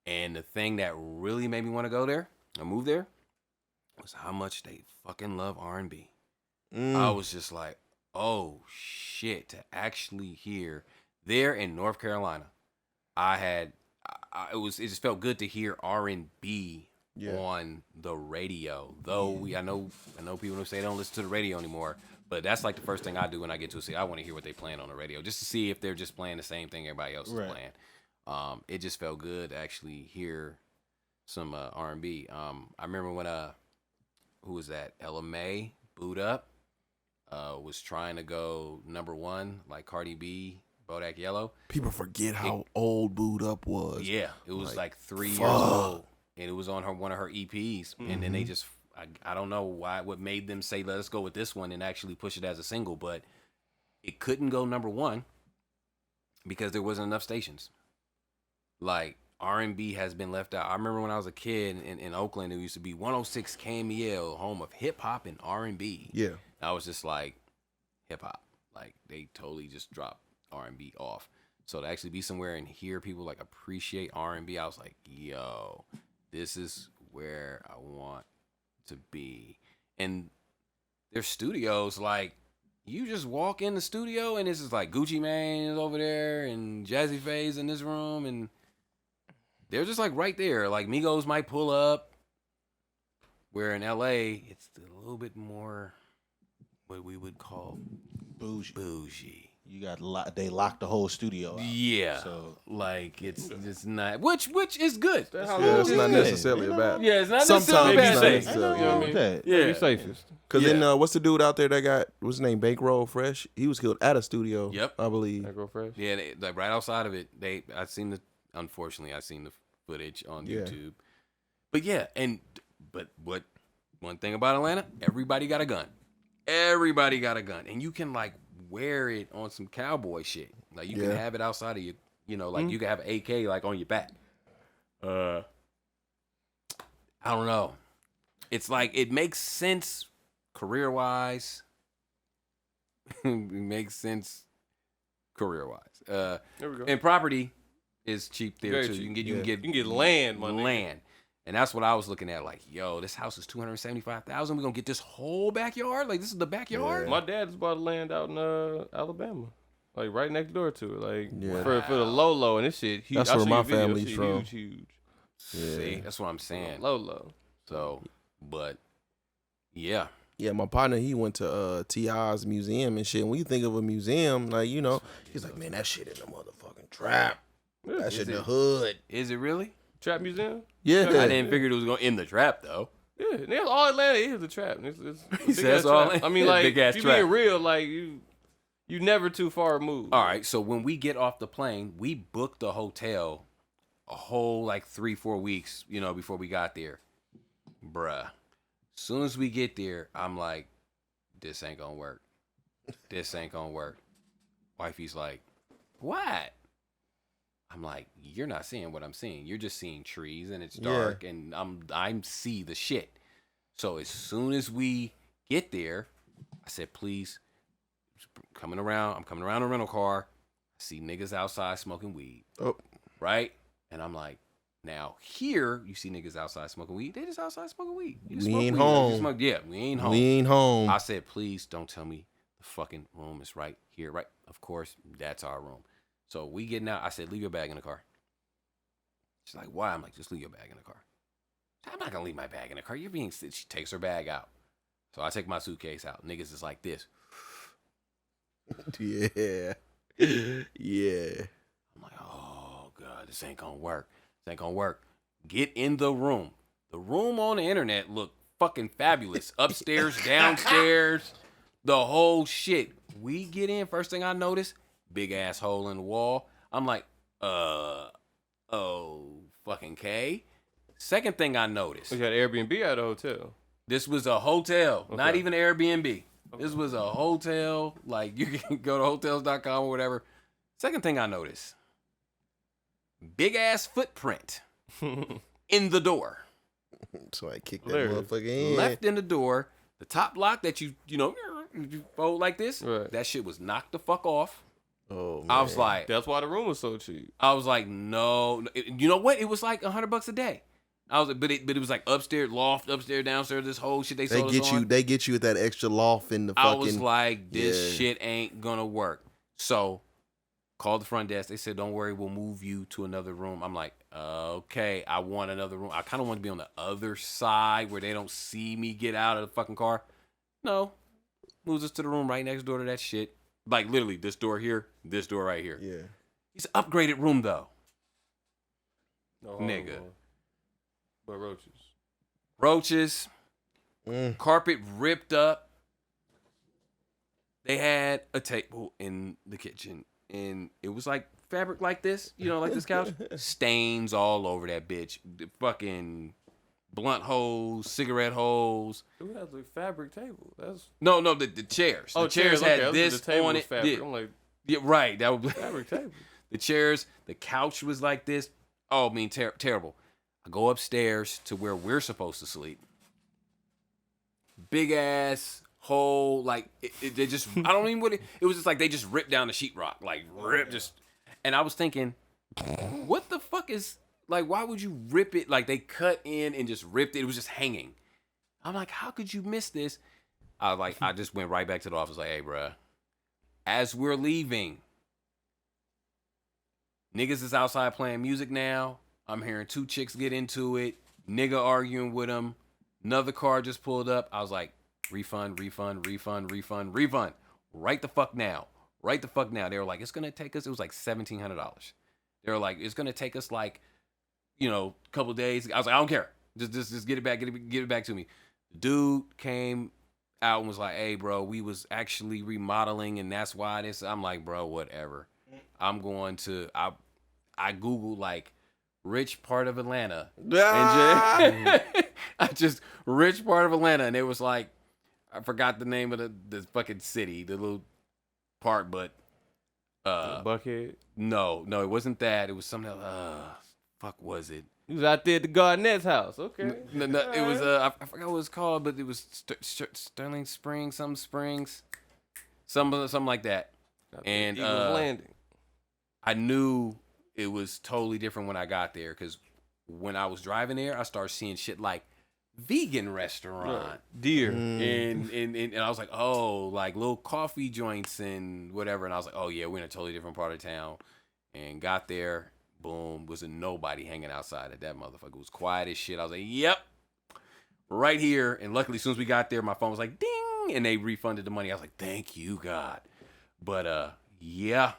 And the thing that really made me want to go there, or move there, was how much they fucking love R&B. I was just like, oh shit, to actually hear there in North Carolina, it just felt good to hear R&B on the radio. Though I know people who say they don't listen to the radio anymore, but that's like the first thing I do when I get to a city. I want to hear what they playing on the radio, just to see if they're just playing the same thing everybody else is playing. It just felt good to actually hear some R&B. I remember when who was that? Ella May, Boot Up, was trying to go #1 like Cardi B, Bodak Yellow. People forget how old Boot Up was. Yeah, it was like 3 years old, and it was on one of her EPs, and then they just I don't know what made them say let's go with this one and actually push it as a single, but it couldn't go #1 because there wasn't enough stations. Like R&B has been left out. I remember when I was a kid in Oakland, it used to be 106 KMEL, home of hip hop and R&B. Yeah. I was just like, hip hop, like they totally just dropped R&B off. So to actually be somewhere and hear people like appreciate R&B, I was like, yo, this is where I want to be. And their studios, like, you just walk in the studio and it's just like Gucci Mane is over there and Jazzy Faye's in this room, and they're just like right there. Like Migos might pull up, where in LA it's a little bit more what we would call bougie. You got they locked the whole studio out. Yeah, so like it's not which is good. It's not necessarily a bad. Yeah, it's not Sometimes necessarily it's bad. not necessarily. You know what I mean? Yeah, you're safest. Because then what's the dude out there that got what's his name? Bankroll Fresh. He was killed at a studio. Yep, I believe. Bankroll Fresh. Yeah, like right outside of it. Unfortunately, I seen the footage on YouTube. But yeah, but one thing about Atlanta, everybody got a gun. Everybody got a gun, and you can like wear it on some cowboy shit. Like you can have it outside of you. You know, like you can have an AK like on your back. I don't know. It's like it makes sense career wise. It makes sense career wise. There we go. And property is cheap there Very too. cheap. You can get land, my nigga. land. And that's what I was looking at. Like, yo, this house is $275,000. We're gonna get this whole backyard. Like, this is the backyard. My dad just bought land out in Alabama, like right next door to it. Like for the low, and this shit. That's where my family's from. Huge. See, that's what I'm saying. Low. So, but yeah. Yeah, my partner, he went to T.I.'s museum and shit. And when you think of a museum, like, you know, he's like, man, that shit in the motherfucking trap. That shit in the hood. Is it really? Trap museum? Yeah. I didn't figure it was going in the trap though. Yeah, that's all Atlanta is, a trap. It's He says all. I mean, like, big ass if you trap. being real, like you never too far removed. All right, so when we get off the plane, we booked a hotel a whole like 3-4 weeks, you know, before we got there. Bruh. Soon as we get there, I'm like, this ain't gonna work. This ain't gonna work. Wifey's like, what? I'm like, you're not seeing what I'm seeing. You're just seeing trees and it's dark and I'm see the shit. So as soon as we get there, I said, please, I'm coming around the rental car. I see niggas outside smoking weed. Oh. Right? And I'm like, now here you see niggas outside smoking weed. They just outside smoking weed. We ain't home. We ain't home. We ain't home. I said, please don't tell me the fucking room is right here, right? Of course, that's our room. So we getting out. I said, leave your bag in the car. She's like, why? I'm like, just leave your bag in the car. I'm not gonna leave my bag in the car. You're being. She takes her bag out. So I take my suitcase out. Niggas is like this. Yeah. I'm like, oh god, this ain't gonna work. This ain't gonna work. Get in the room. The room on the internet looked fucking fabulous. Upstairs, downstairs, the whole shit. We get in. First thing I notice, big ass hole in the wall. I'm like, fucking K. Second thing I noticed. We got Airbnb at a hotel. This was a hotel, Okay. not even Airbnb. Okay. This was a hotel. Like, you can go to hotels.com or whatever. Second thing I noticed, big ass footprint in the door. So I kicked that Hilarious. motherfucker in. Left in the door. The top lock that you fold like this, Right. that shit was knocked the fuck off. Oh, man. I was like, That's why the room was so cheap. no. You know what? It was like $100 a day. I was like, but it was like upstairs, loft, upstairs, downstairs, this whole shit they sold us on. They get you at that extra loft in the fucking. I was like, this shit ain't gonna work. So, called the front desk. They said, don't worry, we'll move you to another room. I'm like, okay, I want another room. I kind of want to be on the other side where they don't see me get out of the fucking car. No, moves us to the room right next door to that shit. Like literally, this door here, this door right here. Yeah. It's an upgraded room though. No, Nigga. But Roaches, carpet ripped up. They had a table in the kitchen, and it was like fabric like this, like this couch. Stains all over that bitch. The fucking blunt holes, cigarette holes. Who has a fabric table? That's No, the chairs. The chairs had okay. this The table on was it. fabric. Yeah, I'm like, yeah, right. That would fabric table. The chairs, the couch was like this. Oh, I mean, terrible. I go upstairs to where we're supposed to sleep. Big ass hole, like they just. I don't even what it was. Just like they just ripped down the sheetrock, like rip just. And I was thinking, what the fuck is like? Why would you rip it? Like they cut in and just ripped it. It was just hanging. I'm like, how could you miss this? I just went right back to the office. Like, hey, bruh, as we're leaving, niggas is outside playing music now. I'm hearing two chicks get into it. Nigga arguing with them. Another car just pulled up. I was like, refund. Right the fuck now. They were like, it's going to take us, it was like $1,700. They were like, it's going to take us like, a couple of days. I was like, I don't care. Just get it back. Get it back to me. The dude came out and was like, hey, bro, we was actually remodeling and that's why this. I'm like, bro, whatever. I'm going to, I Googled like, rich part of Atlanta. And rich part of Atlanta. And it was like, I forgot the name of the fucking city, the little part, but Buckhead. No, it wasn't that. It was something else. Fuck was it? He was out there at the Garnett's house. Okay. No, it was I forgot what it was called, but it was Sterling Springs, something like that. And Eagles Landing. I knew it was totally different when I got there because when I was driving there, I started seeing shit like vegan restaurant, deer, and I was like, oh, like little coffee joints and whatever. And I was like, oh yeah, we're in a totally different part of town. And got there, boom, wasn't nobody hanging outside at that motherfucker. It was quiet as shit. I was like, yep, right here. And luckily, as soon as we got there, my phone was like, ding, and they refunded the money. I was like, thank you, God. But yeah.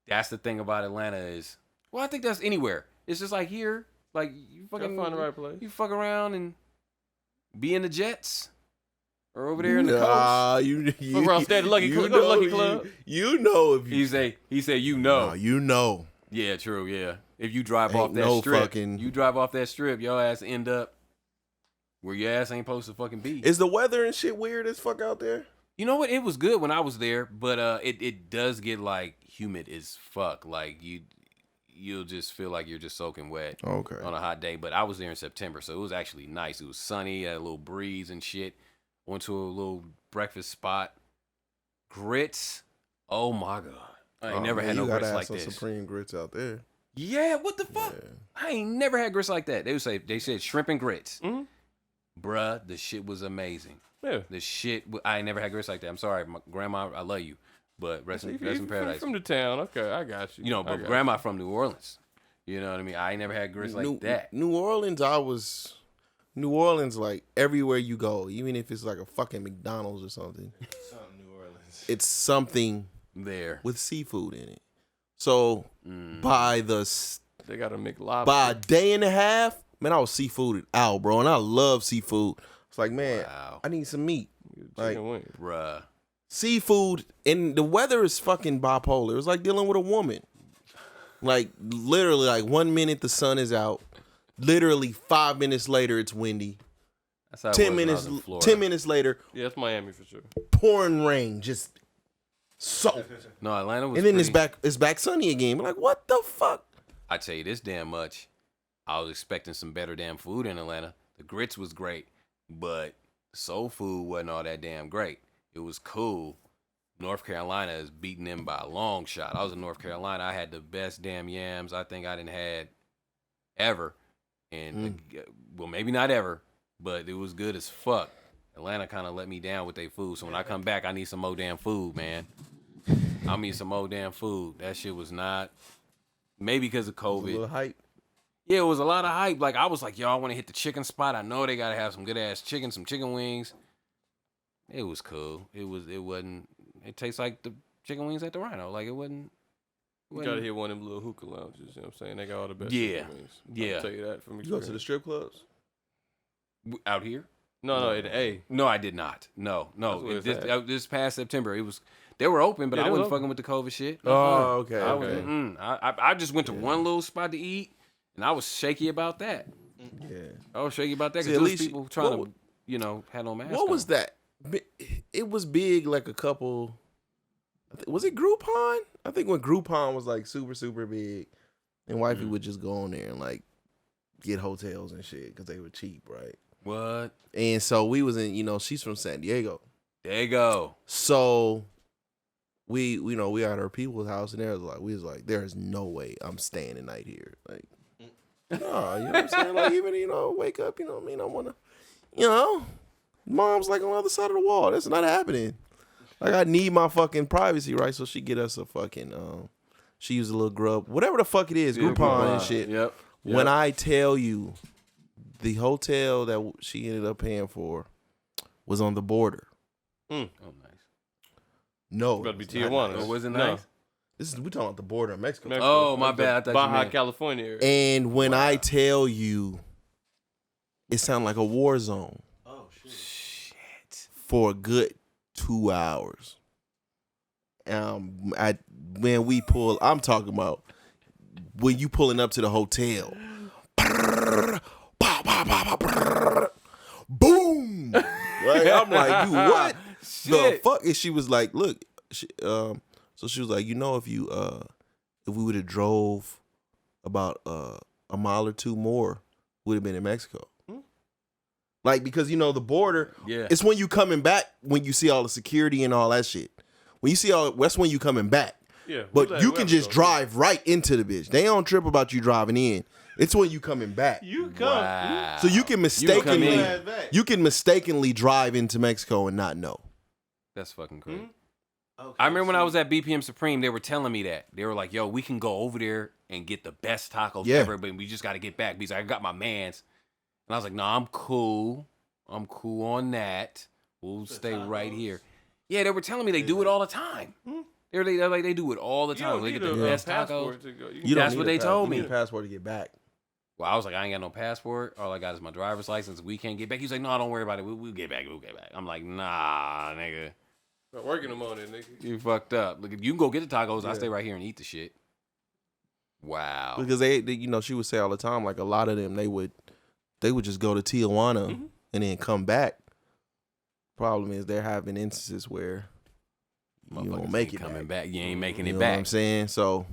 That's the thing about Atlanta is, well, I think that's anywhere. It's just like here, like you fucking find the right place. You fuck around and be in the Jets or over there in the coast. You fuck around, stay at the Lucky Club. Go to Lucky Club. If you, He said you know. Nah, you know. Yeah, true. Yeah, if you drive Ain't off that no strip, fucking- you drive off that strip, your ass end up where your ass ain't supposed to fucking be. Is the weather and shit weird as fuck out there? You know what? It was good when I was there, but it does get like humid as fuck. Like you'll just feel like you're just soaking wet Okay. on a hot day. But I was there in September, so it was actually nice. It was sunny, had a little breeze and shit. Went to a little breakfast spot. Grits. Oh my God. I ain't never had no grits like this. Supreme grits out there. Yeah, what the fuck? Yeah. I ain't never had grits like that. They said shrimp and grits. Mm-hmm. Bruh, the shit was amazing. Yeah. The shit, I ain't never had grits like that. I'm sorry, my grandma, I love you, but rest in paradise. From the town, okay, I got you. But grandma from New Orleans. You know what I mean? I ain't never had grits like that. New Orleans, like everywhere you go, even if it's like a fucking McDonald's or something. New Orleans. It's something There. with seafood in it. So by they got to make lobster. by a day and a half, man, I was seafooded out, bro, and I love seafood. It's like, man, Wow. I need some meat. Like, Chicken wings. Bruh. seafood, and the weather is fucking bipolar. It's like dealing with a woman. Like literally, like 1 minute the sun is out, literally 5 minutes later it's windy. That's how it 10 was when I minutes, was in Florida. 10 minutes later, Yeah, it's Miami for sure. pouring rain, just so. No, Atlanta was And then pretty, it's back sunny again. We're like, what the fuck? I tell you this damn much. I was expecting some better damn food in Atlanta. The grits was great, but soul food wasn't all that damn great. It was cool. North Carolina is beating them by a long shot. I was in North Carolina. I had the best damn yams I think I didn't had ever. And well, maybe not ever, but it was good as fuck. Atlanta kind of let me down with their food. So when I come back, I need some more damn food, man. I need some more damn food. That shit was not. Maybe because of A COVID. little hype. Yeah, it was a lot of hype. Like, I was like, yo, I want to hit the chicken spot. I know they got to have some good ass chicken, some chicken wings. It was cool. It wasn't. It tastes like the chicken wings at the Rhino. Like, it wasn't. You gotta hit one of them little hookah lounges. You know what I'm saying? They got all the best Yeah. chicken wings. Yeah. I'll tell you that from You go experience. to the strip clubs? Out here? No, in A. No, I did not. No. That's where it's at. This past September, it was. They were open, but Yeah, I they wasn't were fucking with the COVID shit. Oh, okay. I Okay. was- I just went to one little spot to eat, and I was shaky about that. Yeah. I was shaky about that See, because at those least people what trying would- to, had no mask. What was on. that? It was big, like a couple. Was it Groupon? I think when Groupon was like super, super big, and wifey would just go on there and like get hotels and shit because they were cheap, right? What? And so we was in, she's from San Diego, There you go. so we at her people's house, and we was like, there is no way I'm staying the night here, like. No, you know what I'm saying? Like, even, wake up, you know what I mean? I want to, mom's like on the other side of the wall. That's not happening. Like, I need my fucking privacy, right? So she get us a fucking, she used a little grub, whatever the fuck it is, Yeah, Groupon and shit. Yep. When I tell you, the hotel that she ended up paying for was on the border. Oh, nice. No. Gotta be it's not Tijuana. nice. Oh, was it No. nice? We talking about the border of Mexico. Oh, my bad. I thought you Baja meant- California area. And when I tell you, it sounded like a war zone. Oh shit. For a good 2 hours. I'm talking about when you pulling up to the hotel. Boom! Like, I'm like, you what? The Shit. fuck? And she was like, look, so she was like, if we would have drove about a mile or two more, would have been in Mexico. Like, because the border, Yeah. it's when you coming back when you see all the security and all that shit. When you see that's when you coming back. Yeah. But you can just drive right into the bitch. They don't trip about you driving in. It's when you coming back. You come. Wow. So you can mistakenly in. you can mistakenly drive into Mexico and not know. That's fucking Hmm? crazy. Okay, I remember when I so- was at BPM Supreme, they were telling me that. They were like, yo, we can go over there and get the best tacos Yeah. ever, but we just got to get back. Because I got my mans. And I was like, nah, I'm cool. I'm cool on that. We'll stay right tacos. here. Yeah, they were telling me they do it all the time. They're like, they do it all the You time. don't They need get a the best passport tacos. to go. You don't That's need what a they told you me. need a passport to get back. Well, I was like, I ain't got no passport. All I got is my driver's license. We can't get back. He's like, no, don't worry about it. We'll get back. We'll get back. I'm like, nah, nigga. Not working them on it, nigga. You fucked up. Look, you can go get the tacos. I'll stay right here and eat the shit. Wow. Because they she would say all the time, like a lot of them, they would just go to Tijuana and then come back. Problem is they're having instances where you Motherfuckers don't make ain't it coming back. back. You ain't making You it know what I'm back. saying? So,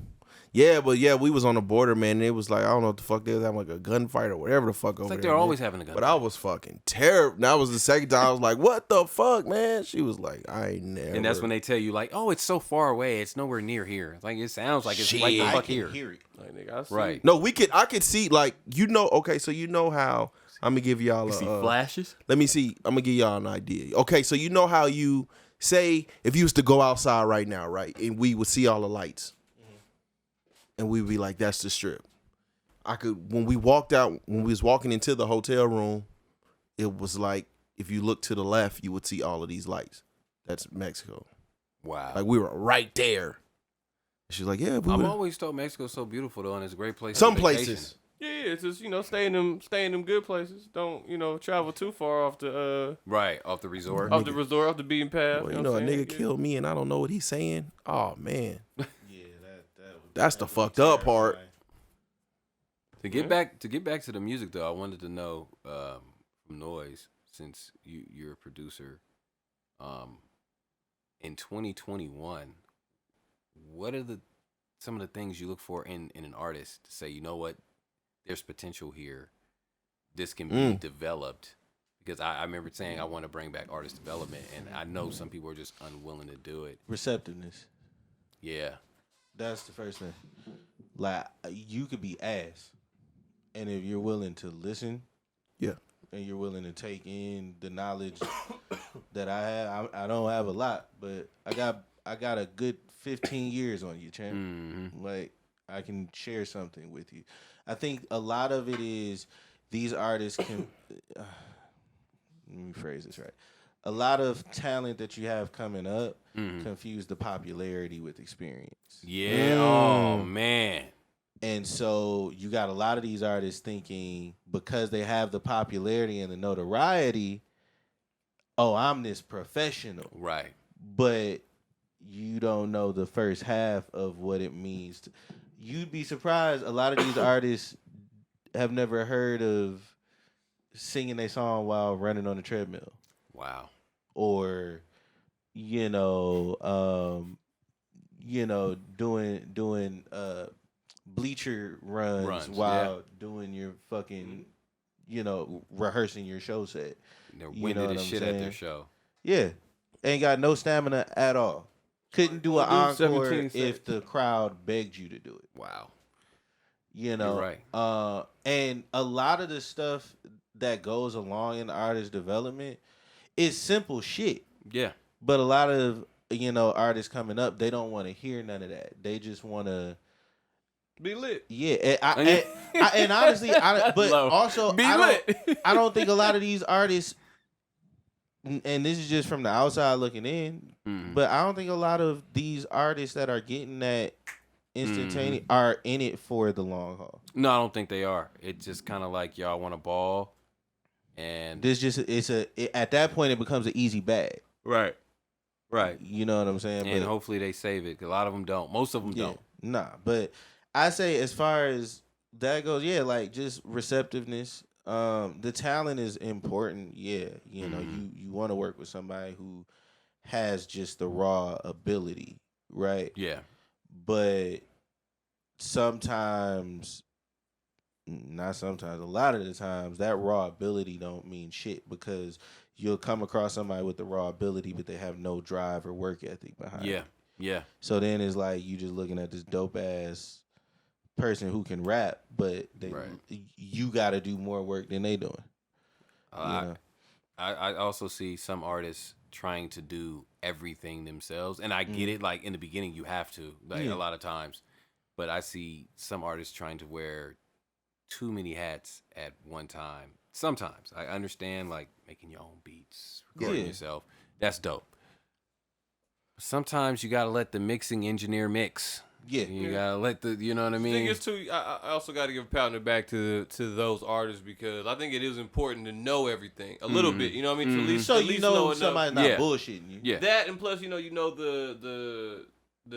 yeah, we was on the border, man, and it was like, I don't know what the fuck, they was having like a gunfight or whatever the fuck over It's like there. they're man. always having a gun. But I was fucking terrible. That was the second time I was like, what the fuck, man? She was like, I ain't never. And that's when they tell you, like, oh, it's so far away. It's nowhere near here. Like, it sounds like it's right the Shit. fuck I can here. hear it. Like, nigga, I see. Right. No, I could see, like, okay, so how, I'm going to give y'all flashes? let me see, I'm going to give y'all an idea. Okay, so how you, say, if you was to go outside right now, right, and we would see all the lights, and we'd be like, that's the strip. When we was walking into the hotel room, it was like, if you look to the left, you would see all of these lights. That's Mexico. Wow. Like, we were right there. She's like, yeah, we I've were. always thought Mexico's so beautiful, though, and it's a great place. Some for vacation. places. Yeah, it's just stay in them good places. Don't travel too far off the Right, off the resort. off the resort, off the beaten path. Well, you a know what I'm nigga saying? killed me and I don't know what he's saying. Oh, man. Yeah, that That's the fucked up part. To get back to the music, though, I wanted to know from Noise, since you're a producer, in 2021, what are some of the things you look for in an artist to say, you know what, there's potential here, this can be developed? Because I remember saying I want to bring back artist development, and I know some people are just unwilling to do it. Receptiveness. Yeah. That's the first thing. Like, you could be ass, And if you're willing to listen, Yeah. and you're willing to take in the knowledge that I have, I don't have a lot, but I got a good 15 years on you, champ. Mm-hmm. Like, I can share something with you. I think a lot of it is these artists can. Let me phrase this right. A lot of talent that you have coming up confuse the popularity with experience. Yeah. Oh man. And so you got a lot of these artists thinking because they have the popularity and the notoriety, oh, I'm this professional. Right. But you don't know the first half of what it means. You'd be surprised. A lot of these artists have never heard of singing a song while running on a treadmill, Wow. or doing bleacher runs while doing your fucking rehearsing your show set. They're You winded know as what I'm shit at their saying? show. Yeah, ain't got no stamina at all. Couldn't do an We'll do encore 17 if the crowd begged you to do it. Wow. You know, You're right. And a lot of the stuff that goes along in artist development is simple shit. Yeah. But a lot of artists coming up, they don't want to hear none of that. They just want to Be lit. yeah. And honestly, but Low. also Be I lit. I don't think a lot of these artists, and this is just from the outside looking in, but I don't think a lot of these artists that are getting that instantaneous are in it for the long haul. No, I don't think they are. It's just kind of like y'all want a ball, and This just at that point it becomes an easy bag. right. You know what I'm saying? And But hopefully they save it. 'Cause a lot of them don't. Most of them don't. Nah, but I say as far as that goes, yeah, like just receptiveness. The talent is important. Yeah, you want to work with somebody who has just the raw ability, right? Yeah. But sometimes, not sometimes, a lot of the times, that raw ability don't mean shit because you'll come across somebody with the raw ability, but they have no drive or work ethic behind it. Yeah. So then it's like you just looking at this dope ass person who can rap, but you got to do more work than they doing. I also see some artists trying to do everything themselves, and I get it. Like in the beginning, you have to, like a lot of times, but I see some artists trying to wear too many hats at one time. Sometimes I understand, like making your own beats, recording yourself. That's dope. Sometimes you gotta let the mixing engineer mix. Yeah, You gotta let you know what I I mean? think it's too. I also got to give a pat on the back to those artists because I think it is important to know everything a little bit. You know what I mean? At least, so at you least know enough. somebody's not bullshitting you. Yeah. That and plus, you know the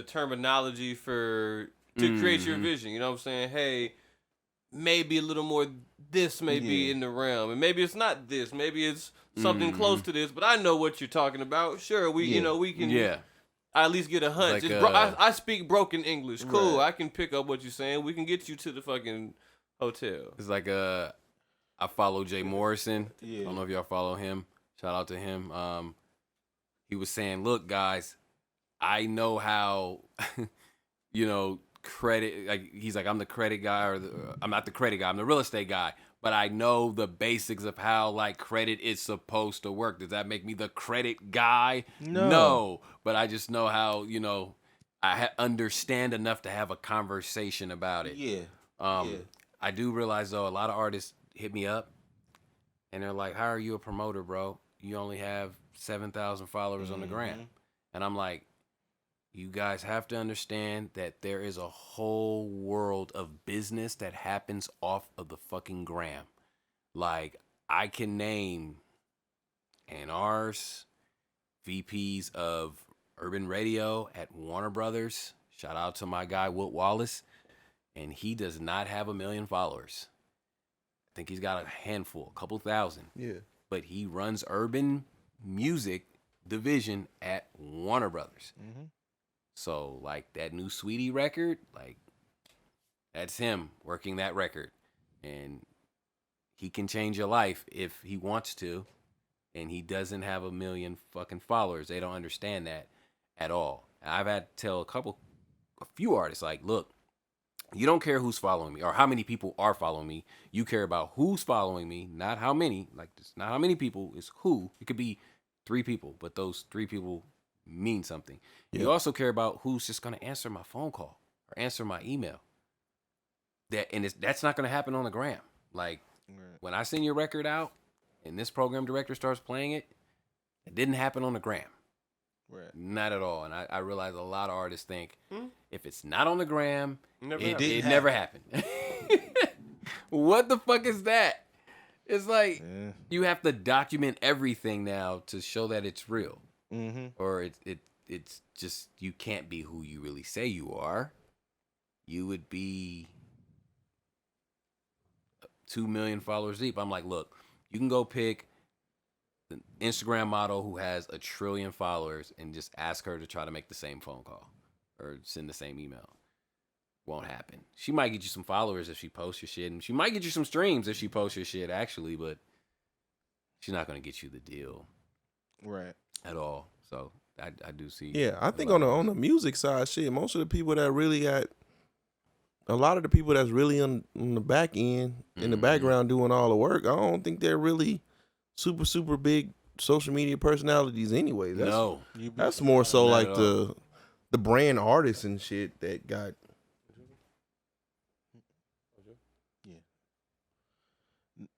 terminology to create your vision. You know what I'm saying? Hey, maybe a little more. This may be in the realm, and maybe it's not this. Maybe it's something close to this. But I know what you're talking about. Sure, we can. Yeah. I at least get a hunch. Like, I speak broken English. Cool. I can pick up what you're saying. We can get you to the fucking hotel. It's like I follow Jay Morrison. Yeah. I don't know if y'all follow him. Shout out to him. He was saying, "Look, guys, I know how, credit. Like he's like, I'm the credit guy, I'm not the credit guy. I'm the real estate guy. But I know the basics of how like credit is supposed to work. Does that make me the credit guy? No. But I just know how I understand enough to have a conversation about it. Yeah. I do realize though a lot of artists hit me up and they're like, "How are you a promoter, bro? You only have 7,000 followers on the gram." And I'm like, you guys have to understand that there is a whole world of business that happens off of the fucking gram. Like, I can name A&Rs, VPs of urban radio at Warner Brothers. Shout out to my guy, Wilt Wallace. And he does not have 1 million followers. I think he's got a handful, a couple thousand. Yeah. But he runs urban music division at Warner Brothers. So, like, that new Sweetie record, like, that's him working that record. And he can change your life if he wants to. And he doesn't have 1 million fucking followers. They don't understand that at all. I've had to tell a few artists, like, look, You don't care who's following me or how many people are following me. You care about who's following me, not how many. Like, it's not how many people, it's who. It could be 3 people, but those 3 people mean something. Yeah. You also care about who's just going to answer my phone call or answer my email. That's not going to happen on the gram. Like, when I send your record out and this program director starts playing it, it didn't happen on the gram. Right. Not at all. And I realize a lot of artists think if it's not on the gram, it happen. never happened. What the fuck is that? It's like you have to document everything now to show that it's real. Mm-hmm. Or it's just, you can't be who you really say you are. You would be 2 million followers deep. I'm like, look, you can go pick the Instagram model who has 1 trillion followers and just ask her to try to make the same phone call or send the same email. Won't happen. She might get you some followers if she posts your shit, and she might get you some streams if she posts your shit, actually, but she's not going to get you the deal. Right. At all. So I do see. Yeah, I think on the music side, shit, most of the people that really got, a lot of the people that's really on the back end, in the background doing all the work, I don't think they're really super, super big social media personalities anyway. That's more so like the brand artists and shit that got.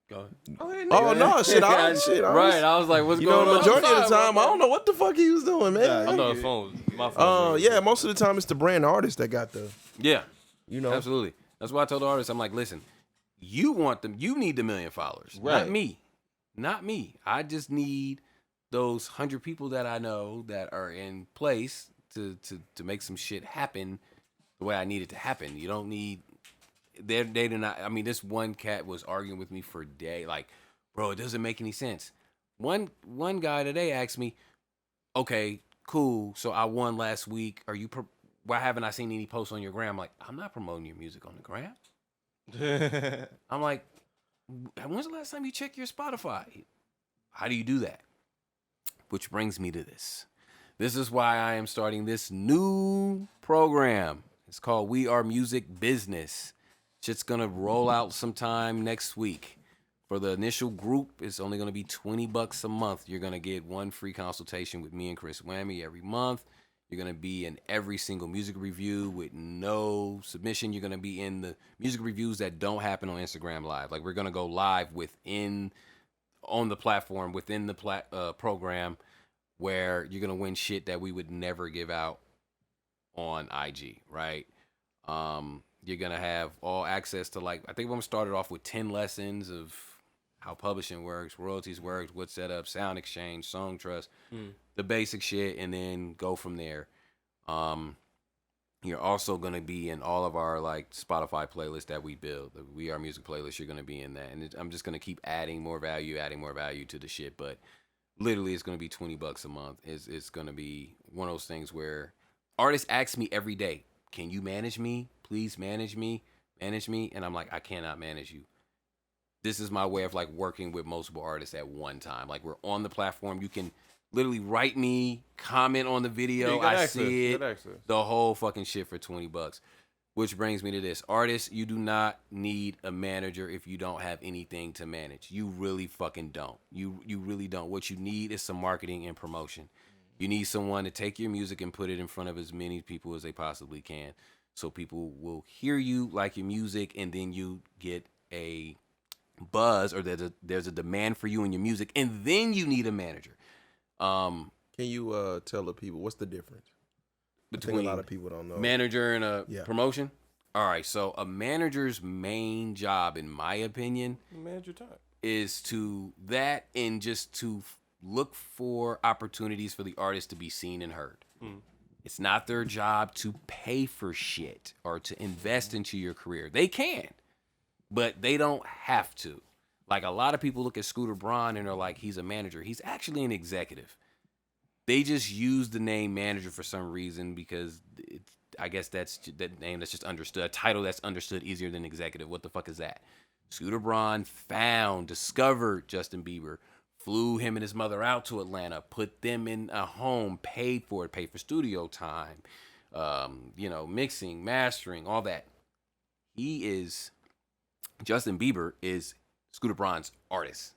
Go ahead. Oh no, shit! I Right, I was like, "What's going on?" Majority of the time, I don't know what the fuck he was doing, man. I thought his phone was my phone. Yeah, most of the time it's the brand artist that got the. Yeah, you know, absolutely. That's why I told the artist, I'm like, listen, you want them, you need the 1 million followers, right. not me. I just need those 100 people that I know that are in place to make some shit happen the way I need it to happen. You don't need. They do not. I mean, this one cat was arguing with me for a day. Like, bro, it doesn't make any sense. One guy today asked me, "Okay, cool. So I won last week. Why haven't I seen any posts on your gram?" I'm like, I'm not promoting your music on the gram. I'm like, when's the last time you checked your Spotify? How do you do that? Which brings me to this. This is why I am starting this new program. It's called We Are Music Business. Shit's gonna roll out sometime next week. For the initial group, it's only gonna be $20 a month. You're gonna get 1 free consultation with me and Chris Whammy every month. You're gonna be in every single music review with no submission. You're gonna be in the music reviews that don't happen on Instagram Live. Like, we're gonna go live on the platform within the program, where you're gonna win shit that we would never give out on IG, right? You're going to have all access to, like, I think I'm going to start it off with 10 lessons of how publishing works, royalties works, what set up, sound exchange, song trust, the basic shit, and then go from there. You're also going to be in all of our, like, Spotify playlists that we build. The We Are Music playlist, you're going to be in that. And I'm just going to keep adding more value to the shit. But literally, it's going to be $20 a month. It's going to be one of those things where artists ask me every day, "Can you manage me? Please manage me. And I'm like, I cannot manage you. This is my way of, like, working with multiple artists at one time. Like, we're on the platform. You can literally write me, comment on the video. I see it. The whole fucking shit for $20. Which brings me to this. Artists, you do not need a manager if you don't have anything to manage. You really fucking don't. You really don't. What you need is some marketing and promotion. You need someone to take your music and put it in front of as many people as they possibly can. So people will hear you, like your music, and then you get a buzz, or there's a demand for you and your music, and then you need a manager. Can you tell the people what's the difference? Between I think a lot of people don't know. Manager and a promotion? All right, so a manager's main job, in my opinion, manage your time, is to look for opportunities for the artist to be seen and heard. It's not their job to pay for shit or to invest into your career. They can, but they don't have to. Like, a lot of people look at Scooter Braun and they're like, he's a manager. He's actually an executive. They just use the name manager for some reason because I guess that's that name that's just understood. A title that's understood easier than executive. What the fuck is that? Scooter Braun discovered Justin Bieber, flew him and his mother out to Atlanta, put them in a home, paid for studio time, mixing, mastering, all that. Justin Bieber is Scooter Braun's artist.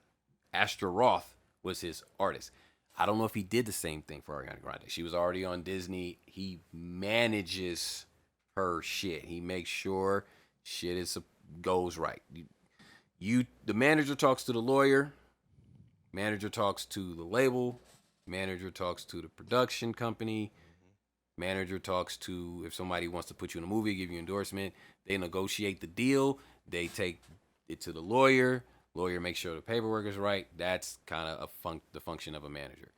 Astra Roth was his artist. I don't know if he did the same thing for Ariana Grande. She was already on Disney. He manages her shit. He makes sure shit goes right. The manager talks to the lawyer. Manager talks to the label. Manager talks to the production company. Manager talks to if somebody wants to put you in a movie, give you endorsement. They negotiate the deal. They take it to the lawyer. Lawyer makes sure the paperwork is right. That's kind of the function of a manager.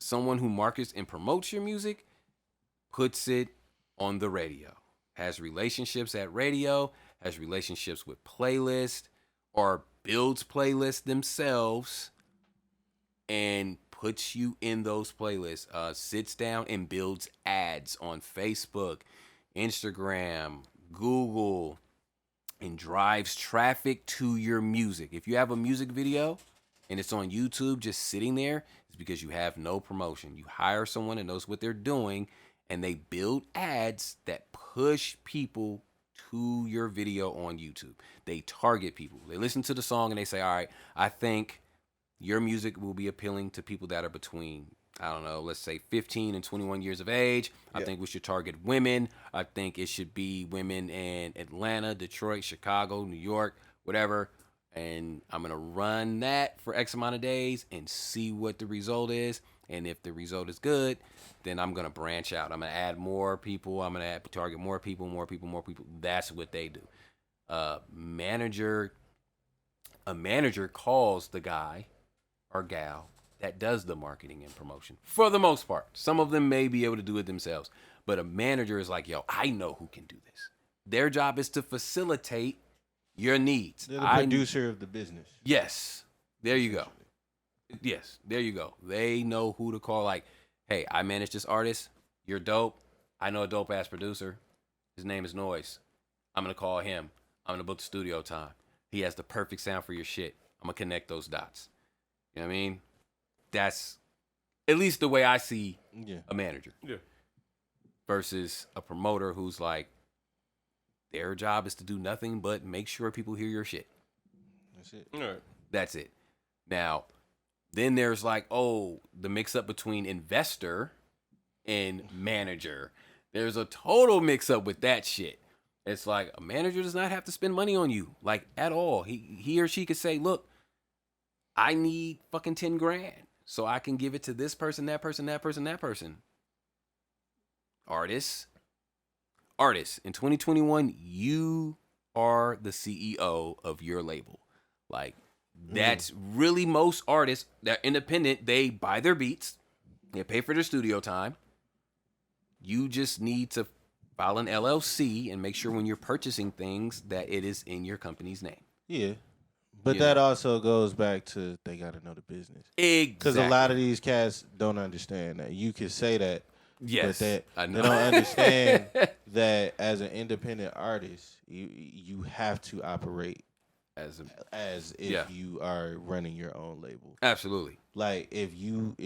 Someone who markets and promotes your music, puts it on the radio, has relationships at radio, has relationships with playlists, or builds playlists themselves and puts you in those playlists, sits down and builds ads on Facebook, Instagram, Google, and drives traffic to your music. If you have a music video and it's on YouTube just sitting there, it's because you have no promotion. You hire someone that knows what they're doing and they build ads that push people to your video on YouTube. They target people. They listen to the song and they say, all right, I think your music will be appealing to people that are between, I don't know, let's say 15 and 21 years of age. I think we should target women. I think it should be women in Atlanta, Detroit, Chicago, New York, whatever. And I'm going to run that for X amount of days and see what the result is. And if the result is good, then I'm going to branch out. I'm going to add more people. I'm going to target more people. That's what they do. A manager calls the guy or gal that does the marketing and promotion for the most part. Some of them may be able to do it themselves, but a manager is like, yo, I know who can do this. Their job is to facilitate your needs. They're the producer of the business. Yes. There you go. Yes. There you go. They know who to call. Like, hey, I manage this artist. You're dope. I know a dope ass producer. His name is Noise. I'm going to call him. I'm going to book the studio time. He has the perfect sound for your shit. I'm going to connect those dots. You know what I mean? That's at least the way I see a manager. Yeah. Versus a promoter who's like, their job is to do nothing but make sure people hear your shit. That's it. All right. That's it. Now, then there's like, the mix up between investor and manager. There's a total mix up with that shit. It's like a manager does not have to spend money on you, like at all. He or she could say, look, I need fucking 10 grand so I can give it to this person, that person, that person, that person. Artists. In 2021, you are the CEO of your label. Like, that's really most artists that are independent. They buy their beats. They pay for their studio time. You just need to file an LLC and make sure when you're purchasing things that it is in your company's name. Yeah. But that also goes back to they got to know the business. Exactly. Because a lot of these cats don't understand that. You can say that, yes, but I they know. don't understand that as an independent artist, you have to operate as if you are running your own label. Absolutely. Like if you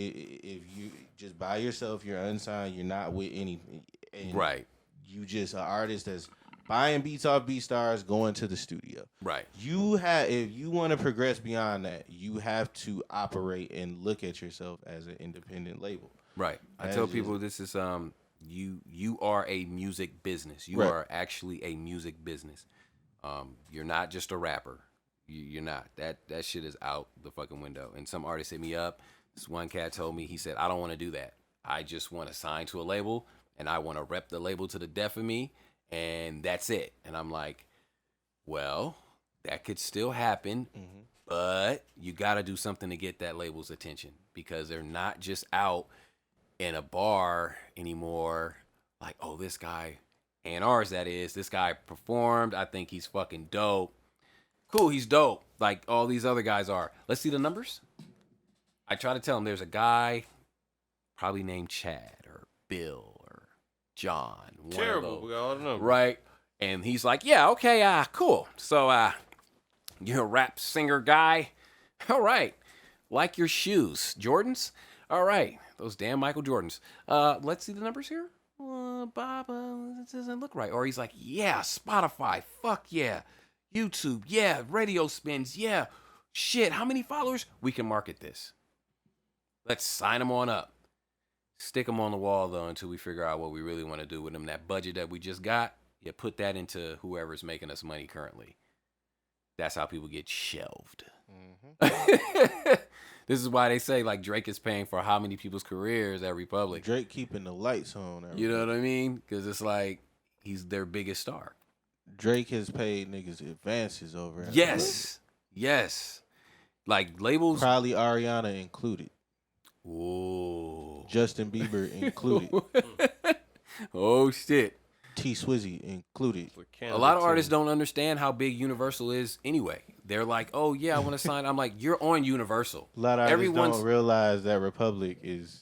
just by yourself, you're unsigned, you're not with anything, and Right. you just an artist that's buying beats off BeatStars, going to the studio. Right. If you want to progress beyond that, you have to operate and look at yourself as an independent label. Right. I tell people this is you are a music business. You Right. are actually a music business. You're not just a rapper. You're not. That shit is out the fucking window. And some artists hit me up. This one cat told me, he said, I don't want to do that. I just want to sign to a label and I want to rep the label to the death of me. And that's it. And I'm like, well, that could still happen, but you got to do something to get that label's attention because they're not just out in a bar anymore. Like, oh, this guy, A&Rs that is, this guy performed. I think he's fucking dope. Cool, he's dope. Like all these other guys are. Let's see the numbers. I try to tell him there's a guy probably named Chad or Bill or John. Terrible. We got all the numbers. Right. And he's like, yeah, okay, cool. So, you're a rap singer guy. All right. Like your shoes. Jordans? All right. Those damn Michael Jordans. Let's see the numbers here. Bob, this doesn't look right. Or he's like, yeah, Spotify, fuck yeah. YouTube, yeah. Radio spins, yeah. Shit, how many followers? We can market this. Let's sign them on up. Stick them on the wall, though, until we figure out what we really want to do with them. That budget that we just got, put that into whoever's making us money currently. That's how people get shelved. Mm-hmm. This is why they say, like, Drake is paying for how many people's careers at Republic. Drake keeping the lights on. You know what I mean? Because it's like he's their biggest star. Drake has paid niggas advances over. Yes. Like, labels. Probably Ariana included. Whoa. Justin Bieber included. Oh, shit. T Swizzy included. A lot of artists don't understand how big Universal is anyway. They're like, oh, yeah, I want to sign. I'm like, you're on Universal. A lot of artists don't realize that Republic is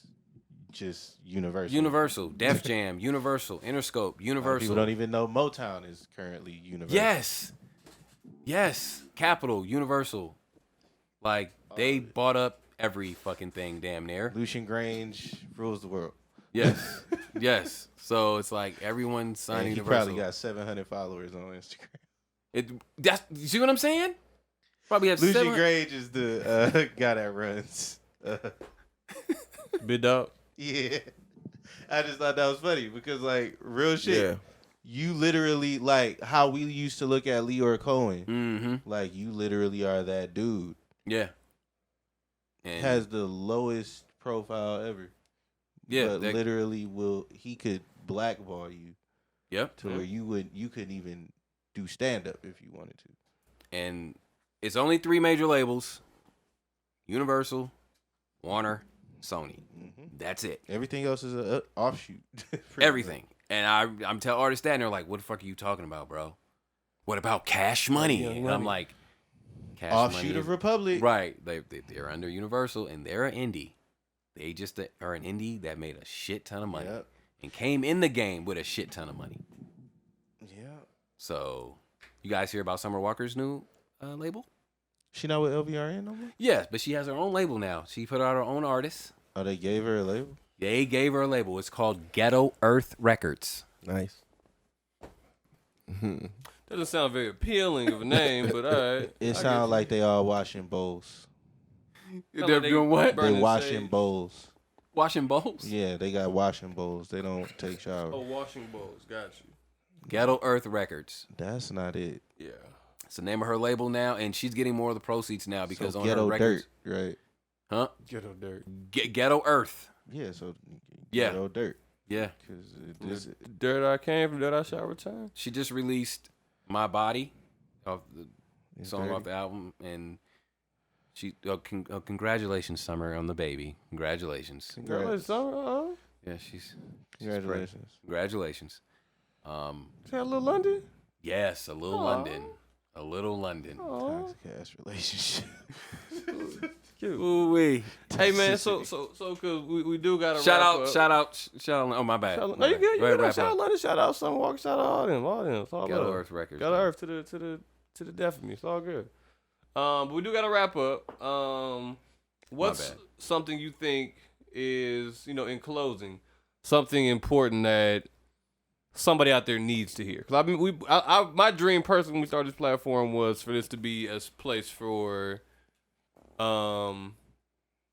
just Universal. Universal, Def Jam, Universal, Interscope, Universal. People don't even know Motown is currently Universal. Yes. Capitol, Universal. Like, they bought up every fucking thing damn near. Lucian Grange rules the world. Yes. So it's like everyone's signing Universal. He probably got 700 followers on Instagram. You see what I'm saying? Probably have Lucian Grange is the guy that runs. Big dog. Yeah. I just thought that was funny because, like, real shit. Yeah. You literally, like, how we used to look at Leor Cohen. Mm-hmm. Like, you literally are that dude. Yeah. And has the lowest profile ever. Yeah. But literally he could blackball you. Yep. To where you couldn't even do stand up if you wanted to. And it's only 3 major labels: Universal, Warner, Sony. Mm-hmm. That's it. Everything else is an offshoot. Everything. And I'm telling artists that, and they're like, "What the fuck are you talking about, bro? What about Cash Money?" And I'm like, "Cash offshoot Money of Republic, right? They're under Universal, and they're an indie. They just are an indie that made a shit ton of money and came in the game with a shit ton of money. Yeah. So, you guys hear about Summer Walker's new label? She not with LVRN no more? Yes, but she has her own label now. She put out her own artists. Oh, they gave her a label? They gave her a label. It's called Ghetto Earth Records. Nice. Doesn't sound very appealing of a name, but all right. It sounds like they all washing bowls. They're doing what? They're washing bowls. Washing bowls? Yeah, they got washing bowls. They don't take showers. Oh, washing bowls. Got you. Ghetto Earth Records. That's not it. Yeah. It's the name of her label now, and she's getting more of the proceeds now because on Ghetto her records. Dirt, right? Huh? Ghetto Dirt. Ghetto Earth. Yeah, so Yeah. Ghetto Dirt. Yeah. Because Dirt I came from, Dirt I shall return. She just released My Body, off the song off the album, and she congratulations, Summer, on the baby. Congratulations. Congratulations, Summer. Yeah, she's congratulations. Congratulations. Is that a little London? Yes, a little London. A little London. Toxic ass relationship. Cute. Ooh-wee. Hey man, so cause we do gotta shout wrap out. Oh my bad. No, you good. Shout out London. Shout out Summer Walker. Shout out all them. It's all Ghetto love. Earth Records. Ghetto Earth to the death of me. It's all good. But we do gotta wrap up. What's something you think is, in closing, something important that somebody out there needs to hear? Because my dream person when we started this platform was for this to be a place for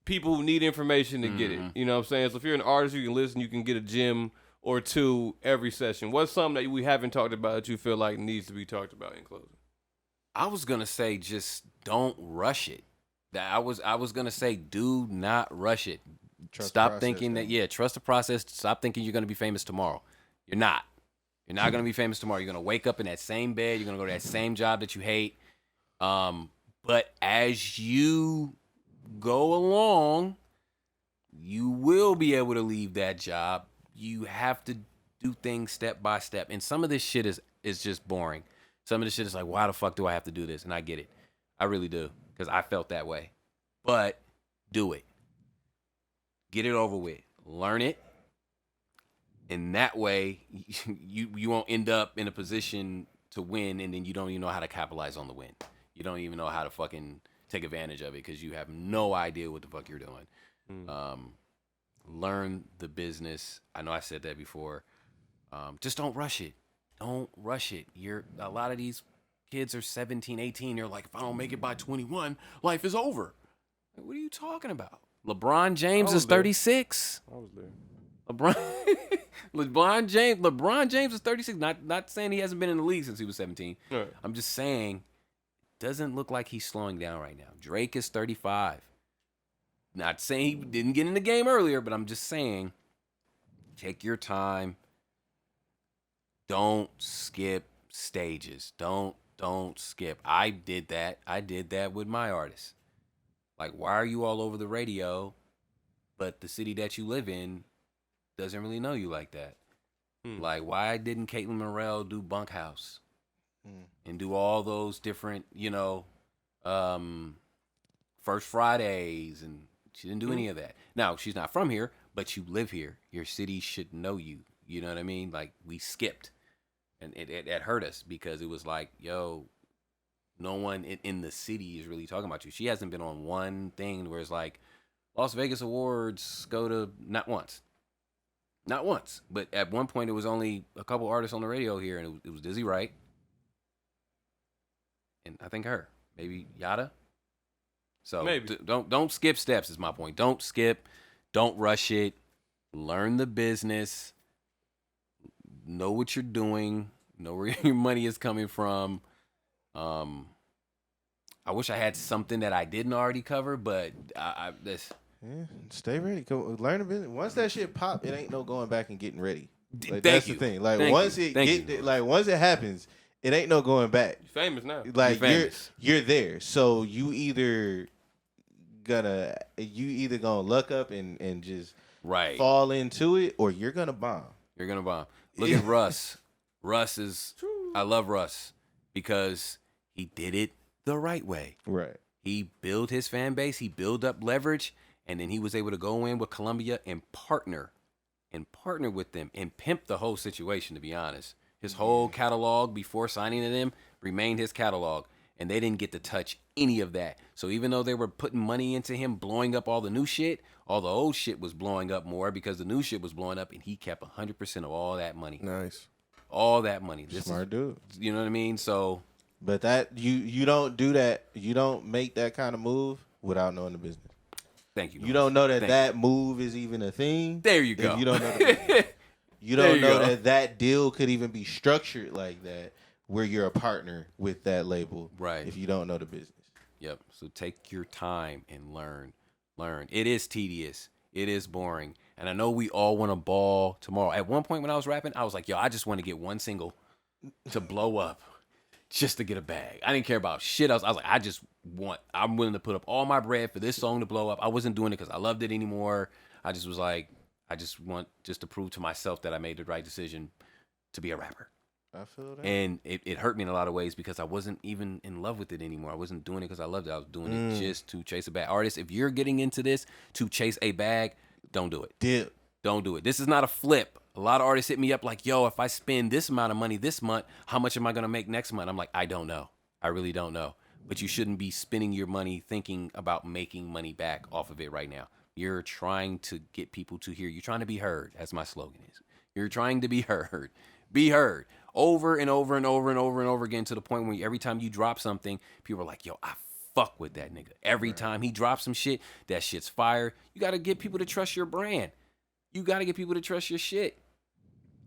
people who need information to get it. You know what I'm saying? So if you're an artist, you can listen, you can get a gem or two every session. What's something that we haven't talked about that you feel like needs to be talked about in closing? I was gonna say just don't rush it. I was gonna say do not rush it. Stop thinking that trust the process. Stop thinking you're gonna be famous tomorrow. You're not. You're not gonna be famous tomorrow. You're gonna wake up in that same bed. You're gonna go to that same job that you hate. But as you go along, you will be able to leave that job. You have to do things step by step. And some of this shit is just boring. Some of this shit is like, why the fuck do I have to do this? And I get it. I really do. Because I felt that way. But do it. Get it over with. Learn it. And that way, you won't end up in a position to win and then you don't even know how to capitalize on the win. You don't even know how to fucking take advantage of it because you have no idea what the fuck you're doing. Learn the business. I know I said that before. Just don't rush it. Don't rush it. A lot of these kids are 17, 18. They're like, if I don't make it by 21, life is over. Like, what are you talking about? LeBron James is 36. I was there. LeBron James is 36. Not saying he hasn't been in the league since he was 17. Right. I'm just saying, it doesn't look like he's slowing down right now. Drake is 35. Not saying he didn't get in the game earlier, but I'm just saying, take your time. Don't skip stages. Don't skip. I did that. I did that with my artists. Like, why are you all over the radio, but the city that you live in doesn't really know you like that? Like, why didn't Caitlin Morrell do Bunkhouse and do all those different, First Fridays, and she didn't do any of that. Now, she's not from here, but you live here. Your city should know you. You know what I mean? Like, we skipped. And it hurt us because it was like, yo, no one in the city is really talking about you. She hasn't been on one thing where it's like, Las Vegas Awards go to not once. But at one point, it was only a couple artists on the radio here, and it was Dizzy Wright. And I think her. Maybe Yada. So Maybe. Don't skip steps is my point. Don't skip. Don't rush it. Learn the business. Know what you're doing. Know where your money is coming from. I wish I had something that I didn't already cover, but Stay ready. Go learn the business. Once that shit pop, it ain't no going back and getting ready. Like, Thank that's you. the thing. Like Thank once you. it Thank get you. like once it happens, it ain't no going back. You're famous now. Like You're famous. you're there. So you either gonna luck up and just right. fall into it, or you're gonna bomb. You're gonna bomb. Look at Russ. I love Russ because he did it the right way. Right. He built his fan base. He built up leverage, and then he was able to go in with Columbia and partner with them and pimp the whole situation. To be honest, his whole catalog before signing to them remained his catalog, and they didn't get to touch any of that. So even though they were putting money into him, blowing up all the new shit, all the old shit was blowing up more because the new shit was blowing up, and he kept 100% of all that money. Nice. All that money. Smart dude. You know what I mean? So, but that you don't do that. You don't make that kind of move without knowing the business. thank you. You don't know that Thank that move is even a thing. There you go. If you don't know the business. You don't you know go. that deal could even be structured like that, where you're a partner with that label. Right. If you don't know the business. Yep. So take your time and learn. It is tedious. It is boring. And I know we all want to ball tomorrow. At one point when I was rapping, I was like, yo, I just want to get one single to blow up just to get a bag. I didn't care about shit else. I was like, I'm willing to put up all my bread for this song to blow up. I wasn't doing it because I loved it anymore. I just was like, I just want to prove to myself that I made the right decision to be a rapper. I feel that. And it hurt me in a lot of ways because I wasn't even in love with it anymore. I wasn't doing it because I loved it. I was doing it just to chase a bag. Artists, if you're getting into this to chase a bag, don't do it. Dip. Don't do it. This is not a flip. A lot of artists hit me up like, yo, if I spend this amount of money this month, how much am I going to make next month? I'm like, I don't know. I really don't know. But you shouldn't be spending your money thinking about making money back off of it right now. You're trying to get people to hear. You're trying to be heard, as my slogan is. You're trying to be heard. Be heard. Over and over and over and over and over again, to the point where every time you drop something, people are like, yo, I fuck with that nigga. Every time he drops some shit, that shit's fire. You got to get people to trust your brand. You got to get people to trust your shit.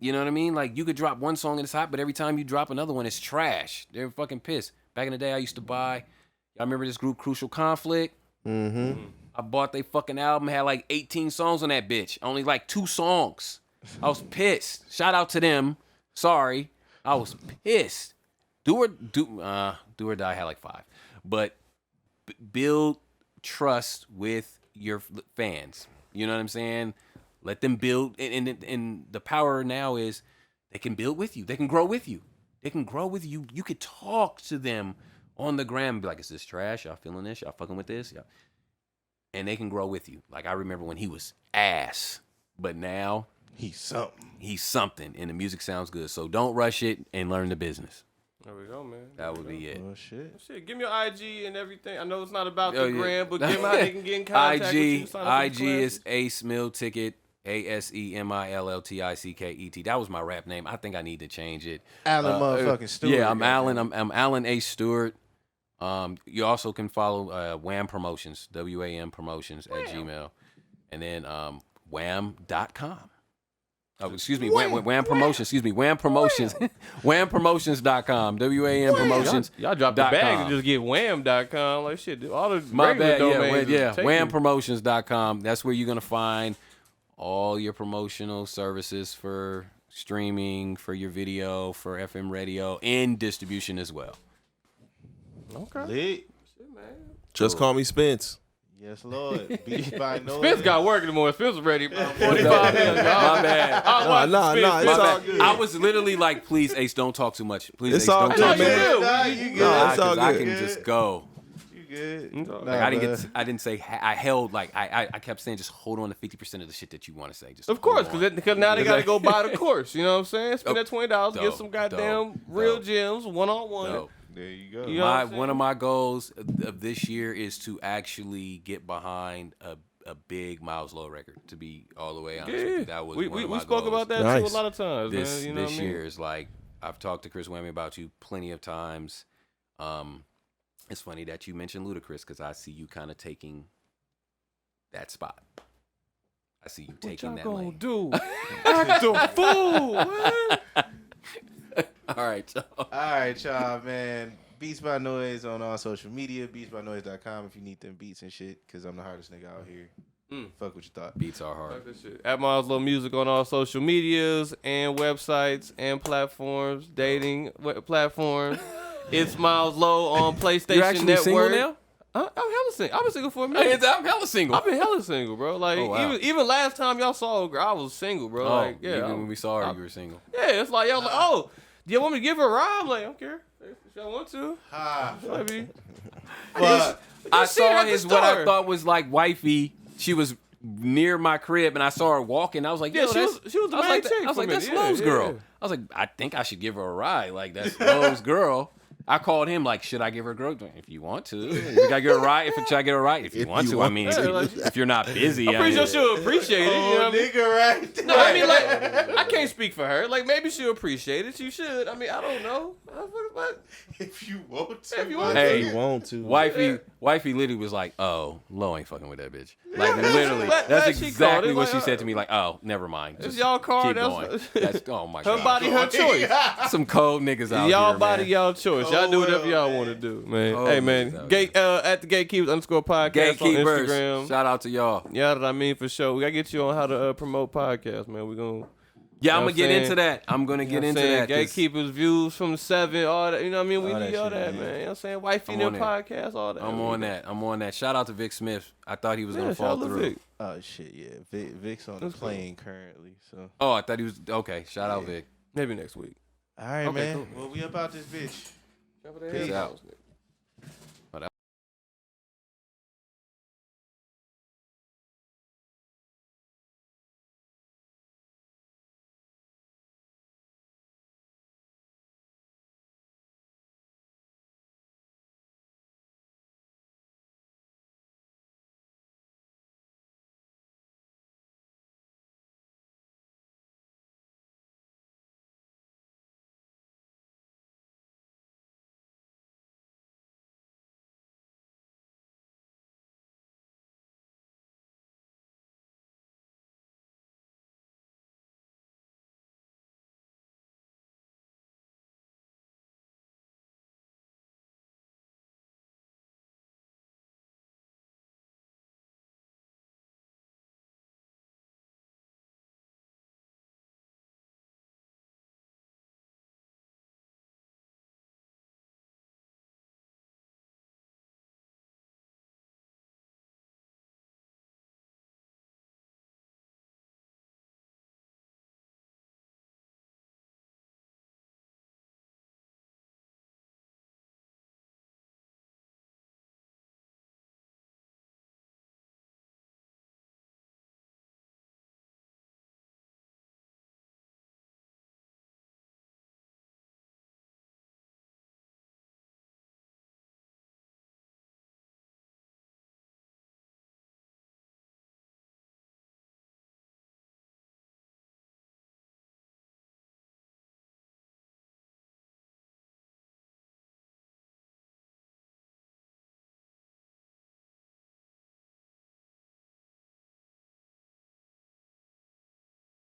You know what I mean? Like, you could drop one song and it's hot, but every time you drop another one, it's trash. They're fucking pissed. Back in the day, I used to buy, y'all remember this group, Crucial Conflict? Mm-hmm. I bought their fucking album, had like 18 songs on that bitch. Only like 2 songs. I was pissed. Shout out to them. Sorry. I was pissed. Do or Die had like 5. But build trust with your fans. You know what I'm saying? Let them build. And the power now is they can build with you. They can grow with you. They can grow with you. You could talk to them on the gram and be like, is this trash? Y'all feeling this? Y'all fucking with this? Yeah. And they can grow with you. Like, I remember when he was ass. But now He's something. he's something, and the music sounds good. So don't rush it and learn the business. There we go, man. That would be it. Oh shit. Shit, give me your IG and everything. I know it's not about Oh, the yeah. gram, but give them how they can get in contact with you. IG sign up for the is classes. Ace Meal Ticket. ASEMILLTICKET. That was my rap name. I think I need to change it. Allen motherfucking Stewart. Yeah, I'm Allen. I'm Allen A. Stewart. You also can follow W.A.M Promotions, W.A.M Promotions at Gmail. And then wham.com. Oh, excuse me, Wham Promotions. Excuse me, Wham Promotions. WhamPromotions.com. WAM Promotions. Y'all dropped the bag and just get wham.com. Like shit, all the My bad, domains WhamPromotions.com. That's where you're gonna find all your promotional services for streaming, for your video, for FM radio, and distribution as well. Okay. Lit. Just call me Spence. Yes, Lord. Beats by noise. Spence got work in the morning. Spence was ready about 45 minutes. My bad. Nah, it's all good. I was literally like, please, Ace, don't talk too much. Please, It's Ace, all don't good, talk too man. much. You good. Nah, it's all Because I good. can just go. You good. Like, I didn't say, I held, like, I kept saying, just hold on to 50% of the shit that you want to say. Just Of course, hold on. because now they got to go buy the course. You know what I'm saying? Spend that $20, get Dope, some goddamn dope, real dope. gems, one-on-one. Dope. There you go. You know what I'm One of my goals of this year is to actually get behind a big Miles Low record, to be all the way honest with you. That was we one of my spoke goals. about that Nice. too a lot of times, This man. You know this what I mean? year is like, I've talked to Chris Whammy about you plenty of times. It's funny that you mentioned Ludacris because I see you kind of taking that spot. I see you taking that lane. Do? Act a fool, man. All right, y'all. All right, y'all, man. Beats by Noise on all social media. BeatsByNoise.com if you need them beats and shit, because I'm the hardest nigga out here. Fuck what you thought. Beats are hard. Fuck this shit. At Miles Low Music on all social medias and websites and platforms, dating platforms. It's Miles Low on PlayStation You're actually Network. single now? I'm hella single. I've been single for a Hey, minute. I'm hella single. I've been hella single, bro. Like Oh, wow. even last time y'all saw a girl, I was single, bro. Like even when we saw her, you were single. yeah, it's like y'all like, oh, do you want me to give her a ride? I'm like, I don't care. If y'all want to, maybe. But I see her saw at the his what I store. thought was like wifey. She was near my crib, and I saw her walking. I was like, Yeah, yo, she that's, was the I was main like, chick I was for a like, that's minute. Yeah, Lowe's yeah, girl. yeah. I was like, I think I should give her a ride. Like, that's Lowe's girl. I called him like, should I give her a girl? If you want to, you gotta give her a ride. Should I give her a ride? If you want to, I mean, if you're not busy, I'm pretty I sure mean, she'll appreciate it. You know what I mean? nigga right there. No, I mean, like, I can't speak for her. Like, maybe she'll appreciate it. She should. I mean, I don't know. But If you want to. if you want Hey, to. You want to. wifey literally was like, oh, Lo ain't fucking with that bitch. Like, literally, Glad that's she called exactly it. what Like, she said to me. Like, oh, never mind. It's Just y'all car. keep going. That's, oh my Her god. body, her choice. Some cold niggas out Y'all here, body, man. y'all choice. Y'all do whatever y'all want to do, man. Hey, man. At the Gatekeepers _podcast Gatekeepers. on Instagram. Shout out to y'all. Yeah, that I mean for sure. We gotta get you on how to promote podcasts, man. We gonna. Yeah, I'm know gonna what get I'm into that. I'm gonna get into that. 'cause Gatekeepers, views from 7, all that. You know what I mean? We All need that all shit, that, man. man. You know what I'm saying? Wifey I'm in on the it. podcast, all that. I'm on that. Shout out to Vic Smith. I thought he was gonna fall shout out to through. Vic. Oh shit, yeah. Vic's on the That's cool. plane currently, so. Oh, I thought he was okay. Shout out Vic. Maybe next week. All right, Okay, man. cool. Well, we about this bitch. Peace out.